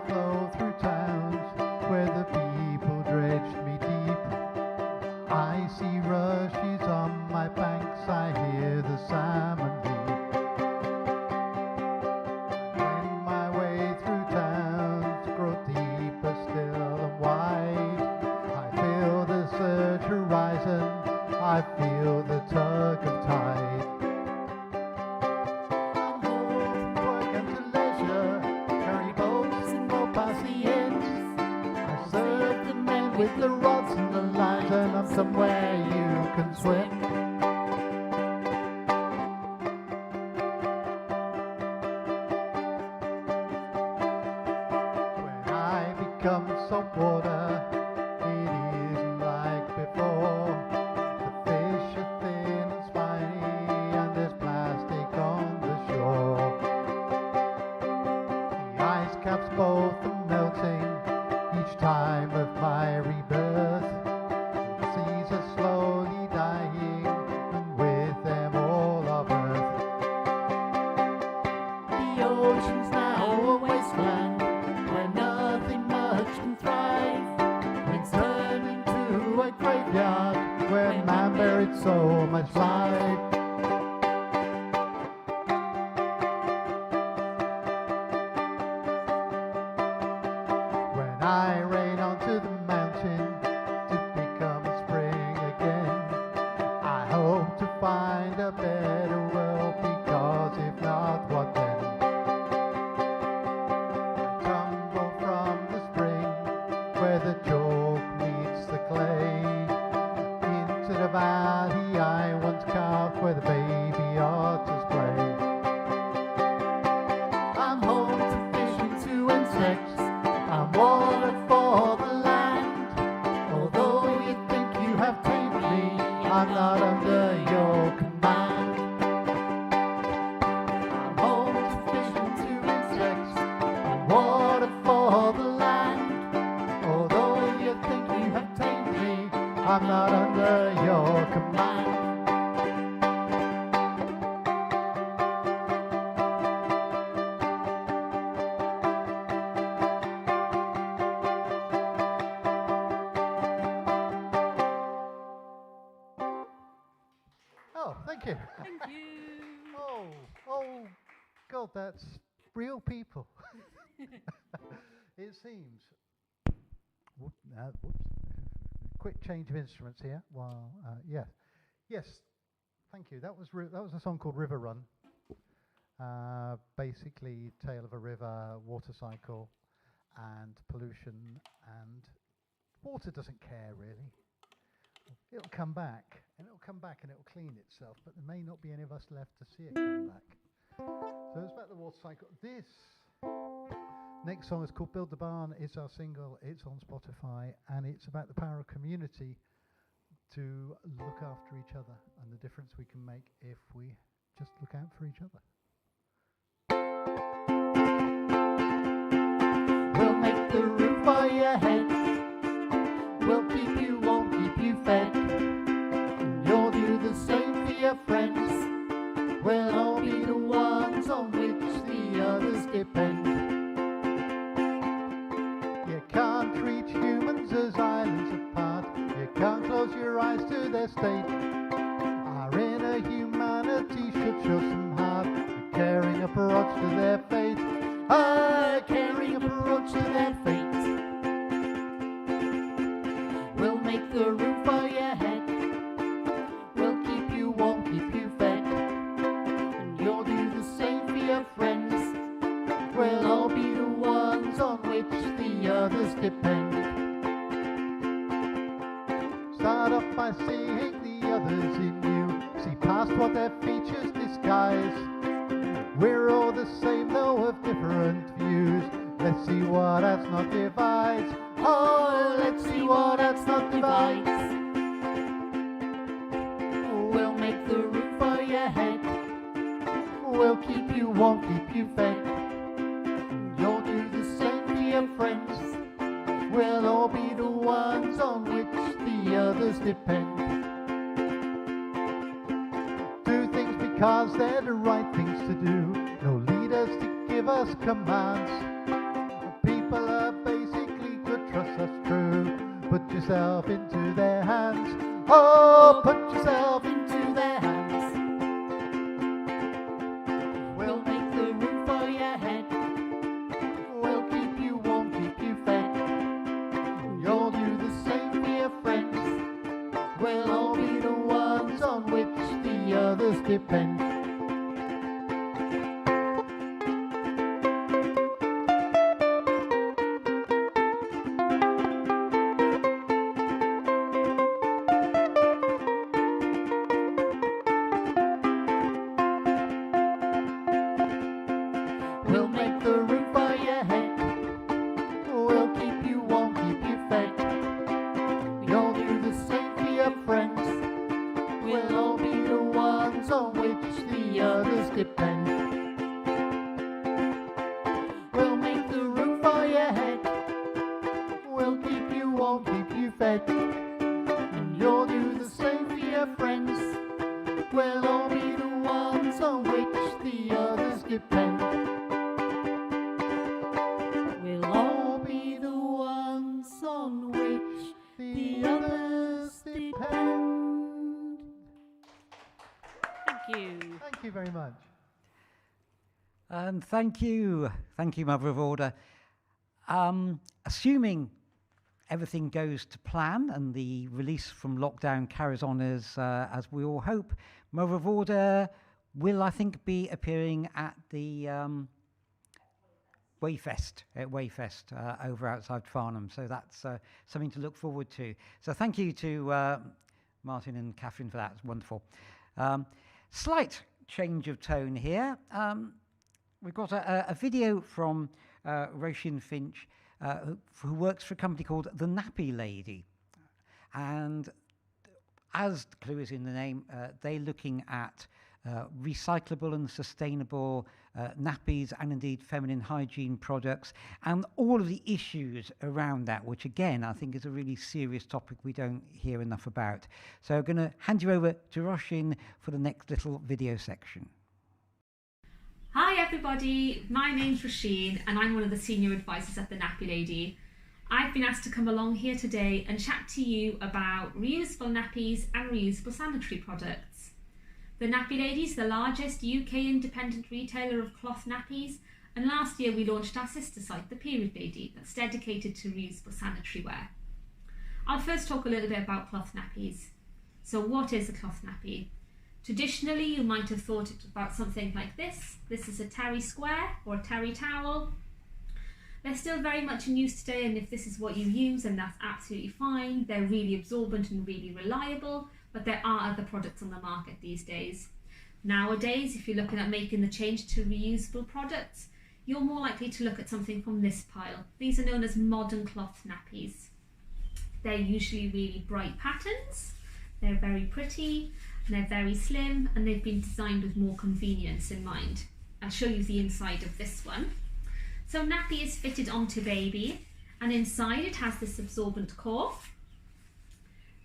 flow through towns where the people dredged me deep. I see rushes on my banks, I hear the salmon leap. When my way through towns grow deeper still and wide, I feel the surge horizon, I feel the tug of tide. I'm home from work and to leisure, carry boats and go past the ends. I serve the men with the rods and the lines, and I'm somewhere you can swim. When I become salt water, it isn't like before. The fish are thin and spiny, and there's plastic on the shore. The ice caps both are melting each time of my rebirth. The seas are slowly dying, and with them all of Earth. The ocean's now a wasteland where nothing much can thrive. It's turned into a graveyard where man buried so much life. When I rain onto the mountain to become spring again, I hope to find a better world, because if not, what then? I tumble from the spring where the chalk meets the clay, into the valley I once carved where the baby otters play. I'm home to fish and to insects, I'm water for the land. Although you think you have tamed me, I'm not under your command. I'm home to fish and to insects, I'm water for the land. Although you think you have tamed me, I'm not under your command. Oh, thank you. Thank you. Oh, God, that's real people. It seems. Whoops. Quick change of instruments here. Well, yes. Thank you. That was a song called River Run. Basically, tale of a river, water cycle, and pollution, and water doesn't care really. It'll come back, and it'll clean itself, but there may not be any of us left to see it come back. So it's about the water cycle. This next song is called Build the Barn. It's our single. It's on Spotify, and it's about the power of community to look after each other and the difference we can make if we just look out for each other. We'll make the roof for your head. We'll keep you warm, keep you fed. And you'll do the same for your friends. We'll all be the ones on which the others depend. You can't treat humans as islands apart. You can't close your eyes to their state. Our inner humanity should show some heart, a caring approach to their fate. A caring approach to their fate. We'll make the roof for your head. We'll keep you warm, keep you fed. And you'll do the same for your friends. We'll all be the ones on which the others depend. Start off by seeing the others in you. See past what their features disguise. We're all the same though of different views. Let's see what else not divides. Oh, let's see what else not divides. We'll make the roof for your head. We'll keep you warm, keep you fed. You'll do the same for your friends. We'll all be the ones on which the others depend. Do things because they're the right things to do. No leaders to give us commands. People yourself into their hands. Oh, put yourself into their hands. We'll make the roof for your head. We'll keep you warm, keep you fed. You'll do the same for your friends. We'll all be the ones on which the others depend. We'll make the roof for your head. We'll keep you warm, keep you fed. You'll do the same for your friends. We'll all be the ones on which the others depend. We'll make the roof for your head. We'll keep you warm, keep you fed. And you'll do the same for your friends. We'll all be the ones on which the others depend. We'll all be the ones on which the others depend. Thank you. Thank you very much. And thank you, Mother of Order. Assuming everything goes to plan and the release from lockdown carries on as we all hope, Mother of Order will, I think, be appearing at the Wayfest over outside Farnham. So that's something to look forward to. So thank you to Martin and Catherine for that. It's wonderful. Slight change of tone here. We've got a video from Roisin Finch, who works for a company called the Nappy Lady. And as the clue is in the name, they're looking at recyclable and sustainable nappies and indeed feminine hygiene products and all of the issues around that, which again I think is a really serious topic we don't hear enough about. So I'm going to hand you over to Roisin for the next little video section. Hi everybody, my name's Roisin and I'm one of the senior advisors at the Nappy Lady. I've been asked to come along here today and chat to you about reusable nappies and reusable sanitary products. The Nappy Lady is the largest UK independent retailer of cloth nappies, and last year we launched our sister site, the Period Lady, that's dedicated to reusable sanitary wear. I'll first talk a little bit about cloth nappies. So what is a cloth nappy? Traditionally you might have thought about something like this. This is a terry square or a terry towel. They're still very much in use today, and if this is what you use, then that's absolutely fine. They're really absorbent and really reliable, but there are other products on the market these days. Nowadays, if you're looking at making the change to reusable products, you're more likely to look at something from this pile. These are known as modern cloth nappies. They're usually really bright patterns, they're very pretty, and they're very slim, and they've been designed with more convenience in mind. I'll show you the inside of this one. So nappy is fitted onto baby, and inside it has this absorbent core.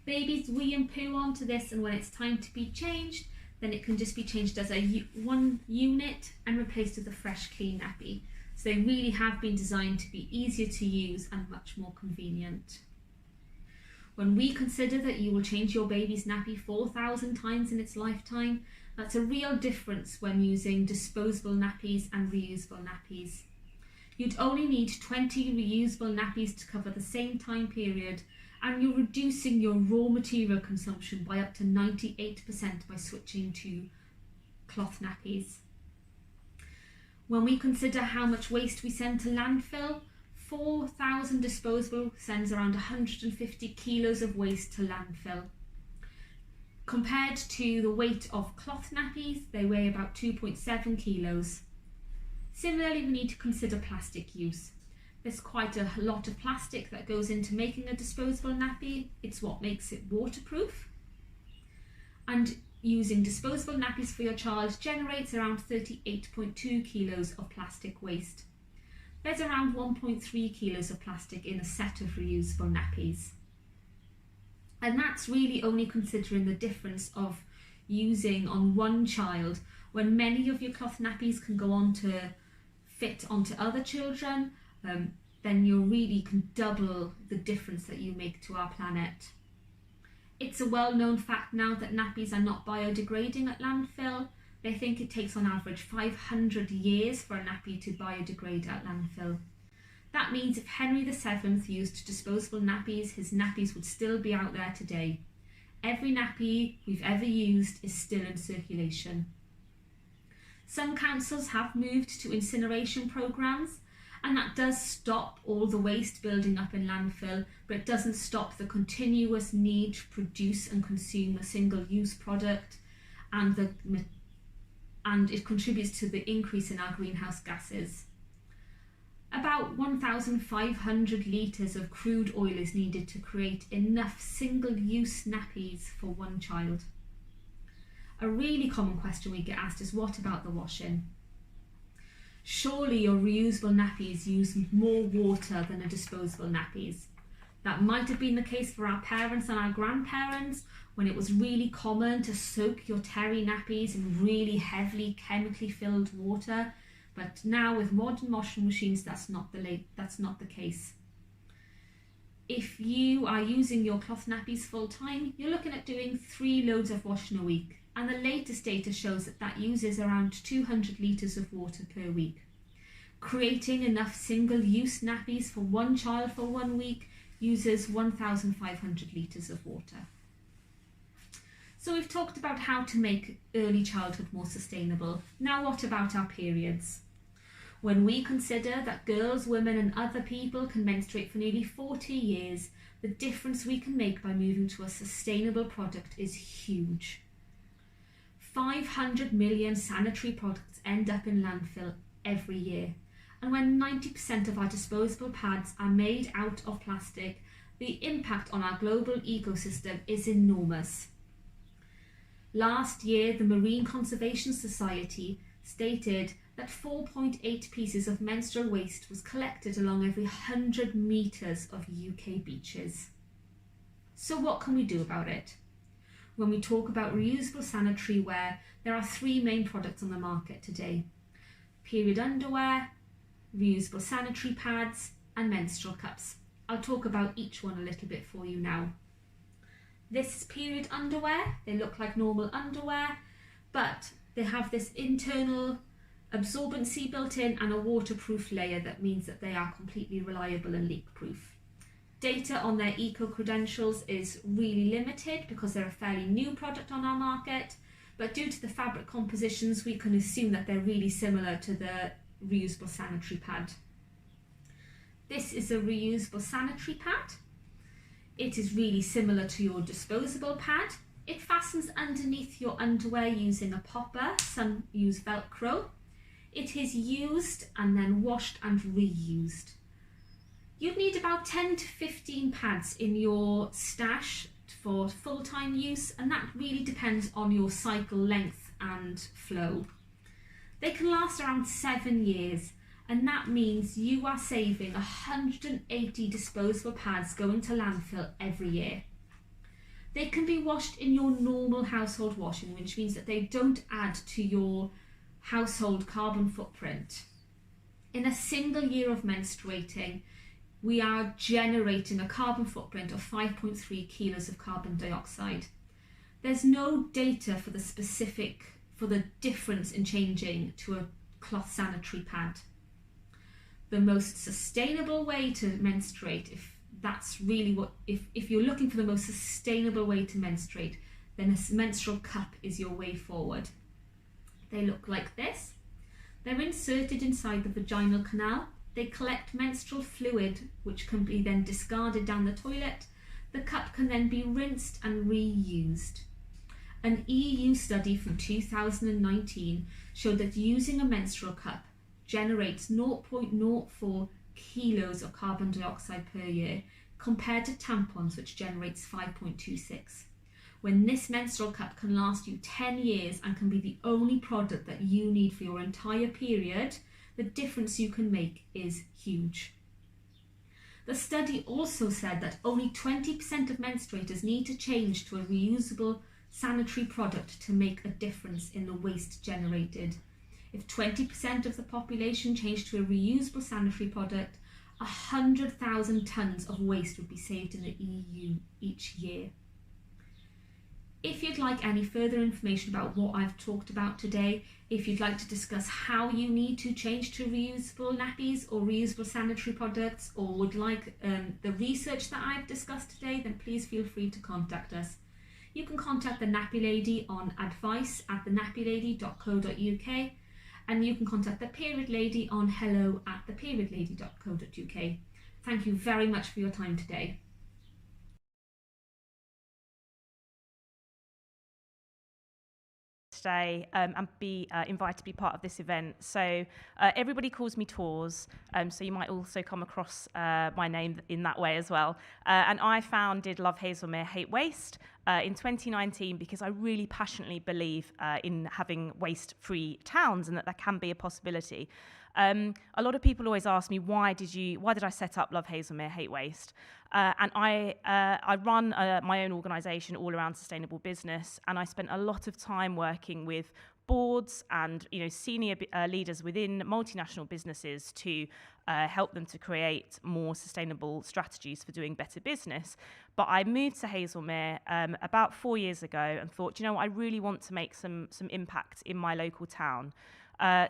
Babies wee and poo onto this, and when it's time to be changed, then it can just be changed as one unit and replaced with a fresh, clean nappy. So they really have been designed to be easier to use and much more convenient. When we consider that you will change your baby's nappy 4,000 times in its lifetime, that's a real difference when using disposable nappies and reusable nappies. You'd only need 20 reusable nappies to cover the same time period, and you're reducing your raw material consumption by up to 98% by switching to cloth nappies. When we consider how much waste we send to landfill, 4,000 disposable sends around 150 kilos of waste to landfill. Compared to the weight of cloth nappies, they weigh about 2.7 kilos. Similarly, we need to consider plastic use. There's quite a lot of plastic that goes into making a disposable nappy. It's what makes it waterproof. And using disposable nappies for your child generates around 38.2 kilos of plastic waste. There's around 1.3 kilos of plastic in a set of reusable nappies. And that's really only considering the difference of using on one child, when many of your cloth nappies can go on to fit onto other children. then you really can double the difference that you make to our planet. It's a well-known fact now that nappies are not biodegrading at landfill. They think it takes on average 500 years for a nappy to biodegrade at landfill. That means if Henry VII used disposable nappies, his nappies would still be out there today. Every nappy we've ever used is still in circulation. Some councils have moved to incineration programmes, and that does stop all the waste building up in landfill, but it doesn't stop the continuous need to produce and consume a single-use product, and it contributes to the increase in our greenhouse gases. About 1,500 litres of crude oil is needed to create enough single-use nappies for one child. A really common question we get asked is, what about the washing? Surely your reusable nappies use more water than a disposable nappies. That might have been the case for our parents and our grandparents when it was really common to soak your terry nappies in really heavily chemically filled water, but now with modern washing machines that's not the case. If you are using your cloth nappies full time, you're looking at doing 3 loads of washing a week, and the latest data shows that uses around 200 litres of water per week. Creating enough single-use nappies for one child for 1 week uses 1,500 litres of water. So we've talked about how to make early childhood more sustainable. Now what about our periods? When we consider that girls, women and other people can menstruate for nearly 40 years, the difference we can make by moving to a sustainable product is huge. 500 million sanitary products end up in landfill every year. And when 90% of our disposable pads are made out of plastic, the impact on our global ecosystem is enormous. Last year, the Marine Conservation Society stated that 4.8 pieces of menstrual waste was collected along every 100 metres of UK beaches. So what can we do about it? When we talk about reusable sanitary wear, there are 3 main products on the market today: period underwear, reusable sanitary pads and menstrual cups. I'll talk about each one a little bit for you now. This is period underwear. They look like normal underwear, but they have this internal absorbency built in and a waterproof layer that means that they are completely reliable and leak proof. Data on their eco-credentials is really limited because they're a fairly new product on our market, but due to the fabric compositions we can assume that they're really similar to the reusable sanitary pad. This is a reusable sanitary pad. It is really similar to your disposable pad. It fastens underneath your underwear using a popper. Some use Velcro. It is used and then washed and reused. You'd need about 10 to 15 pads in your stash for full-time use, and that really depends on your cycle length and flow. They can last around 7 years, and that means you are saving 180 disposable pads going to landfill every year. They can be washed in your normal household washing, which means that they don't add to your household carbon footprint. In a single year of menstruating, we are generating a carbon footprint of 5.3 kilos of carbon dioxide. There's no data for the difference in changing to a cloth sanitary pad. The most sustainable way to menstruate, if you're looking for the most sustainable way to menstruate, then a menstrual cup is your way forward. They look like this. They're inserted inside the vaginal canal. They collect menstrual fluid, which can be then discarded down the toilet. The cup can then be rinsed and reused. An EU study from 2019 showed that using a menstrual cup generates 0.04 kilos of carbon dioxide per year, compared to tampons, which generates 5.26. When this menstrual cup can last you 10 years and can be the only product that you need for your entire period, the difference you can make is huge. The study also said that only 20% of menstruators need to change to a reusable sanitary product to make a difference in the waste generated. If 20% of the population changed to a reusable sanitary product, 100,000 tonnes of waste would be saved in the EU each year. If you'd like any further information about what I've talked about today, if you'd like to discuss how you need to change to reusable nappies or reusable sanitary products, or would like the research that I've discussed today, then please feel free to contact us. You can contact the Nappy Lady on advice@thenappylady.co.uk, and you can contact the Period Lady on hello@theperiodlady.co.uk. Thank you very much for your time today. Today and be invited to be part of this event. So everybody calls me Tours, so you might also come across my name in that way as well. And I founded Love Haslemere Hate Waste in 2019 because I really passionately believe in having waste-free towns and that there can be a possibility. A lot of people always ask me, why did I set up Love Haslemere Hate Waste? And I run my own organisation all around sustainable business, and I spent a lot of time working with boards and senior leaders within multinational businesses to help them to create more sustainable strategies for doing better business. But I moved to Haslemere about 4 years ago and thought, I really want to make some impact in my local town.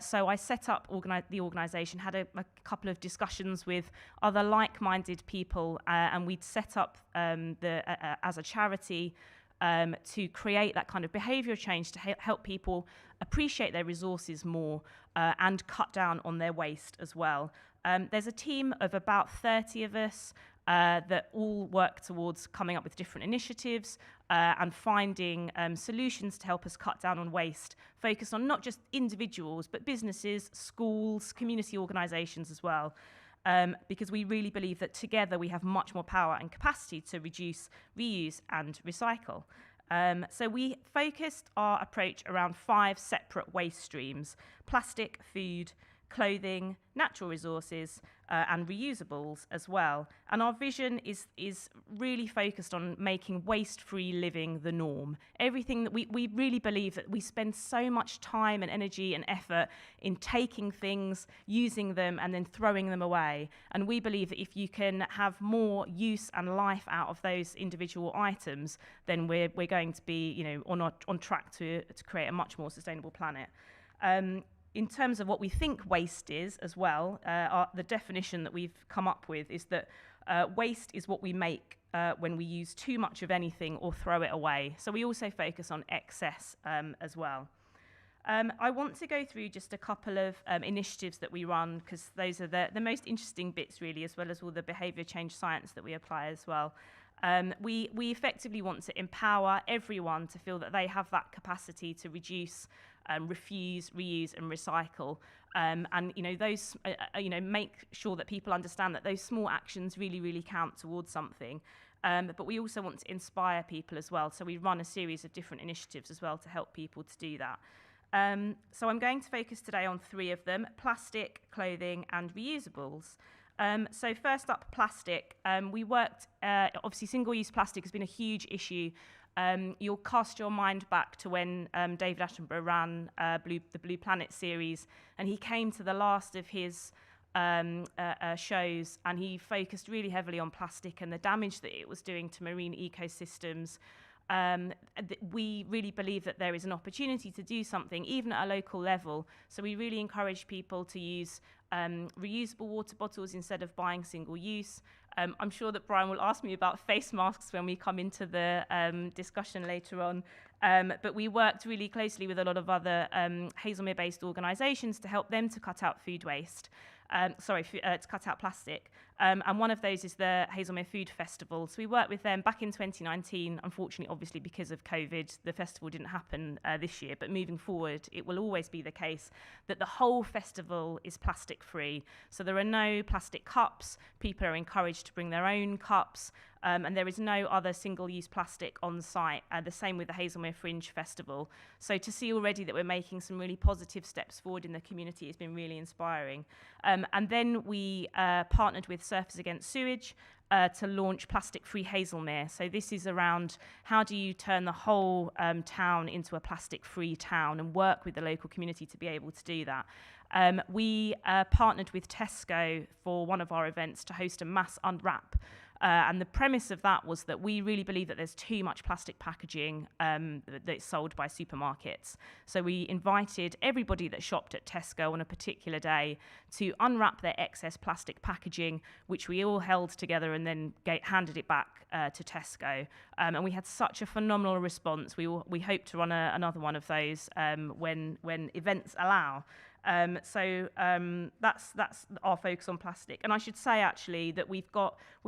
So I set up the organisation, had a couple of discussions with other like-minded people, and we'd set up as a charity to create that kind of behavioural change to help people appreciate their resources more and cut down on their waste as well. There's a team of about 30 of us that all work towards coming up with different initiatives and finding solutions to help us cut down on waste, focused on not just individuals, but businesses, schools, community organisations as well. Because we really believe that together we have much more power and capacity to reduce, reuse and recycle. So we focused our approach around 5 separate waste streams: plastic, food, clothing, natural resources, and reusables as well. And our vision is really focused on making waste-free living the norm. Everything that we really believe that we spend so much time and energy and effort in taking things, using them, and then throwing them away. And we believe that if you can have more use and life out of those individual items, then we're going to be on track to create a much more sustainable planet. In terms of what we think waste is as well, the definition that we've come up with is that waste is what we make when we use too much of anything or throw it away. So we also focus on excess as well. I want to go through just a couple of initiatives that we run, because those are the most interesting bits really, as well as all the behaviour change science that we apply as well. We effectively want to empower everyone to feel that they have that capacity to reduce, refuse, reuse and recycle, and those make sure that people understand that those small actions really count towards something. But we also want to inspire people as well, so we run a series of different initiatives as well to help people to do that. So I'm going to focus today on 3 of them: plastic, clothing and reusables. So first up, plastic. We worked, obviously single-use plastic has been a huge issue. You'll cast your mind back to when David Attenborough ran the Blue Planet series, and he came to the last of his shows, and he focused really heavily on plastic and the damage that it was doing to marine ecosystems. We really believe that there is an opportunity to do something, even at a local level. So we really encourage people to use reusable water bottles instead of buying single use. I'm sure that Brian will ask me about face masks when we come into the discussion later on. But we worked really closely with a lot of other Haslemere-based organisations to help them to cut out food waste. To cut out plastic. And one of those is the Haslemere Food Festival. So we worked with them back in 2019. Unfortunately, obviously, because of COVID, the festival didn't happen this year. But moving forward, it will always be the case that the whole festival is plastic-free. So there are no plastic cups. People are encouraged to bring their own cups. And there is no other single-use plastic on site, the same with the Haslemere Fringe Festival. So to see already that we're making some really positive steps forward in the community has been really inspiring. And then we partnered with Surfers Against Sewage, to launch Plastic Free Haslemere. So this is around how do you turn the whole town into a plastic-free town and work with the local community to be able to do that. We partnered with Tesco for one of our events to host a mass unwrap. And the premise of that was that we really believe that there's too much plastic packaging that's sold by supermarkets. So we invited everybody that shopped at Tesco on a particular day to unwrap their excess plastic packaging, which we all held together and then handed it back to Tesco. And we had such a phenomenal response. We hope to run another one of those when events allow. So that's our focus on plastic. And I should say actually that we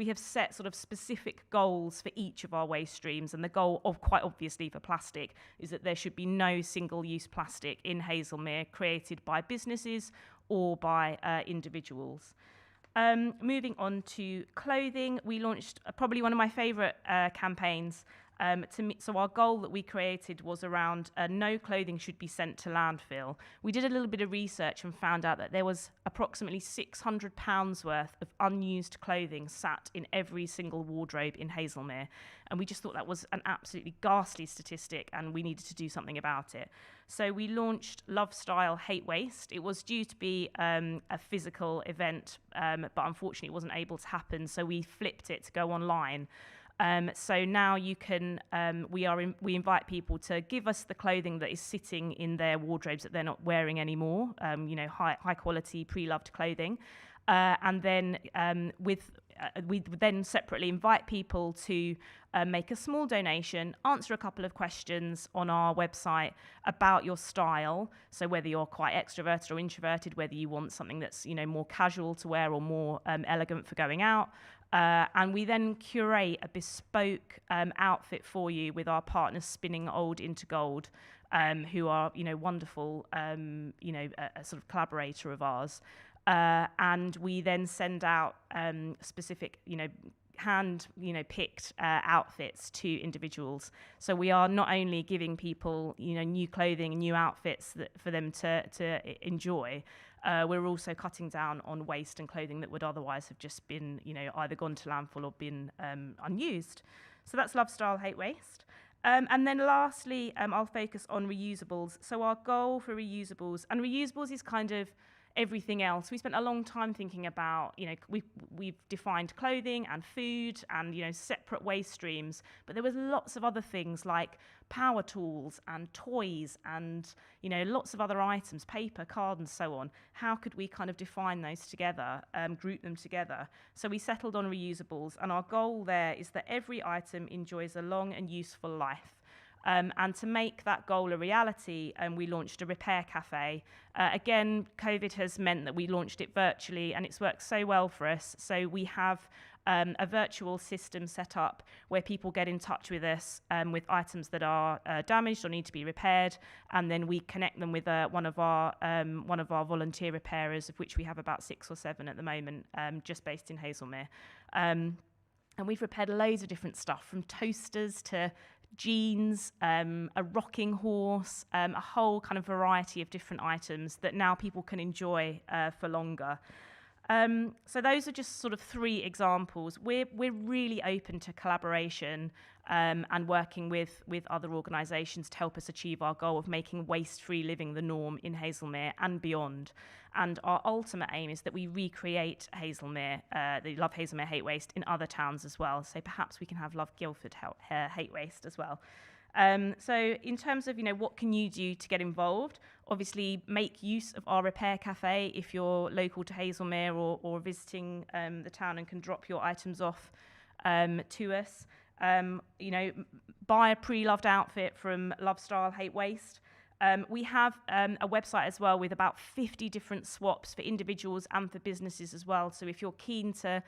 have set sort of specific goals for each of our waste streams, and the goal of quite obviously for plastic is that there should be no single-use plastic in Haslemere created by businesses or by individuals. Moving on to clothing, we launched probably one of my favourite campaigns. So our goal that we created was around no clothing should be sent to landfill. We did a little bit of research and found out that there was approximately £600 worth of unused clothing sat in every single wardrobe in Haslemere. And we just thought that was an absolutely ghastly statistic and we needed to do something about it. So we launched Love Style Hate Waste. It was due to be a physical event, but unfortunately it wasn't able to happen. So we flipped it to go online. So now you can, we invite people to give us the clothing that is sitting in their wardrobes that they're not wearing anymore, high quality pre-loved clothing. And then we then separately invite people to make a small donation, answer a couple of questions on our website about your style. So whether you're quite extroverted or introverted, whether you want something that's, more casual to wear or more elegant for going out. And we then curate a bespoke outfit for you with our partners Spinning Old into Gold, who are, wonderful, a sort of collaborator of ours. And we then send out specific, hand, picked outfits to individuals. So we are not only giving people, new clothing and new outfits for them to enjoy. We're also cutting down on waste and clothing that would otherwise have just been, either gone to landfill or been unused. So that's Love Style Hate Waste. And then lastly, I'll focus on reusables. So our goal for reusables, and reusables is kind of everything else. We spent a long time thinking about, we've defined clothing and food and, separate waste streams, but there was lots of other things like power tools and toys and, lots of other items, paper, card and so on. How could we kind of define those together, group them together? So we settled on reusables, and our goal there is that every item enjoys a long and useful life. And to make that goal a reality, we launched a repair cafe. Again, COVID has meant that we launched it virtually, and it's worked so well for us. So we have a virtual system set up where people get in touch with us with items that are damaged or need to be repaired, and then we connect them with one of our volunteer repairers, of which we have about 6 or 7 at the moment, just based in Haslemere. And we've repaired loads of different stuff, from toasters to jeans, a rocking horse, a whole kind of variety of different items that now people can enjoy for longer. So those are just sort of 3 examples. We're really open to collaboration and working with other organisations to help us achieve our goal of making waste-free living the norm in Haslemere and beyond. And our ultimate aim is that we recreate Haslemere, the Love Haslemere Hate Waste, in other towns as well. So perhaps we can have Love Guildford Hate Waste as well. So in terms of, what can you do to get involved? Obviously, make use of our repair cafe if you're local to Haslemere or visiting the town and can drop your items off to us. Buy a pre-loved outfit from Love Style Hate Waste. We have a website as well with about 50 different swaps for individuals and for businesses as well. So if you're keen to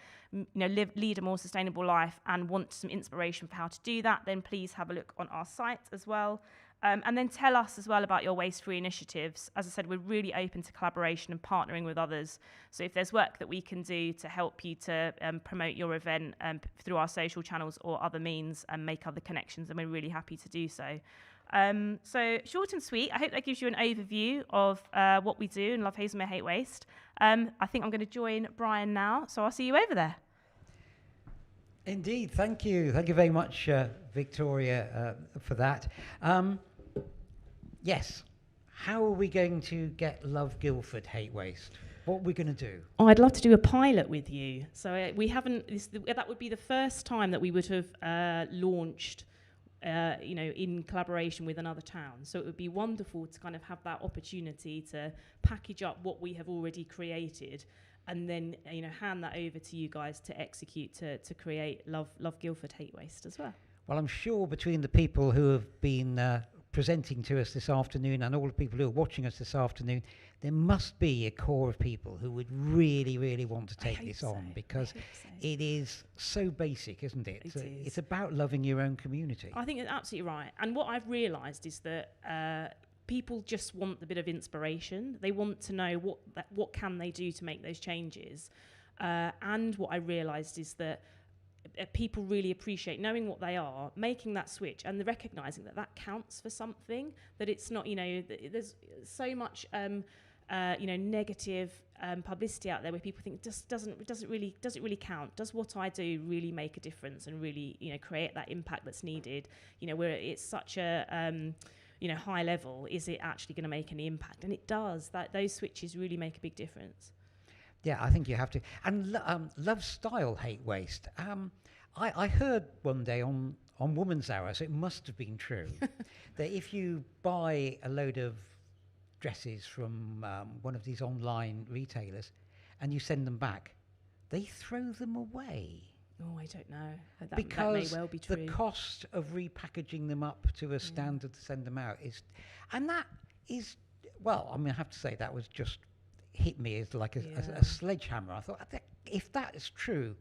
lead a more sustainable life and want some inspiration for how to do that, then please have a look on our site as well. And then tell us as well about your waste-free initiatives. As I said, we're really open to collaboration and partnering with others. So if there's work that we can do to help you to promote your event through our social channels or other means and make other connections, then we're really happy to do so. So short and sweet. I hope that gives you an overview of what we do in Love Haslemere Hate Waste. I think I'm going to join Brian now, so I'll see you over there. Indeed, thank you. Thank you very much, Victoria, for that. Yes, how are we going to get Love Guildford Hate Waste? What are we going to do? Oh, I'd love to do a pilot with you. So we haven't. That would be the first time that we would have launched, in collaboration with another town. So it would be wonderful to kind of have that opportunity to package up what we have already created, and then hand that over to you guys to execute to create Love Guildford Hate Waste as well. Well, I'm sure between the people who have been presenting to us this afternoon and all the people who are watching us this afternoon, there must be a core of people who would really, really want to take this on, because it is so basic, isn't it? It's about loving your own community. I think that's absolutely right. And what I've realised is that people just want a bit of inspiration. They want to know what can they do to make those changes. And what I realised is that people really appreciate knowing what they are, making that switch, and recognising that counts for something. That it's not, there's so much, negative publicity out there where people think does it really count? Does what I do really make a difference and really, create that impact that's needed? Where it's such a high level, is it actually going to make any impact? And it does. Those switches really make a big difference. Yeah, I think you have to. And Love Style Hate Waste. I heard one day on Woman's Hour, so it must have been true, that if you buy a load of dresses from one of these online retailers and you send them back, they throw them away. Oh, I don't know. Because that may well be true. The cost of repackaging them up to a standard to send them out is, and that is, well, I mean, I have to say that was just hit me as like a sledgehammer. I thought, if that is true,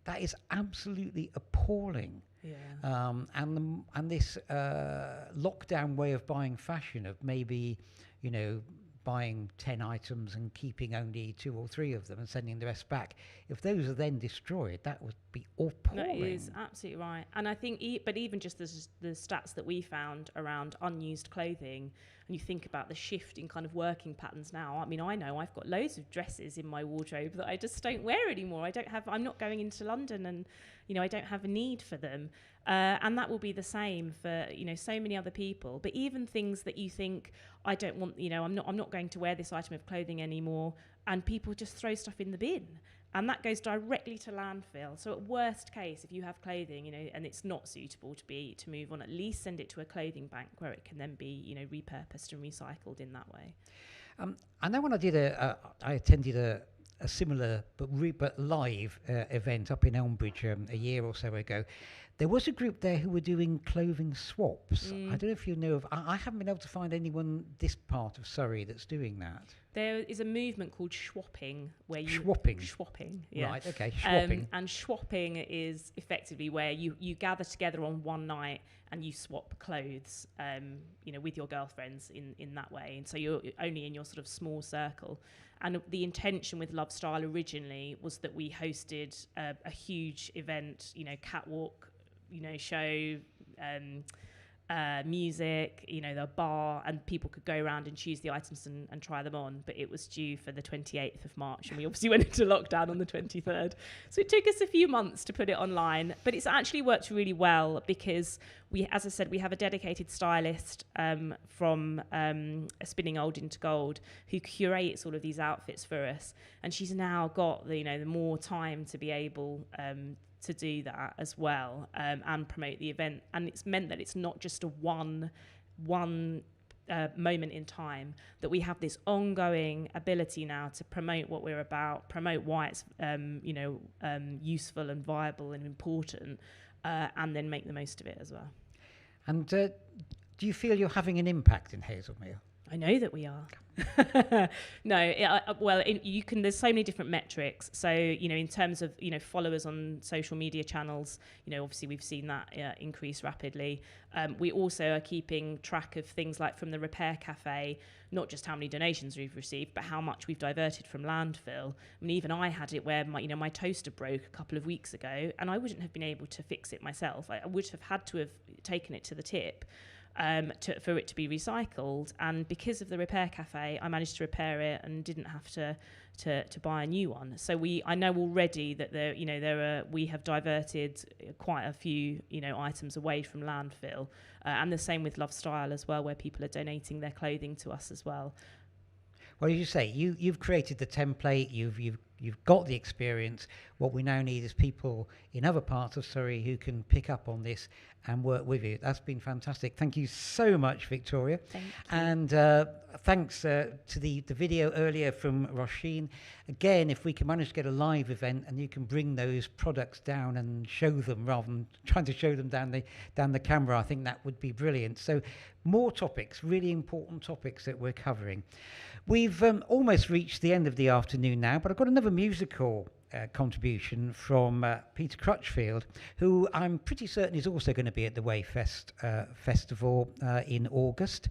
that is absolutely appalling. Yeah. And this lockdown way of buying fashion, of maybe, buying 10 items and keeping only 2 or 3 of them and sending the rest back, if those are then destroyed, that would be appalling. That is absolutely right. And I think, but even just the stats that we found around unused clothing, and you think about the shift in kind of working patterns now. I mean, I know I've got loads of dresses in my wardrobe that I just don't wear anymore. I'm not going into London, and I don't have a need for them. And that will be the same for so many other people. But even things that you think, I don't want, I'm not going to wear this item of clothing anymore, and people just throw stuff in the bin, and that goes directly to landfill. So at worst case, if you have clothing, and it's not suitable to move on, at least send it to a clothing bank where it can then be repurposed and recycled in that way. I know when I attended a similar but live event up in Elmbridge a year or so ago. There was a group there who were doing clothing swaps. I don't know if you know of. I haven't been able to find anyone this part of Surrey that's doing that. There is a movement called schwapping, where you schwapping, yeah. Right, okay, schwapping. And schwapping is effectively where you gather together on one night and you swap clothes, with your girlfriends in that way. And so you're only in your sort of small circle. And the intention with Love Style originally was that we hosted a huge event, catwalk, show, music, the bar, and people could go around and choose the items and try them on. But it was due for the 28th of March, and we obviously went into lockdown on the 23rd. So it took us a few months to put it online, but it's actually worked really well because as I said, we have a dedicated stylist from Spinning Old into Gold who curates all of these outfits for us, and she's now got the more time to be able to do that as well, and promote the event. And it's meant that it's not just a one moment in time, that we have this ongoing ability now to promote what we're about, promote why it's useful and viable and important, and then make the most of it as well. And do you feel you're having an impact in Haslemere? I know that we are. No, there's so many different metrics. So, in terms of, followers on social media channels, obviously we've seen that increase rapidly. We also are keeping track of things like from the Repair Cafe, not just how many donations we've received, but how much we've diverted from landfill. I mean, even I had it where my toaster broke a couple of weeks ago, and I wouldn't have been able to fix it myself. I would have had to have taken it to the tip. For it to be recycled, and because of the Repair Cafe I managed to repair it and didn't have to to buy a new one. So I know already that we have diverted quite a few items away from landfill, and the same with Love Style as well, where people are donating their clothing to us as well. Well, as you say, you've created the template, you've got the experience. What we now need is people in other parts of Surrey who can pick up on this and work with you. That's been fantastic. Thank you so much, Victoria. Thank you. And thanks to the video earlier from Roisin. Again, if we can manage to get a live event and you can bring those products down and show them rather than trying to show them down the camera, I think that would be brilliant. So more topics, really important topics that we're covering. We've almost reached the end of the afternoon now, but I've got another musical contribution from Peter Cruchfield, who I'm pretty certain is also going to be at the Wayfest Festival in August.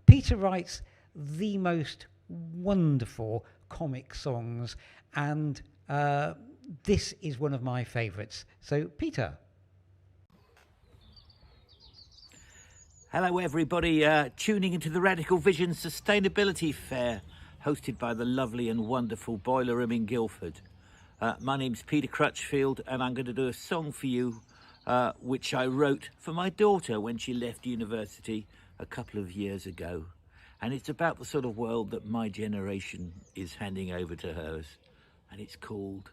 Peter writes the most wonderful comic songs, and this is one of my favourites. So, Peter. Hello everybody, tuning into the Radical Vision Sustainability Fair, hosted by the lovely and wonderful Boileroom in Guildford. My name's Peter Cruchfield, and I'm going to do a song for you which I wrote for my daughter when she left university a couple of years ago. And it's about the sort of world that my generation is handing over to hers. And it's called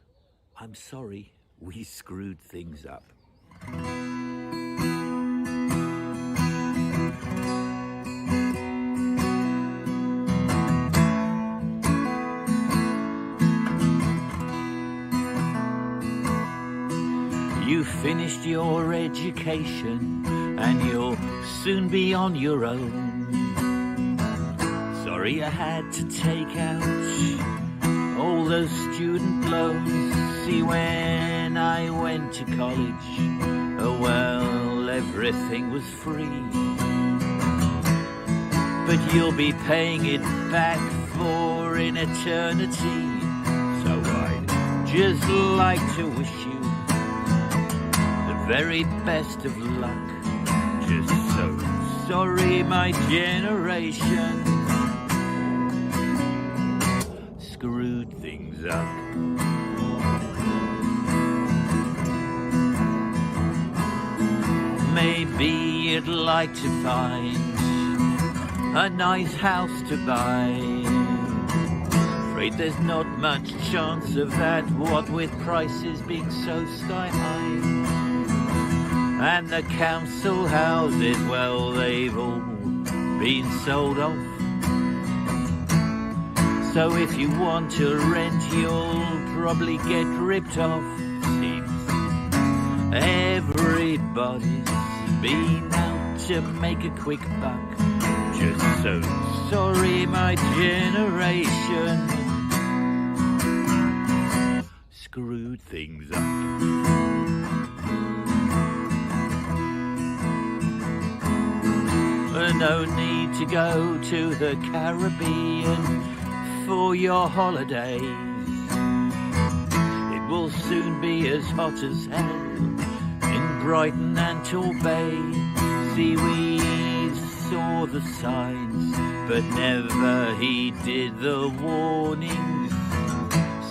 I'm Sorry We Screwed Things Up. You finished your education and you'll soon be on your own. Sorry you had to take out all those student loans. See, when I went to college, oh well, everything was free. But you'll be paying it back for an eternity. So I'd just like to wish you very best of luck. Just so sorry my generation screwed things up. Maybe you'd like to find a nice house to buy. Afraid there's not much chance of that, what with prices being so sky high. And the council houses, well, they've all been sold off. So if you want to rent, you'll probably get ripped off. Seems everybody's been out to make a quick buck. Just so sorry my generation screwed things up. No need to go to the Caribbean for your holidays. It will soon be as hot as hell in Brighton and Torbay. See, we saw the signs, but never heeded the warnings.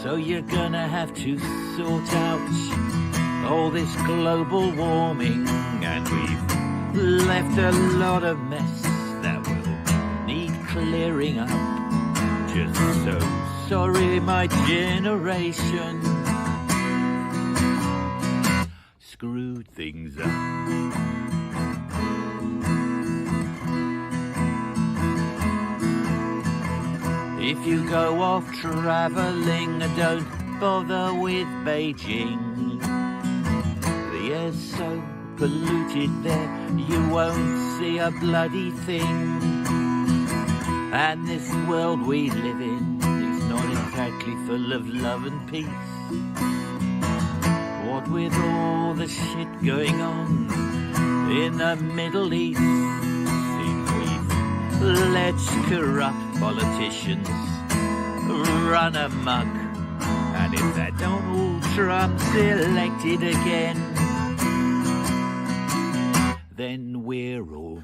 So you're gonna have to sort out all this global warming, and we've left a lot of mess that will need clearing up. Just so sorry my generation screwed things up. If you go off travelling, don't bother with Beijing. The air's so polluted there, you won't see a bloody thing. And this world we live in is not exactly full of love and peace. What with all the shit going on in the Middle East, seems we've let corrupt politicians run amok. And if that Donald Trump's elected again, then we're all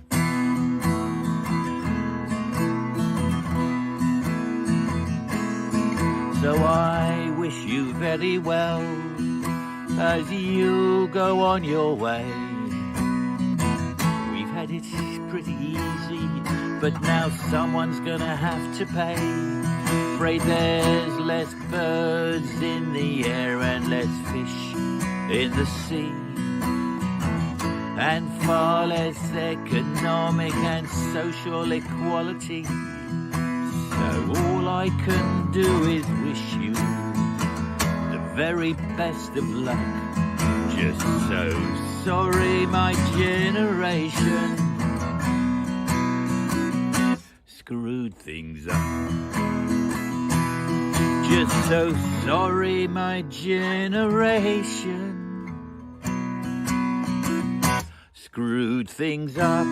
So I wish you very well as you go on your way. We've had it pretty easy, but now someone's gonna have to pay. Afraid there's less birds in the air and less fish in the sea, and far less economic and social equality. So all I can do is wish you the very best of luck. Just so sorry my generation screwed things up. Just so sorry my generation screwed things up.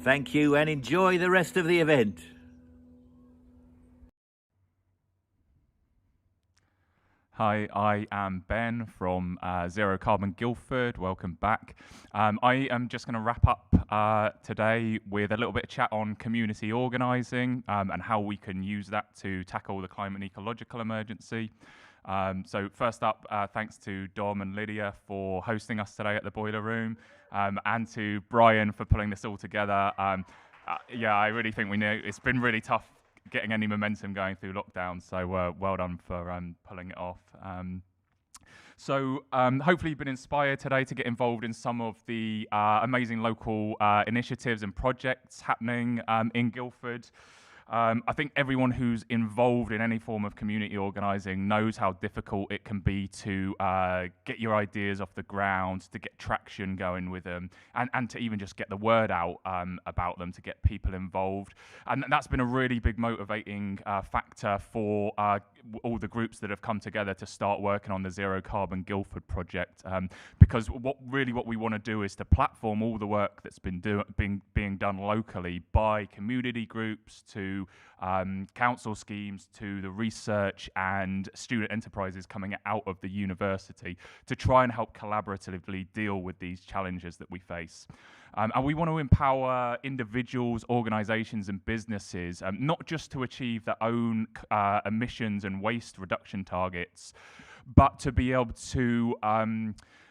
Thank you and enjoy the rest of the event. Hi, I am Ben from Zero Carbon Guildford. Welcome back. I am just going to wrap up today with a little bit of chat on community organising and how we can use that to tackle the climate and ecological emergency. So first up, thanks to Dom and Lydia for hosting us today at the Boileroom, and to Brian for pulling this all together. Yeah, I really think we know it's been really tough getting any momentum going through lockdown, so well done for pulling it off. So hopefully you've been inspired today to get involved in some of the amazing local initiatives and projects happening in Guildford. I think everyone who's involved in any form of community organising knows how difficult it can be to get your ideas off the ground, to get traction going with them, and to even just get the word out about them, to get people involved. And that's been a really big motivating factor for all the groups that have come together to start working on the Zero Carbon Guildford project, because what we want to do is to platform all the work that's been being done locally by community groups to council schemes to the research and student enterprises coming out of the university to try and help collaboratively deal with these challenges that we face. And we want to empower individuals, organisations and businesses, not just to achieve their own emissions and waste reduction targets, but to be able to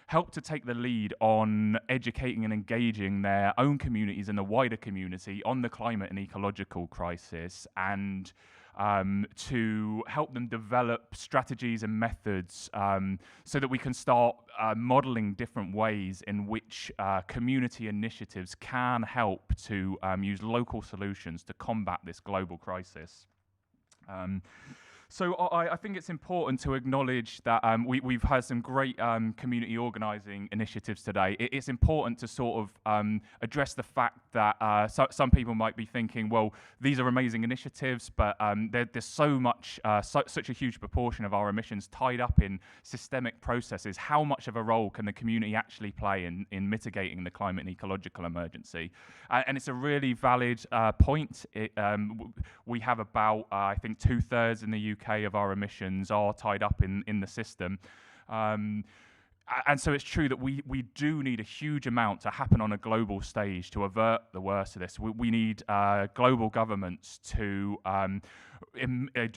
help to take the lead on educating and engaging their own communities and the wider community on the climate and ecological crisis, and to help them develop strategies and methods so that we can start modelling different ways in which community initiatives can help to use local solutions to combat this global crisis. So I think it's important to acknowledge that we've had some great community organising initiatives today. It's important to sort of address the fact that some people might be thinking, well, these are amazing initiatives, but there's so much, such a huge proportion of our emissions tied up in systemic processes. How much of a role can the community actually play in mitigating the climate and ecological emergency? And it's a really valid point. We have about, I think, 2/3 in the UK of our emissions are tied up in the system. And so it's true that we do need a huge amount to happen on a global stage to avert the worst of this. We need global governments to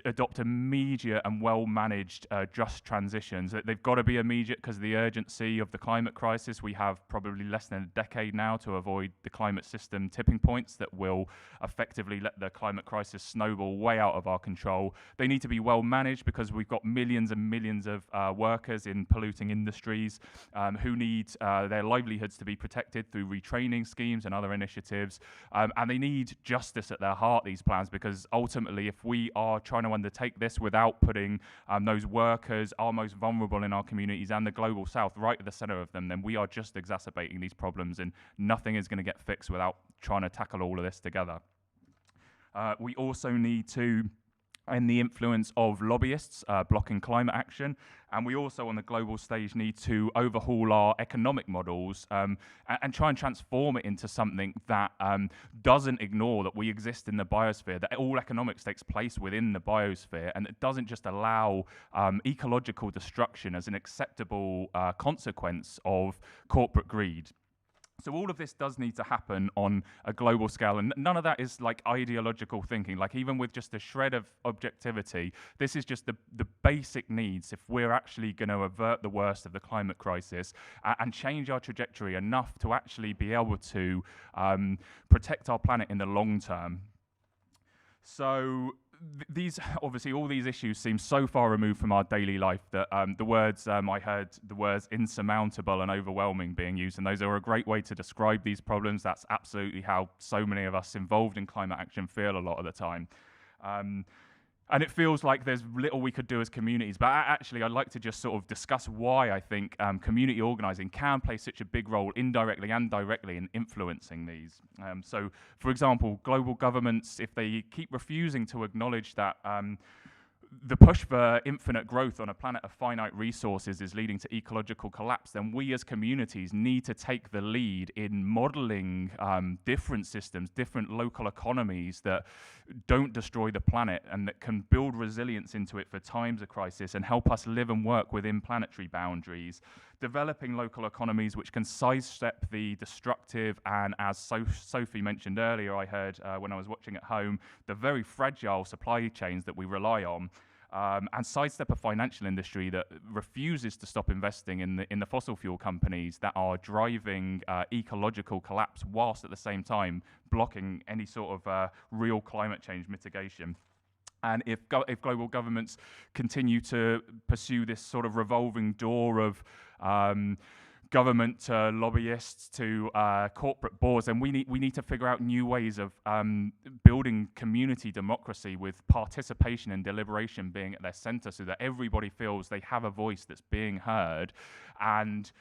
adopt immediate and well-managed just transitions. They've got to be immediate because of the urgency of the climate crisis. We have probably less than a decade now to avoid the climate system tipping points that will effectively let the climate crisis snowball way out of our control. They need to be well-managed because we've got millions and millions of workers in polluting industries who need their livelihoods to be protected through retraining schemes and other initiatives. And they need justice at their heart, these plans, because ultimately if we are trying to undertake this without putting those workers, our most vulnerable in our communities and the global south right at the centre of them, then we are just exacerbating these problems, and nothing is going to get fixed without trying to tackle all of this together. We also need to end the influence of lobbyists blocking climate action, and we also on the global stage need to overhaul our economic models and try and transform it into something that doesn't ignore that we exist in the biosphere, that all economics takes place within the biosphere, and it doesn't just allow ecological destruction as an acceptable consequence of corporate greed. So all of this does need to happen on a global scale, and none of that is like ideological thinking. Like even with just a shred of objectivity, this is just the basic needs if we're actually going to avert the worst of the climate crisis and change our trajectory enough to actually be able to protect our planet in the long term. So these, obviously, all these issues seem so far removed from our daily life that the words I heard the words insurmountable and overwhelming being used, and those are a great way to describe these problems. That's absolutely how so many of us involved in climate action feel a lot of the time. And it feels like there's little we could do as communities, but actually I'd like to just sort of discuss why I think community organising can play such a big role indirectly and directly in influencing these. So, for example, global governments, if they keep refusing to acknowledge that the push for infinite growth on a planet of finite resources is leading to ecological collapse, then we as communities need to take the lead in modelling different systems, different local economies that don't destroy the planet and that can build resilience into it for times of crisis and help us live and work within planetary boundaries. Developing local economies which can sidestep the destructive and, as Sophie mentioned earlier, I heard when I was watching at home, the very fragile supply chains that we rely on, and sidestep a financial industry that refuses to stop investing in the fossil fuel companies that are driving ecological collapse whilst at the same time blocking any sort of real climate change mitigation. And if global governments continue to pursue this sort of revolving door of government to lobbyists to corporate boards, and we need to figure out new ways of building community democracy with participation and deliberation being at their centre, so that everybody feels they have a voice that's being heard, and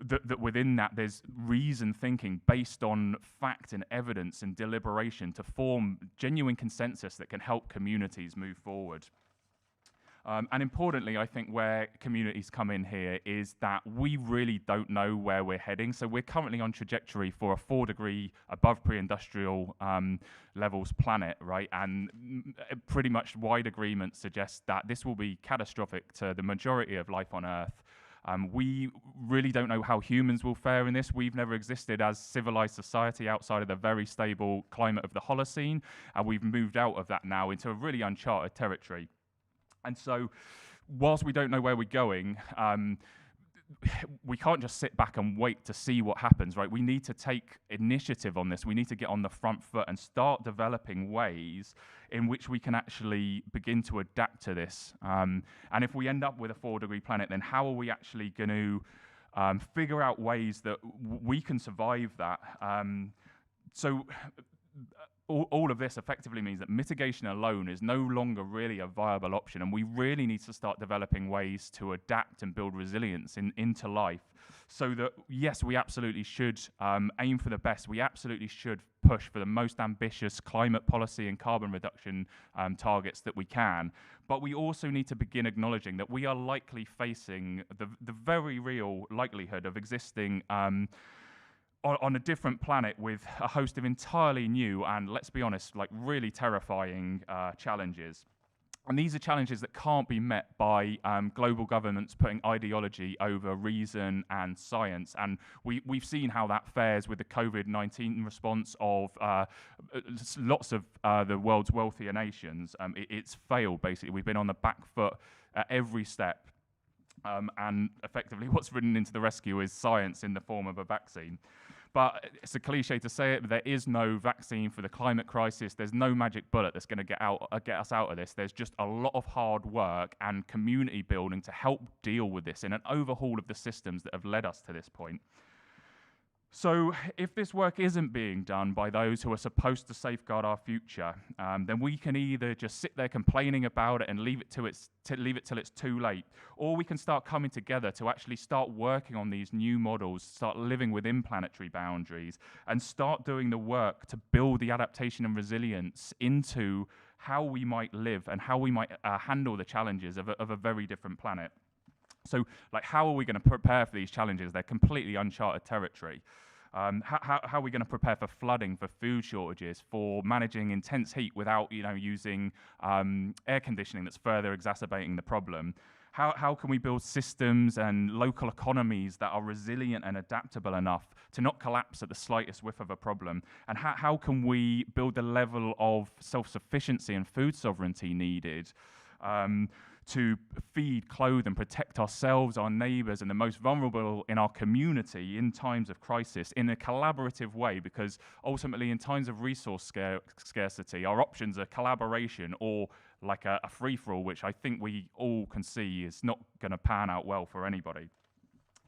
that within that there's reasoned thinking based on fact and evidence and deliberation to form genuine consensus that can help communities move forward. And importantly, I think where communities come in here is that we really don't know where we're heading. So we're currently on trajectory for a 4-degree above pre-industrial levels planet, right? And pretty much wide agreement suggests that this will be catastrophic to the majority of life on Earth. We really don't know how humans will fare in this. We've never existed as civilized society outside of the very stable climate of the Holocene, and we've moved out of that now into a really uncharted territory. And so, whilst we don't know where we're going, we can't just sit back and wait to see what happens, right? We need to take initiative on this. We need to get on the front foot and start developing ways in which we can actually begin to adapt to this. And if we end up with a 4-degree planet, then how are we actually going to figure out ways that we can survive that? All of this effectively means that mitigation alone is no longer really a viable option, and we really need to start developing ways to adapt and build resilience into life, so that, yes, we absolutely should aim for the best. We absolutely should push for the most ambitious climate policy and carbon reduction targets that we can. But we also need to begin acknowledging that we are likely facing the very real likelihood of existing on a different planet with a host of entirely new and, let's be honest, like really terrifying challenges. And these are challenges that can't be met by global governments putting ideology over reason and science. And we've seen how that fares with the COVID-19 response of lots of the world's wealthier nations. It's failed, basically. We've been on the back foot at every step. And effectively what's ridden into the rescue is science in the form of a vaccine. But it's a cliche to say it, but there is no vaccine for the climate crisis. There's no magic bullet that's going to get us out of this. There's just a lot of hard work and community building to help deal with this in an overhaul of the systems that have led us to this point. So if this work isn't being done by those who are supposed to safeguard our future, then we can either just sit there complaining about it and leave it till it's too late, or we can start coming together to actually start working on these new models, start living within planetary boundaries, and start doing the work to build the adaptation and resilience into how we might live and how we might handle the challenges of a very different planet. So, like, how are we going to prepare for these challenges? They're completely uncharted territory. How are we going to prepare for flooding, for food shortages, for managing intense heat without, using air conditioning that's further exacerbating the problem? How can we build systems and local economies that are resilient and adaptable enough to not collapse at the slightest whiff of a problem? And how can we build the level of self-sufficiency and food sovereignty needed to feed, clothe and protect ourselves, our neighbours and the most vulnerable in our community in times of crisis in a collaborative way? Because ultimately in times of resource scarcity, our options are collaboration or like a free-for-all, which I think we all can see is not going to pan out well for anybody.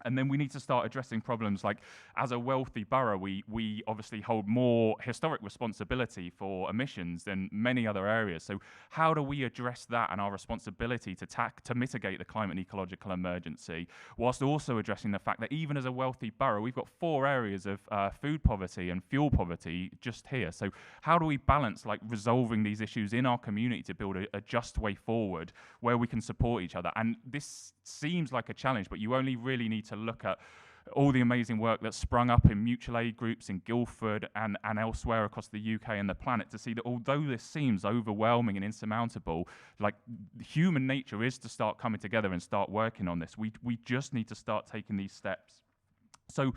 And then we need to start addressing problems like, as a wealthy borough, we obviously hold more historic responsibility for emissions than many other areas. So how do we address that and our responsibility to mitigate the climate and ecological emergency, whilst also addressing the fact that even as a wealthy borough, we've got 4 areas of food poverty and fuel poverty just here. So how do we balance like resolving these issues in our community to build a just way forward where we can support each other? And this seems like a challenge, but you only really need to look at all the amazing work that's sprung up in mutual aid groups in Guildford and elsewhere across the UK and the planet to see that although this seems overwhelming and insurmountable, like human nature is to start coming together and start working on this. We just need to start taking these steps. So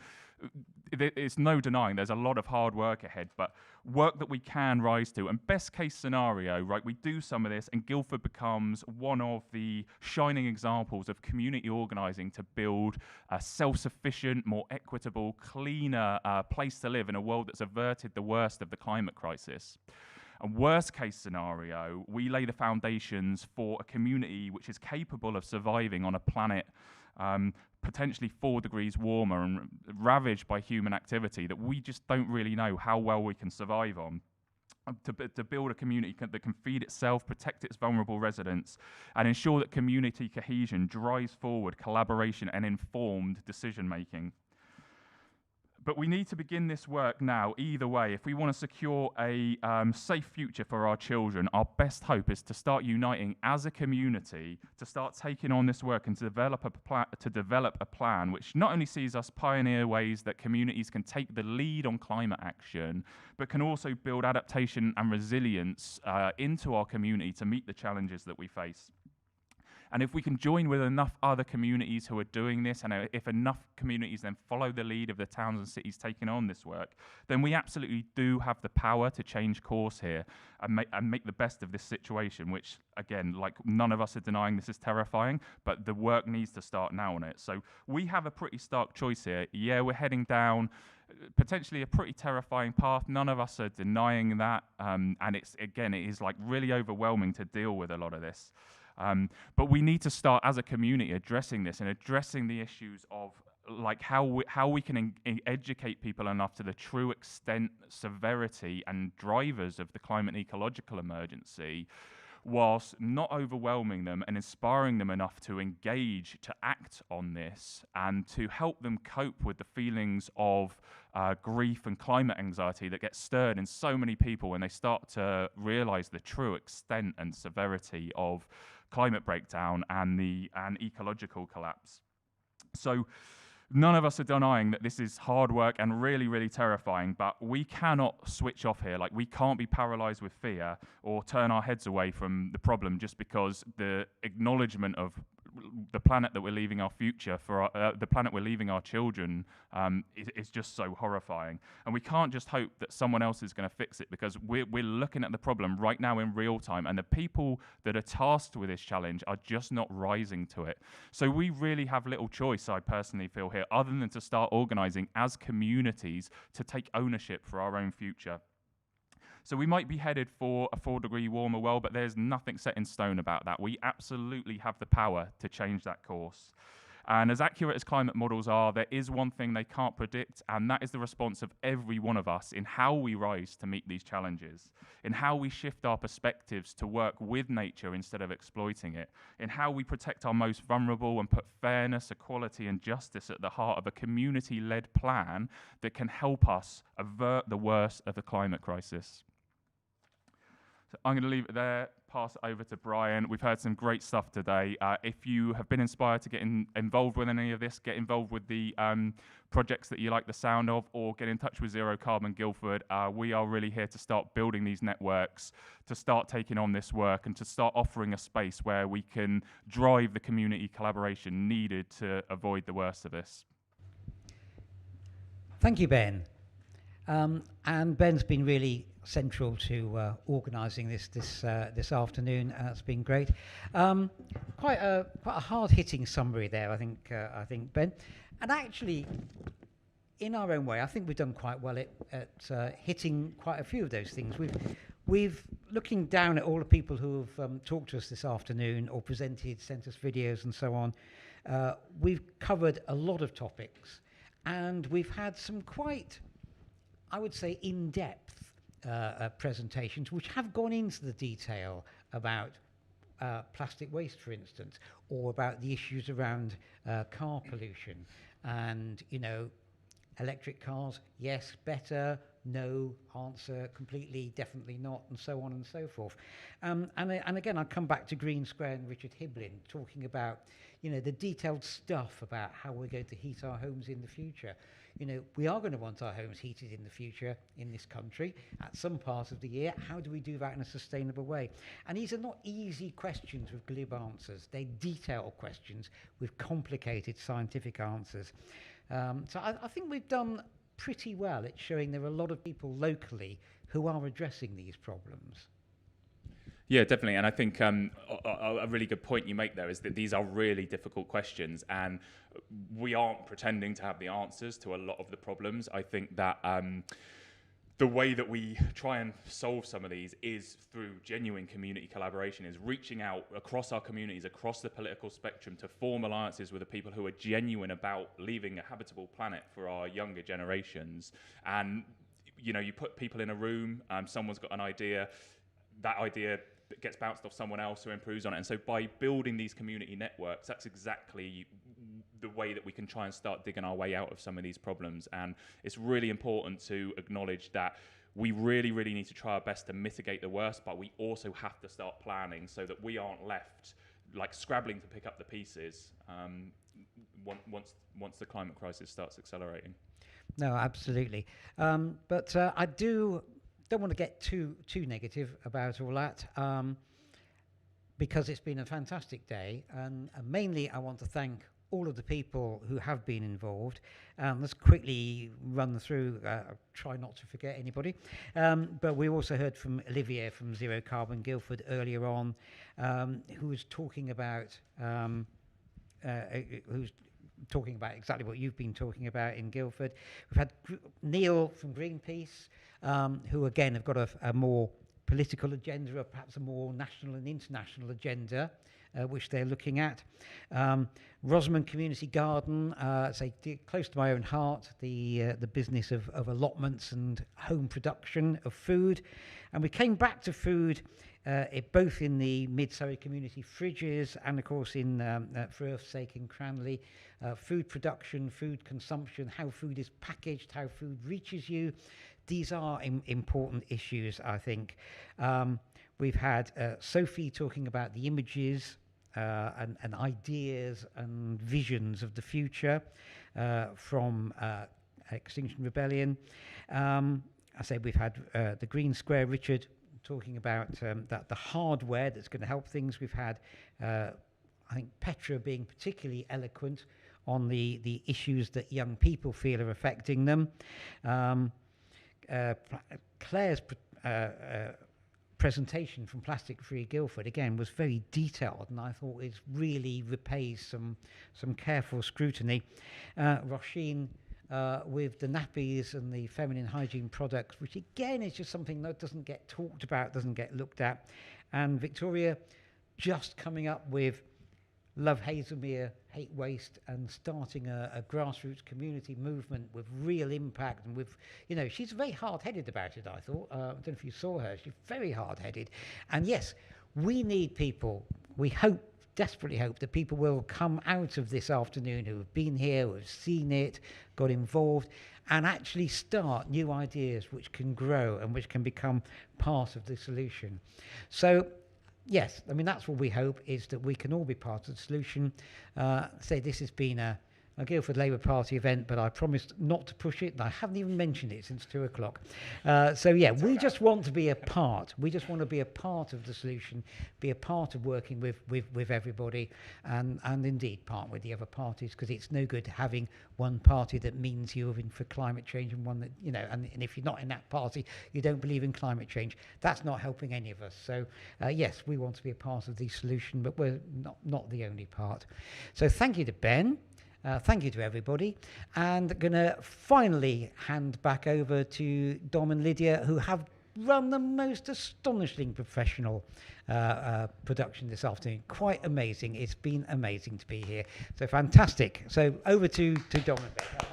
it's no denying there's a lot of hard work ahead, but work that we can rise to. And best case scenario, right, we do some of this and Guildford becomes one of the shining examples of community organising to build a self-sufficient, more equitable, cleaner place to live in a world that's averted the worst of the climate crisis. And worst case scenario, we lay the foundations for a community which is capable of surviving on a planet potentially 4 degrees warmer and ravaged by human activity that we just don't really know how well we can survive on. To build a community that can feed itself, protect its vulnerable residents, and ensure that community cohesion drives forward collaboration and informed decision making. But we need to begin this work now, either way. If we want to secure a safe future for our children, our best hope is to start uniting as a community, to start taking on this work and to develop a plan which not only sees us pioneer ways that communities can take the lead on climate action, but can also build adaptation and resilience into our community to meet the challenges that we face. And if we can join with enough other communities who are doing this, and if enough communities then follow the lead of the towns and cities taking on this work, then we absolutely do have the power to change course here and make the best of this situation, which, again, like none of us are denying this is terrifying, but the work needs to start now on it. So we have a pretty stark choice here. Yeah, we're heading down potentially a pretty terrifying path. None of us are denying that. And it is like really overwhelming to deal with a lot of this. But we need to start as a community addressing this and addressing the issues of like how we can educate people enough to the true extent, severity and drivers of the climate and ecological emergency, whilst not overwhelming them and inspiring them enough to engage, to act on this, and to help them cope with the feelings of grief and climate anxiety that get stirred in so many people when they start to realise the true extent and severity of climate breakdown and ecological collapse. So none of us are denying that this is hard work and really, really terrifying, but we cannot switch off here. Like, we can't be paralyzed with fear or turn our heads away from the problem just because the acknowledgement of the planet that we're leaving our future for the planet we're leaving our children is just so horrifying. And we can't just hope that someone else is going to fix it, because we're looking at the problem right now in real time, and the people that are tasked with this challenge are just not rising to it. So we really have little choice, I personally feel here, other than to start organising as communities to take ownership for our own future. So we might be headed for a 4-degree warmer world, but there's nothing set in stone about that. We absolutely have the power to change that course. And as accurate as climate models are, there is one thing they can't predict, and that is the response of every one of us in how we rise to meet these challenges, in how we shift our perspectives to work with nature instead of exploiting it, in how we protect our most vulnerable and put fairness, equality and justice at the heart of a community-led plan that can help us avert the worst of the climate crisis. So I'm going to leave it there, pass it over to Brian. We've heard some great stuff today. If you have been inspired to get involved with any of this, get involved with the projects that you like the sound of, or get in touch with Zero Carbon Guildford. We are really here to start building these networks, to start taking on this work, and to start offering a space where we can drive the community collaboration needed to avoid the worst of this. Thank you, Ben. And Ben's been really central to organising this afternoon. It's been great. Quite a hard-hitting summary there, I think, Ben. And actually, in our own way, I think we've done quite well at hitting quite a few of those things. We've looking down at all the people who have talked to us this afternoon or presented, sent us videos and so on. We've covered a lot of topics, and we've had some quite, I would say, in-depth presentations which have gone into the detail about plastic waste, for instance, or about the issues around car pollution. And, you know, electric cars, yes, better, no, answer, completely, definitely not, and so on and so forth. And again, I'll come back to Green Square and Richard Hiblin talking about, you know, the detailed stuff about how we're going to heat our homes in the future. You know, we are going to want our homes heated in the future in this country at some part of the year. How do we do that in a sustainable way? And these are not easy questions with glib answers. They're detailed questions with complicated scientific answers. So I think we've done pretty well at showing there are a lot of people locally who are addressing these problems. Yeah, definitely. And I think a really good point you make there is that these are really difficult questions, and we aren't pretending to have the answers to a lot of the problems. I think that the way that we try and solve some of these is through genuine community collaboration, is reaching out across our communities, across the political spectrum, to form alliances with the people who are genuine about leaving a habitable planet for our younger generations. And, you know, you put people in a room, someone's got an idea, that idea gets bounced off someone else who improves on it. And so by building these community networks, that's exactly the way that we can try and start digging our way out of some of these problems. And it's really important to acknowledge that we really, really need to try our best to mitigate the worst, but we also have to start planning so that we aren't left like scrabbling to pick up the pieces once the climate crisis starts accelerating. No, absolutely. But I don't want to get too negative about all that, because it's been a fantastic day, and mainly I want to thank all of the people who have been involved. Let's quickly run through, try not to forget anybody, but we also heard from Olivier from Zero Carbon Guildford earlier on, who was talking about exactly what you've been talking about in Guildford. We've had Neil from Greenpeace, who again have got a more political agenda, or perhaps a more national and international agenda, which they're looking at. Rosamund Community Garden, close to my own heart, the business of allotments and home production of food. And we came back to food both in the Mid-Surrey community fridges and, of course, in For Earth's Sake in Cranley. Food production, food consumption, how food is packaged, how food reaches you. These are important issues, I think. We've had Sophie talking about the images and ideas and visions of the future from Extinction Rebellion. I said we've had the Green Square Richard talking about the hardware that's going to help things. We've had, I think, Petra being particularly eloquent on the issues that young people feel are affecting them. Claire's presentation from Plastic Free Guildford again was very detailed, and I thought it really repays some careful scrutiny. Roisin with the nappies and the feminine hygiene products, which again is just something that doesn't get talked about, doesn't get looked at. And Victoria just coming up with Love Haslemere, Hate Waste, and starting a grassroots community movement with real impact. And with, you know, she's very hard-headed about it, I thought. I don't know if you saw her. She's very hard-headed. And yes, we need people. We hope, desperately hope, that people will come out of this afternoon who have been here, who have seen it, got involved, and actually start new ideas which can grow and which can become part of the solution. So yes, I mean, that's what we hope, is that we can all be part of the solution. Say this has been a Guildford Labour Party event, but I promised not to push it, and I haven't even mentioned it since 2 o'clock. So yeah, we just want to be a part. We just want to be a part of the solution, be a part of working with everybody, and indeed part with the other parties, because it's no good having one party that means you're in for climate change and one that, you know, and if you're not in that party, you don't believe in climate change. That's not helping any of us. So yes, we want to be a part of the solution, but we're not the only part. So thank you to Ben. Thank you to everybody, and going to finally hand back over to Dom and Lydia, who have run the most astonishing professional production this afternoon. Quite amazing. It's been amazing to be here. So fantastic. So over to Dom and Becca.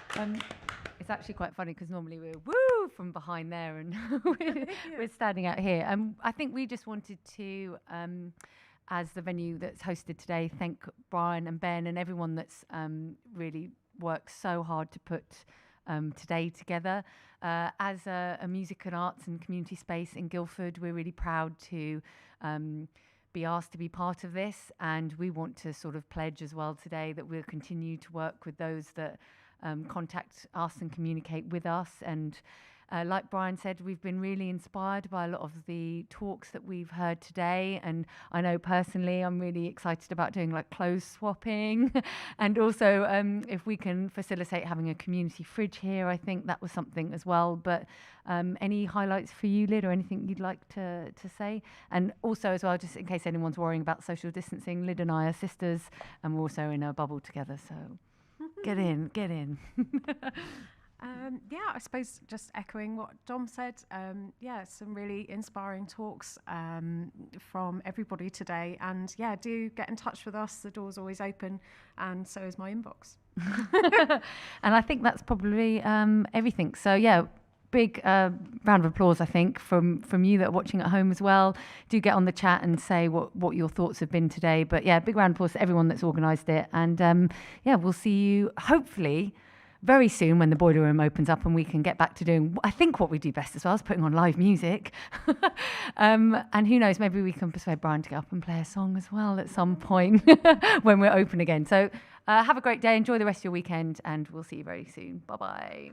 Thank you. It's actually quite funny because normally we're woo from behind there and we're standing out here. I think we just wanted to, as the venue that's hosted today, thank Brian and Ben and everyone that's really worked so hard to put today together. As a music and arts and community space in Guildford, we're really proud to be asked to be part of this, and we want to sort of pledge as well today that we'll continue to work with those that contact us and communicate with us. And like Brian said, we've been really inspired by a lot of the talks that we've heard today, and I know personally I'm really excited about doing like clothes swapping and also if we can facilitate having a community fridge here, I think that was something as well. But any highlights for you, Lyd, or anything you'd like to say? And also as well, just in case anyone's worrying about social distancing, Lyd and I are sisters and we're also in a bubble together, so get in. Yeah, I suppose just echoing what Dom said, yeah, some really inspiring talks from everybody today, and yeah, do get in touch with us. The door's always open, and so is my inbox. And I think that's probably everything. So yeah, big round of applause, I think, from you that are watching at home as well. Do get on the chat and say what your thoughts have been today. But yeah, big round of applause to everyone that's organised it, and yeah, we'll see you hopefully very soon when the Boileroom opens up and we can get back to doing, I think, what we do best as well, is putting on live music. And who knows, maybe we can persuade Brian to get up and play a song as well at some point when we're open again. So have a great day, enjoy the rest of your weekend, and we'll see you very soon. Bye-bye.